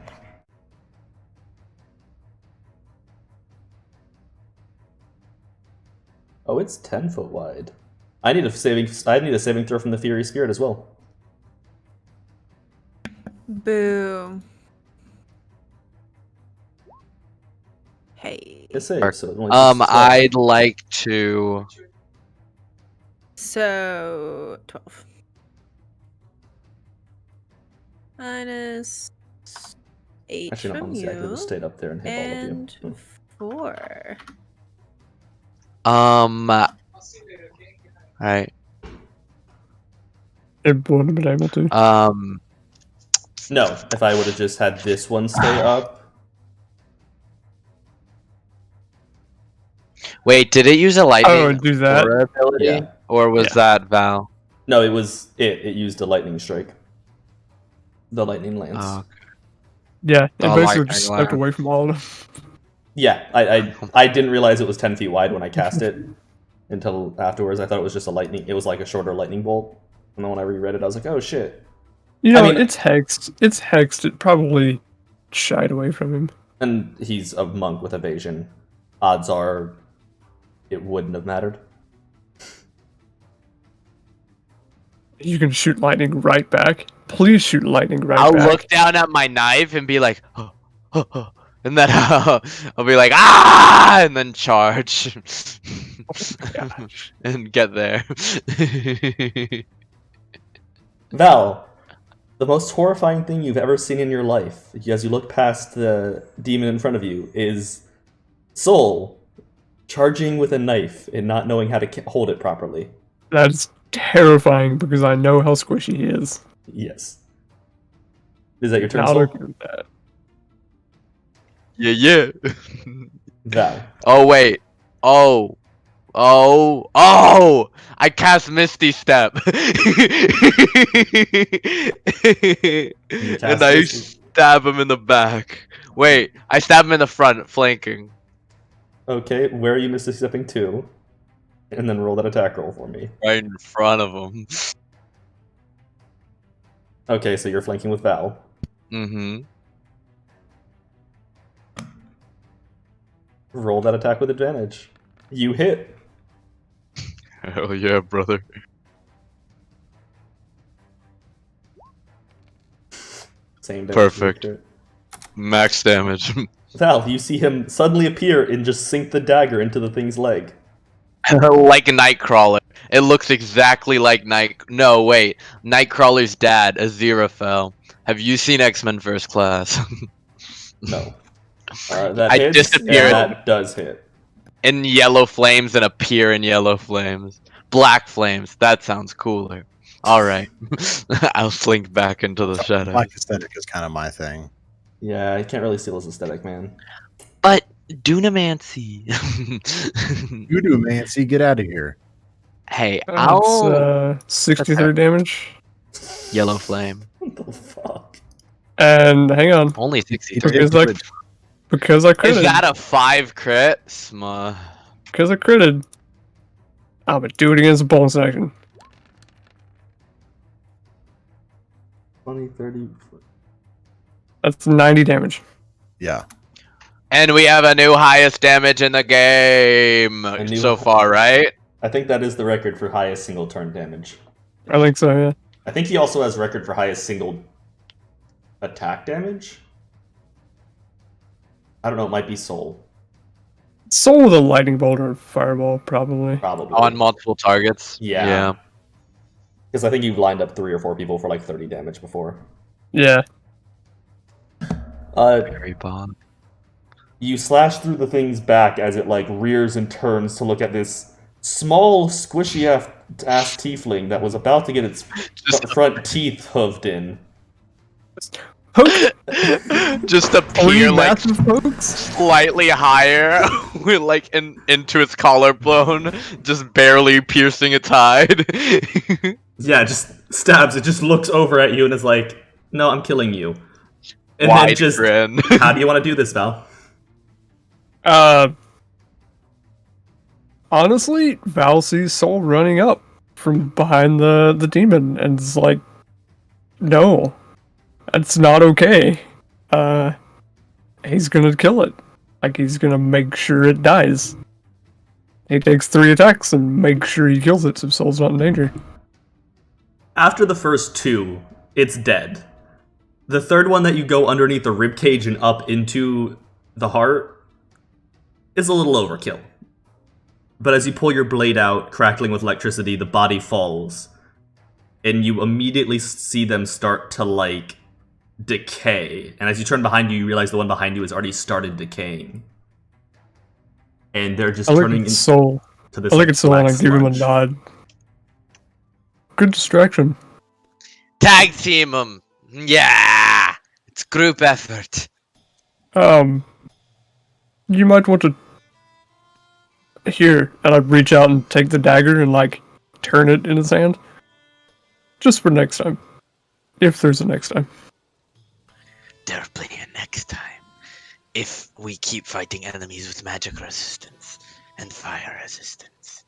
Oh, it's 10 foot wide. I need a saving throw from the Fury Spirit as well. Boo. Hey. It's save, so it only takes 12. I'd like to. So 12. Minus 8 Actually, no, from honestly, I could have you. just stayed up there and hit And all of you. 4. Right. It wouldn't have been able to. No, if I would have just had this one stay up. Wait, did it use a lightning Oh, do that? aura ability, Yeah. or was Yeah. that Val? No, it was it. It used a lightning strike. The lightning lance. Oh, Yeah, it Oh, basically lightning just stepped lance. away from all of them. Yeah, I didn't realize it was 10 feet wide when I cast it until afterwards. I thought it was just a lightning. It was like a shorter lightning bolt. And then when I reread it, I was like, oh shit. You know, mean- it's hexed. It's hexed. It probably shied away from him. And he's a monk with evasion. Odds are it wouldn't have mattered. You can shoot lightning right back. Please shoot lightning right I'll back. look down at my knife and be like, and then I'll be like, ah, and then charge, and get there. Val, the most horrifying thing you've ever seen in your life, as you look past the demon in front of you, is Soul charging with a knife and not knowing how to hold it properly. That's terrifying because I know how squishy he is. Yes. Is that your turn, Not Soul? okay with that. Yeah. Val. Oh wait. Oh. I cast Misty Step. cast And I Misty? stab him in the back. Wait, I stab him in the front, flanking. Okay, where are you Misty Stepping to? And then roll that attack roll for me. Right in front of him. Okay, so you're flanking with Val. Mm-hmm. Roll that attack with advantage. You hit. Hell yeah, brother. Same damage. Perfect. Max damage. Val, you see him suddenly appear and just sink the dagger into the thing's leg. Like a Nightcrawler. It looks exactly like No, wait. Nightcrawler's dad, Aziraphale. Have you seen X-Men First Class? No. That I hits, disappeared. and that does hit. In yellow flames and appear in yellow flames. Black flames. That sounds cooler. Alright. I'll slink back into the shadow. Black aesthetic is kind of my thing. Yeah, I can't really steal his aesthetic, man. But Dunamancy. You do, man. See, get out of here. Hey, That's I'll 63 damage. yellow flame. What the fuck? And hang on, Only 60. because I Is critted. that a 5 crit? Smuh. Because I critted. I'm gonna do it against a bonus action. 20, 30... That's 90 damage. Yeah. And we have a new highest damage in the game new so far, right? I think that is the record for highest single turn damage. I think so, yeah. I think he also has record for highest single attack damage. I don't know, it might be Soul. Soul with a lightning bolt or fireball, probably. Probably. On multiple targets. Yeah. Because I think you've lined up 3 or 4 people for like 30 damage before. Yeah. Very bomb. You slash through the thing's back as it like rears and turns to look at this small, squishy ass tiefling that was about to get its front teeth hooved in. Just appear like slightly higher with like into its collarbone, just barely piercing its hide. Yeah, it just stabs. It just looks over at you and is like, "No, I'm killing you." And Wide then just, grin. how do you want to do this, Val? Honestly, Val sees Soul running up from behind the demon and is like, no, that's not okay. He's gonna kill it. Like, he's gonna make sure it dies. He takes 3 attacks and makes sure he kills it so Soul's not in danger. After the first 2, it's dead. The third one that you go underneath the ribcage and up into the heart is a little overkill. But as you pull your blade out, crackling with electricity, the body falls. And you immediately see them start to, like, decay. And as you turn behind you, you realize the one behind you has already started decaying. And they're just I look turning at Soul. into this I look at Soul and black I give him a sludge. nod. Good distraction. Tag team them. Yeah, it's group effort. You might want to... Here, and I reach out and take the dagger and, like, turn it in his hand. Just for next time. If there's a next time. There'll be a next time. If we keep fighting enemies with magic resistance and fire resistance.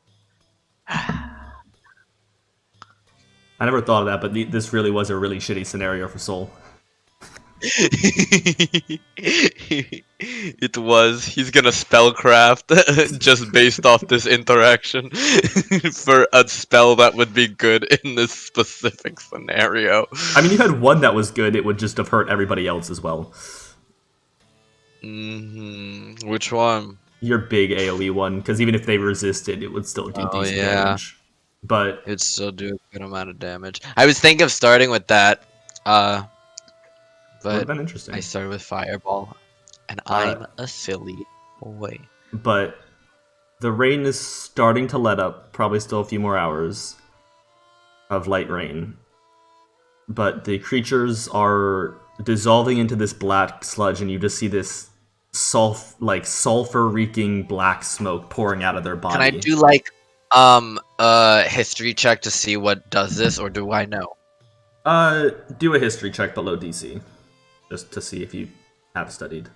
I never thought of that, but this really was a really shitty scenario for Soul. It was. He's gonna spellcraft just based off this interaction for a spell that would be good in this specific scenario. I mean, you had one that was good, it would just have hurt everybody else as well. Which one? Your big AoE one, because even if they resisted, it would still do decent damage. But It'd still do a good amount of damage. I was thinking of starting with that, would have but been interesting. I started with Fireball, and I'm a silly boy. But the rain is starting to let up, probably still a few more hours of light rain. But the creatures are dissolving into this black sludge, and you just see this sulfur-reeking black smoke pouring out of their body. Can I do like a history check to see what does this, or do I know? Do a history check below DC, just to see if you have studied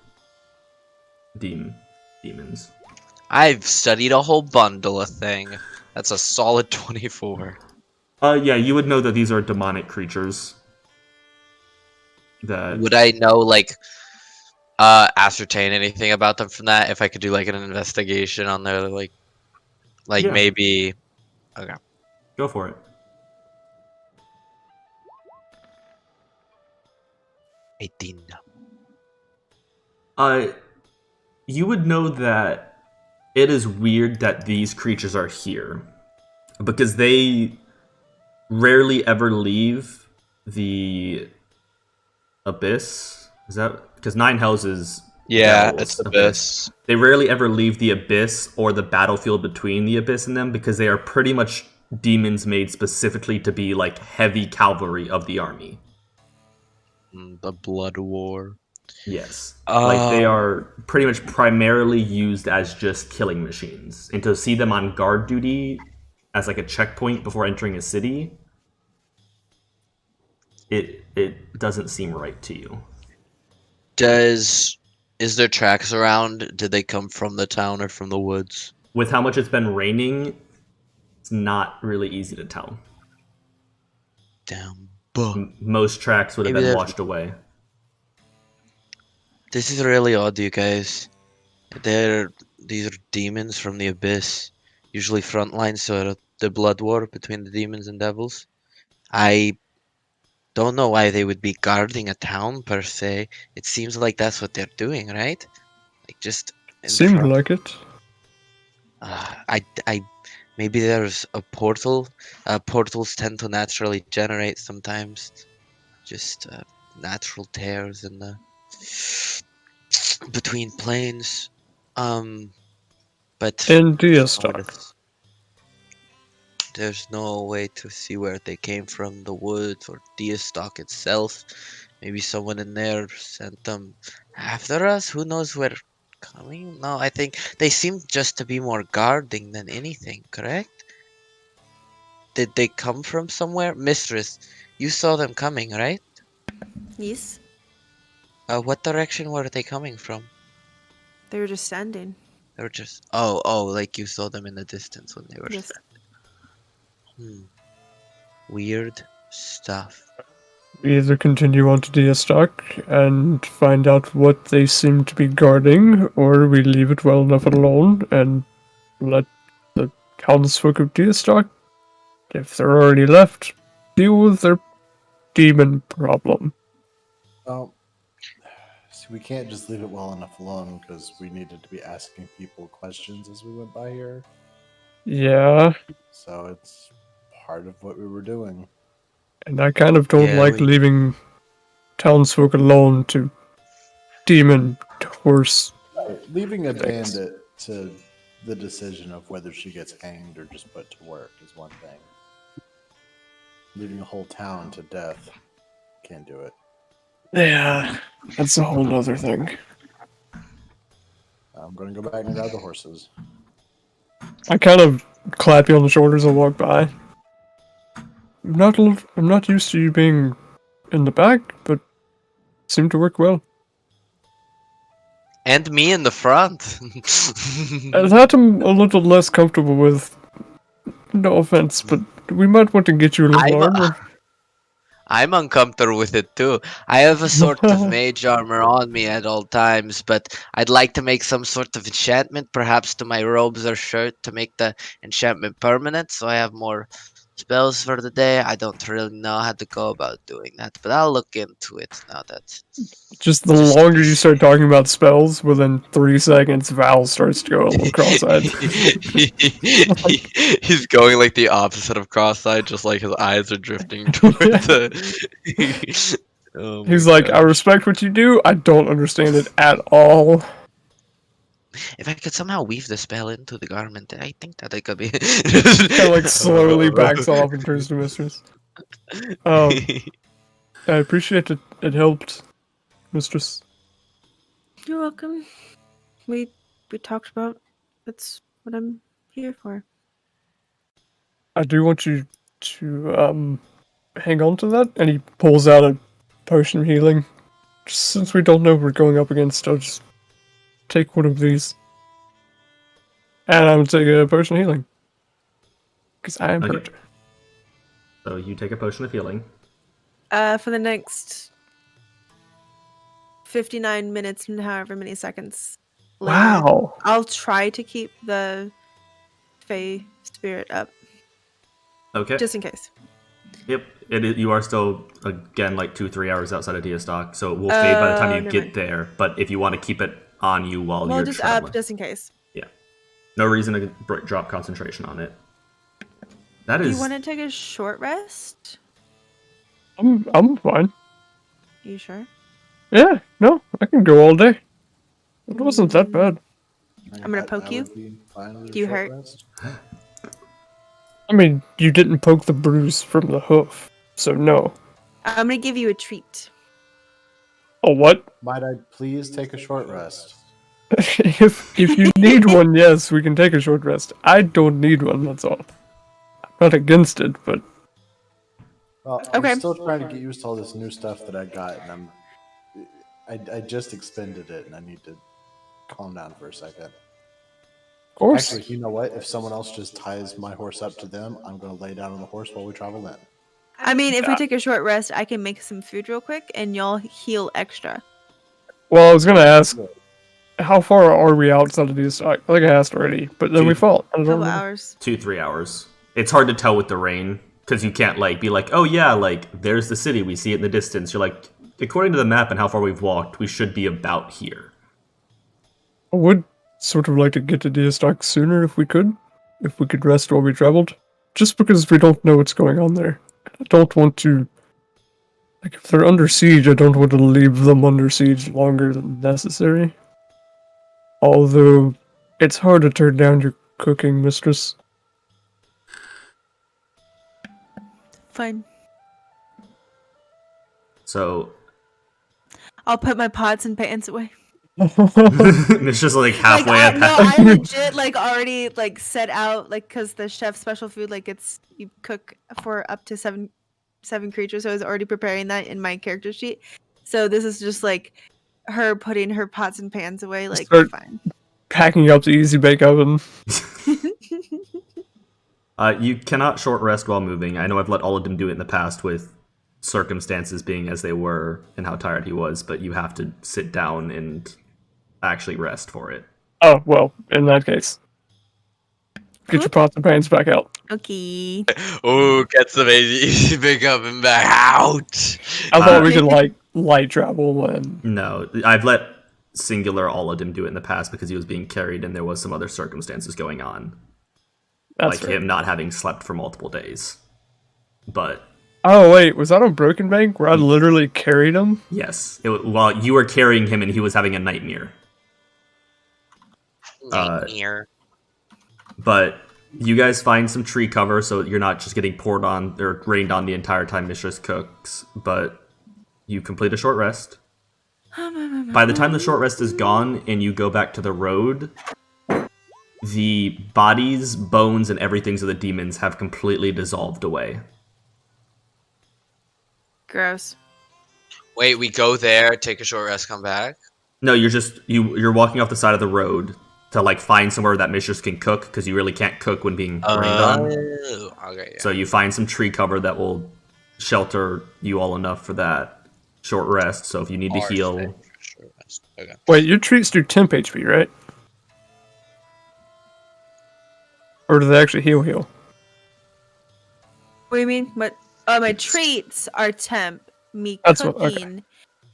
demons. I've studied a whole bundle of thing. That's a solid 24. Yeah, you would know that these are demonic creatures. That Would I know, like, ascertain anything about them from that? If I could do like an investigation on their Yeah. maybe. Okay. Go for it. $18. You would know that it is weird that these creatures are here, because they rarely ever leave the abyss. Is that because 9 houses? Yeah, Devils, it's Abyss. They rarely ever leave the abyss or the battlefield between the abyss and them, because they are pretty much demons made specifically to be like heavy cavalry of the army. The Blood War. Yes. Like they are pretty much primarily used as just killing machines. And to see them on guard duty as like a checkpoint before entering a city, it doesn't seem right to you. Is there tracks around? Did they come from the town or from the woods? With how much it's been raining, it's not really easy to tell. Damn. Most tracks would have Maybe been there's- washed away. This is really odd, you guys. These are demons from the abyss, usually frontlines, so the blood war between the demons and devils. I don't know why they would be guarding a town per se. It seems like that's what they're doing, right? Like just in Seemed front. like it. Maybe there's a portal. Portals tend to naturally generate sometimes, just natural tears in the between planes. But And Deastock. there's no way to see where they came from, the woods or Deastock itself. Maybe someone in there sent them after us. Who knows where coming? No, I think they seem just to be more guarding than anything, correct? Did they come from somewhere? Mistress, you saw them coming, right? Yes, What direction were they coming from? they were just standing. They were just oh, like you saw them in the distance when they were Yes. Weird stuff. We either continue on to Deastock and find out what they seem to be guarding, or we leave it well enough alone and let the townsfolk of Deastock, if they're already left, deal with their demon problem. Well, see, we can't just leave it well enough alone because we needed to be asking people questions as we went by here. Yeah, So it's part of what we were doing. and I kind of don't Yeah, like leaving townsfolk alone to demon horse. Leaving a Thanks. bandit to the decision of whether she gets hanged or just put to work is one thing. Leaving a whole town to death, can't do it. Yeah, that's a whole nother thing. I'm going to go back and grab the horses. I kind of clap you on the shoulders and walk by. I'm not used to you being in the back, but it seemed to work well. And me in the front. That I'm a little less comfortable with. No offense, but We might want to get you a little armor. I'm uncomfortable with it too. I have a sort of mage armor on me at all times, but I'd like to make some sort of enchantment, perhaps to my robes or shirt, to make the enchantment permanent, so I have more spells for the day. I don't really know how to go about doing that, but I'll look into it now that. Just the longer you start talking about spells, within 3 seconds, Val starts to go a little cross-eyed. He's going like the opposite of cross-eyed, just like his eyes are drifting towards the. Oh my He's like, I gosh. respect what you do. I don't understand it at all. If I could somehow weave the spell into the garment, I think that it could be. Kind of like slowly backs off and turns to Mistress. I appreciate it. It helped, Mistress. You're welcome. We talked about that's what I'm here for. I do want you to hang on to that. And he pulls out a potion of healing. Just since we don't know what we're going up against, I'll just take one of these. And I'm gonna take a potion of healing. Because I am hurt. So you take a potion of healing. For the next 59 minutes and however many seconds. later, Wow. I'll try to keep the Fey spirit up, Okay. just in case. Yep. You are still, again, like 2-3 hours outside of Deastock, so it will fade by the time you never get mind. there. But if you want to keep it on you while Well, you're just traveling. up, just in case. No reason to drop concentration on it. That Do you is... want to take a short rest? I'm fine. You sure? Yeah, no, I can go all day. It wasn't that bad. I'm gonna poke you. would be fine with a Do you short hurt? rest. I mean, you didn't poke the bruise from the hoof, so no. I'm gonna give you a treat. Oh, what? Might I please take a short rest? if you need one, yes, we can take a short rest. I don't need one, that's all. I'm not against it, but Well, Okay. I'm still trying to get used to all this new stuff that I got, and I just expended it, and I need to calm down for a second. of course. Actually, you know what? If someone else just ties my horse up to them, I'm going to lay down on the horse while we travel in. I mean, if we take a short rest, I can make some food real quick, and y'all heal extra. Well, I was gonna ask, how far are we outside of Deastock? I think I asked already, but then we fought. I don't Couple remember. hours. 2-3 hours. It's hard to tell with the rain, because you can't, like, be like, oh yeah, like, there's the city, we see it in the distance. You're like, according to the map and how far we've walked, we should be about here. I would sort of like to get to Deastock sooner if we could. If we could rest while we traveled. Just because we don't know what's going on there. I don't want to... Like, if they're under siege, I don't want to leave them under siege longer than necessary. Although, it's hard to turn down your cooking, mistress. Fine. So, I'll put my pots and pans away. it's just like halfway like, up. no, I legit like already like set out like because the chef's special food like it's you cook for up to seven creatures, so I was already preparing that in my character sheet. So this is just like her putting her pots and pans away. Like Start- fine. Packing up the easy bake oven. You cannot short rest while moving. I know I've let all of them do it in the past with circumstances being as they were and how tired he was, but you have to sit down and actually rest for it. Oh, well, in that case. Get your pots and pans back out. Okay. Oh, gets the easy pick up and back out. I thought we could, like, light travel and... No, I've let singular Aladim do it in the past because he was being carried and there was some other circumstances going on. That's like fair. him not having slept for multiple days. But Oh, wait, was that on Broken Bank where I literally carried him? yes, while you were carrying him and he was having a nightmare. Nightmare. But you guys find some tree cover so you're not just getting poured on or rained on the entire time Mistress cooks, but you complete a short rest. By the time the short rest is gone and you go back to the road, the bodies, bones, and everythings of the demons have completely dissolved away. Gross. Wait, we go there, take a short rest, come back. No, you're walking off the side of the road, to like find somewhere that mistress can cook, because you really can't cook when being rained on. Okay. Yeah. So you find some tree cover that will shelter you all enough for that short rest. So if you need to heal, Okay. Wait, your treats do temp HP, right? Or do they actually heal? What do you mean? What? Oh, my treats are temp. Me That's what- cooking okay.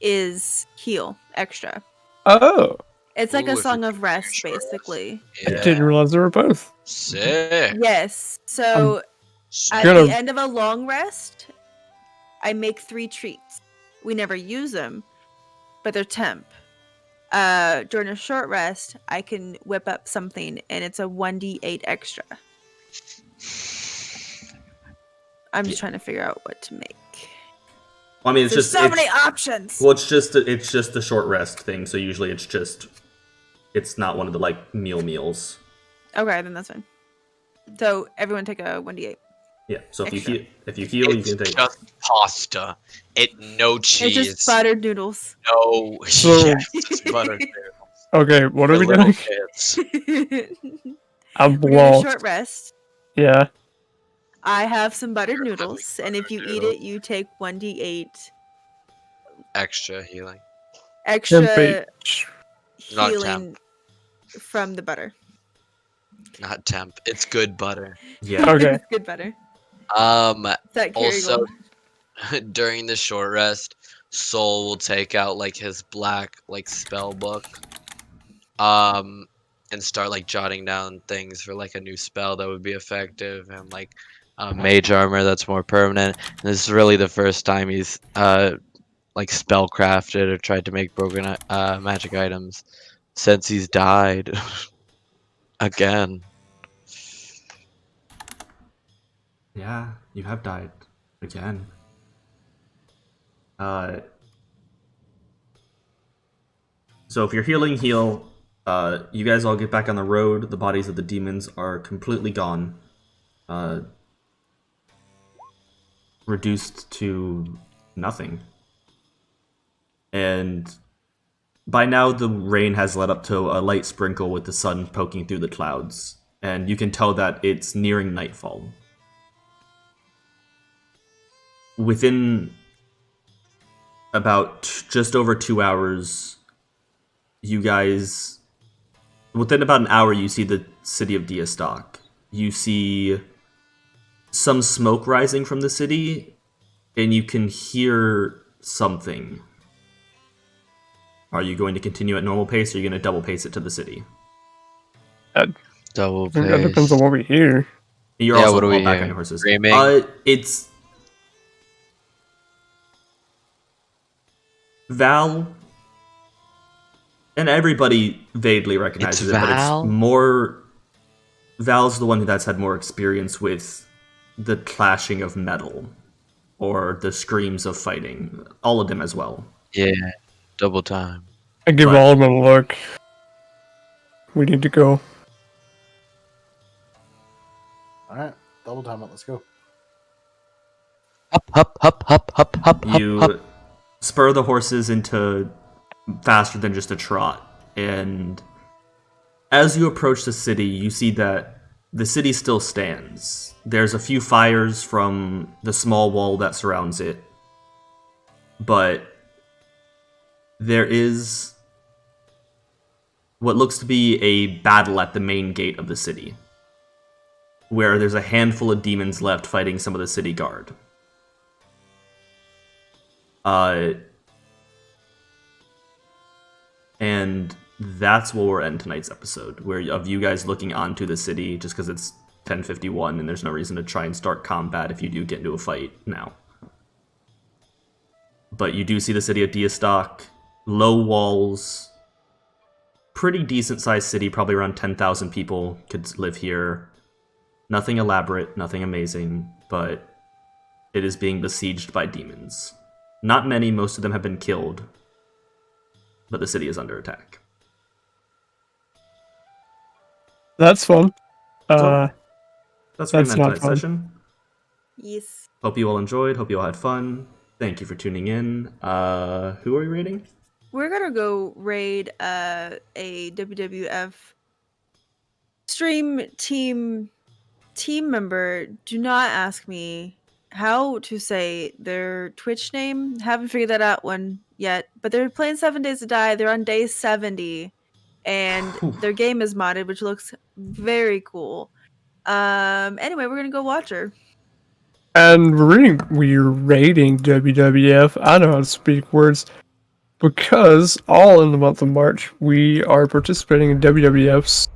is heal extra. Oh, It's like Ooh, a if song you're of rest, short rest. basically. I didn't realize they were both. Sick. Yes. So at Gonna- the end of a long rest, I make 3 treats. We never use them, but they're temp. During a short rest, I can whip up something, and it's a 1d8 extra. I'm just trying to figure out what to make. I mean, it's There's just so many options. Well, it's just a short rest thing. So usually it's not one of the like meals. Okay, then that's fine. So everyone take a 1d8. Yeah. So Extra. if you heal, you It's can take. just pasta. No cheese. It's just buttered noodles. No. So- Yeah, just buttered noodles. Okay, what are For we little doing? kids. I'm We're doing a lost. short rest. Yeah. I have some buttered You're noodles, having and if you buttered eat it, you take 1d8 Extra healing. extra Temp. Not healing from the butter. Not temp. It's good butter. Yeah. Okay. It's good butter. It's that Also, Kerrygold. during the short rest, Soul will take out like his black like spell book. And start like jotting down things for like a new spell that would be effective, and like mage armor that's more permanent. And this is really the first time he's like spell crafted or tried to make broken magic items since he's died again. Yeah, you have died again. So if you're healing, heal. You guys all get back on the road. The bodies of the demons are completely gone. Reduced to nothing. And by now the rain has led up to a light sprinkle with the sun poking through the clouds. And you can tell that it's nearing nightfall. Within about just over 2 hours, you guys... Within about an hour, you see the city of Deastock. You see some smoke rising from the city, and you can hear something. Are you going to continue at normal pace, or are you going to double pace it to the city? Double I think that depends on pace. what we hear. You're Yeah, also what do all we back hear? on your horses. Screaming? It's Val, and everybody vaguely recognizes It's it, but Val? it's more... Val's the one that's had more experience with the clashing of metal, or the screams of fighting. All of them as well. Yeah, double time. I give But- all of them a look. We need to go. All right, double time it. Let's go. Up, up, up, up, up, up, up, You up. spur the horses into faster than just a trot, and as you approach the city, you see that the city still stands. There's a few fires from the small wall that surrounds it, but there is what looks to be a battle at the main gate of the city, where there's a handful of demons left fighting some of the city guard. And that's where we're end tonight's episode, where of you guys looking onto the city, just because it's 10:51 and there's no reason to try and start combat if you do get into a fight now. But you do see the city of Deastock, low walls, pretty decent sized city, probably around 10,000 people could live here. Nothing elaborate, nothing amazing, but it is being besieged by demons. Not many, most of them have been killed, but the city is under attack. That's fun. So, that's that's tonight's not fun. session. Yes. Hope you all enjoyed. Hope you all had fun. Thank you for tuning in. Who are we rating? We're gonna go raid a WWF stream team member, do not ask me how to say their Twitch name. Haven't figured that out one yet. But they're playing 7 Days to Die. They're on day 70, and their game is modded, which looks very cool. Anyway, we're gonna go watch her. And we're rating WWF. I know how to speak words. Because all in the month of March, we are participating in WWF's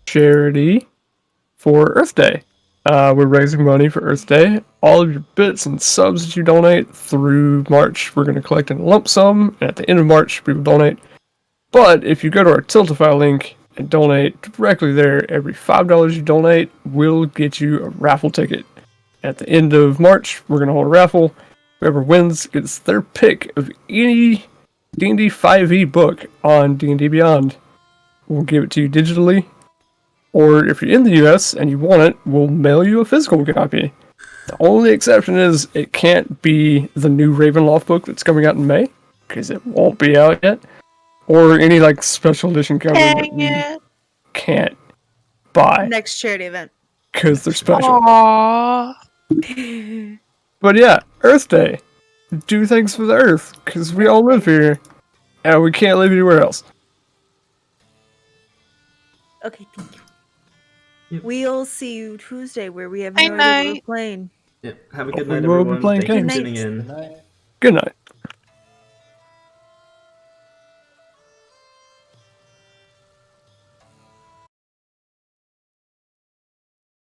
charity for Earth Day. We're raising money for Earth Day. All of your bits and subs that you donate through March, we're going to collect in a lump sum. And at the end of March, we will donate. But if you go to our Tiltify link and donate directly there, every $5 you donate will get you a raffle ticket. At the end of March, we're going to hold a raffle. Whoever wins gets their pick of any D&D 5e book on D&D Beyond. We'll give it to you digitally. Or if you're in the US and you want it, we'll mail you a physical copy. The only exception is it can't be the new Ravenloft book that's coming out in May, because it won't be out yet. Or any like special edition cover that we can't buy Next charity event. because they're special. Aww. But yeah, Earth Day. Do things for the Earth, because we all live here, and we can't live anywhere else. Okay, thank you. Yep. We'll see you Tuesday, where we have Night, no idea what night. we're playing. Yep. Have a good We night, will be everyone. playing Thank you for games. tuning in. Good night. Good night.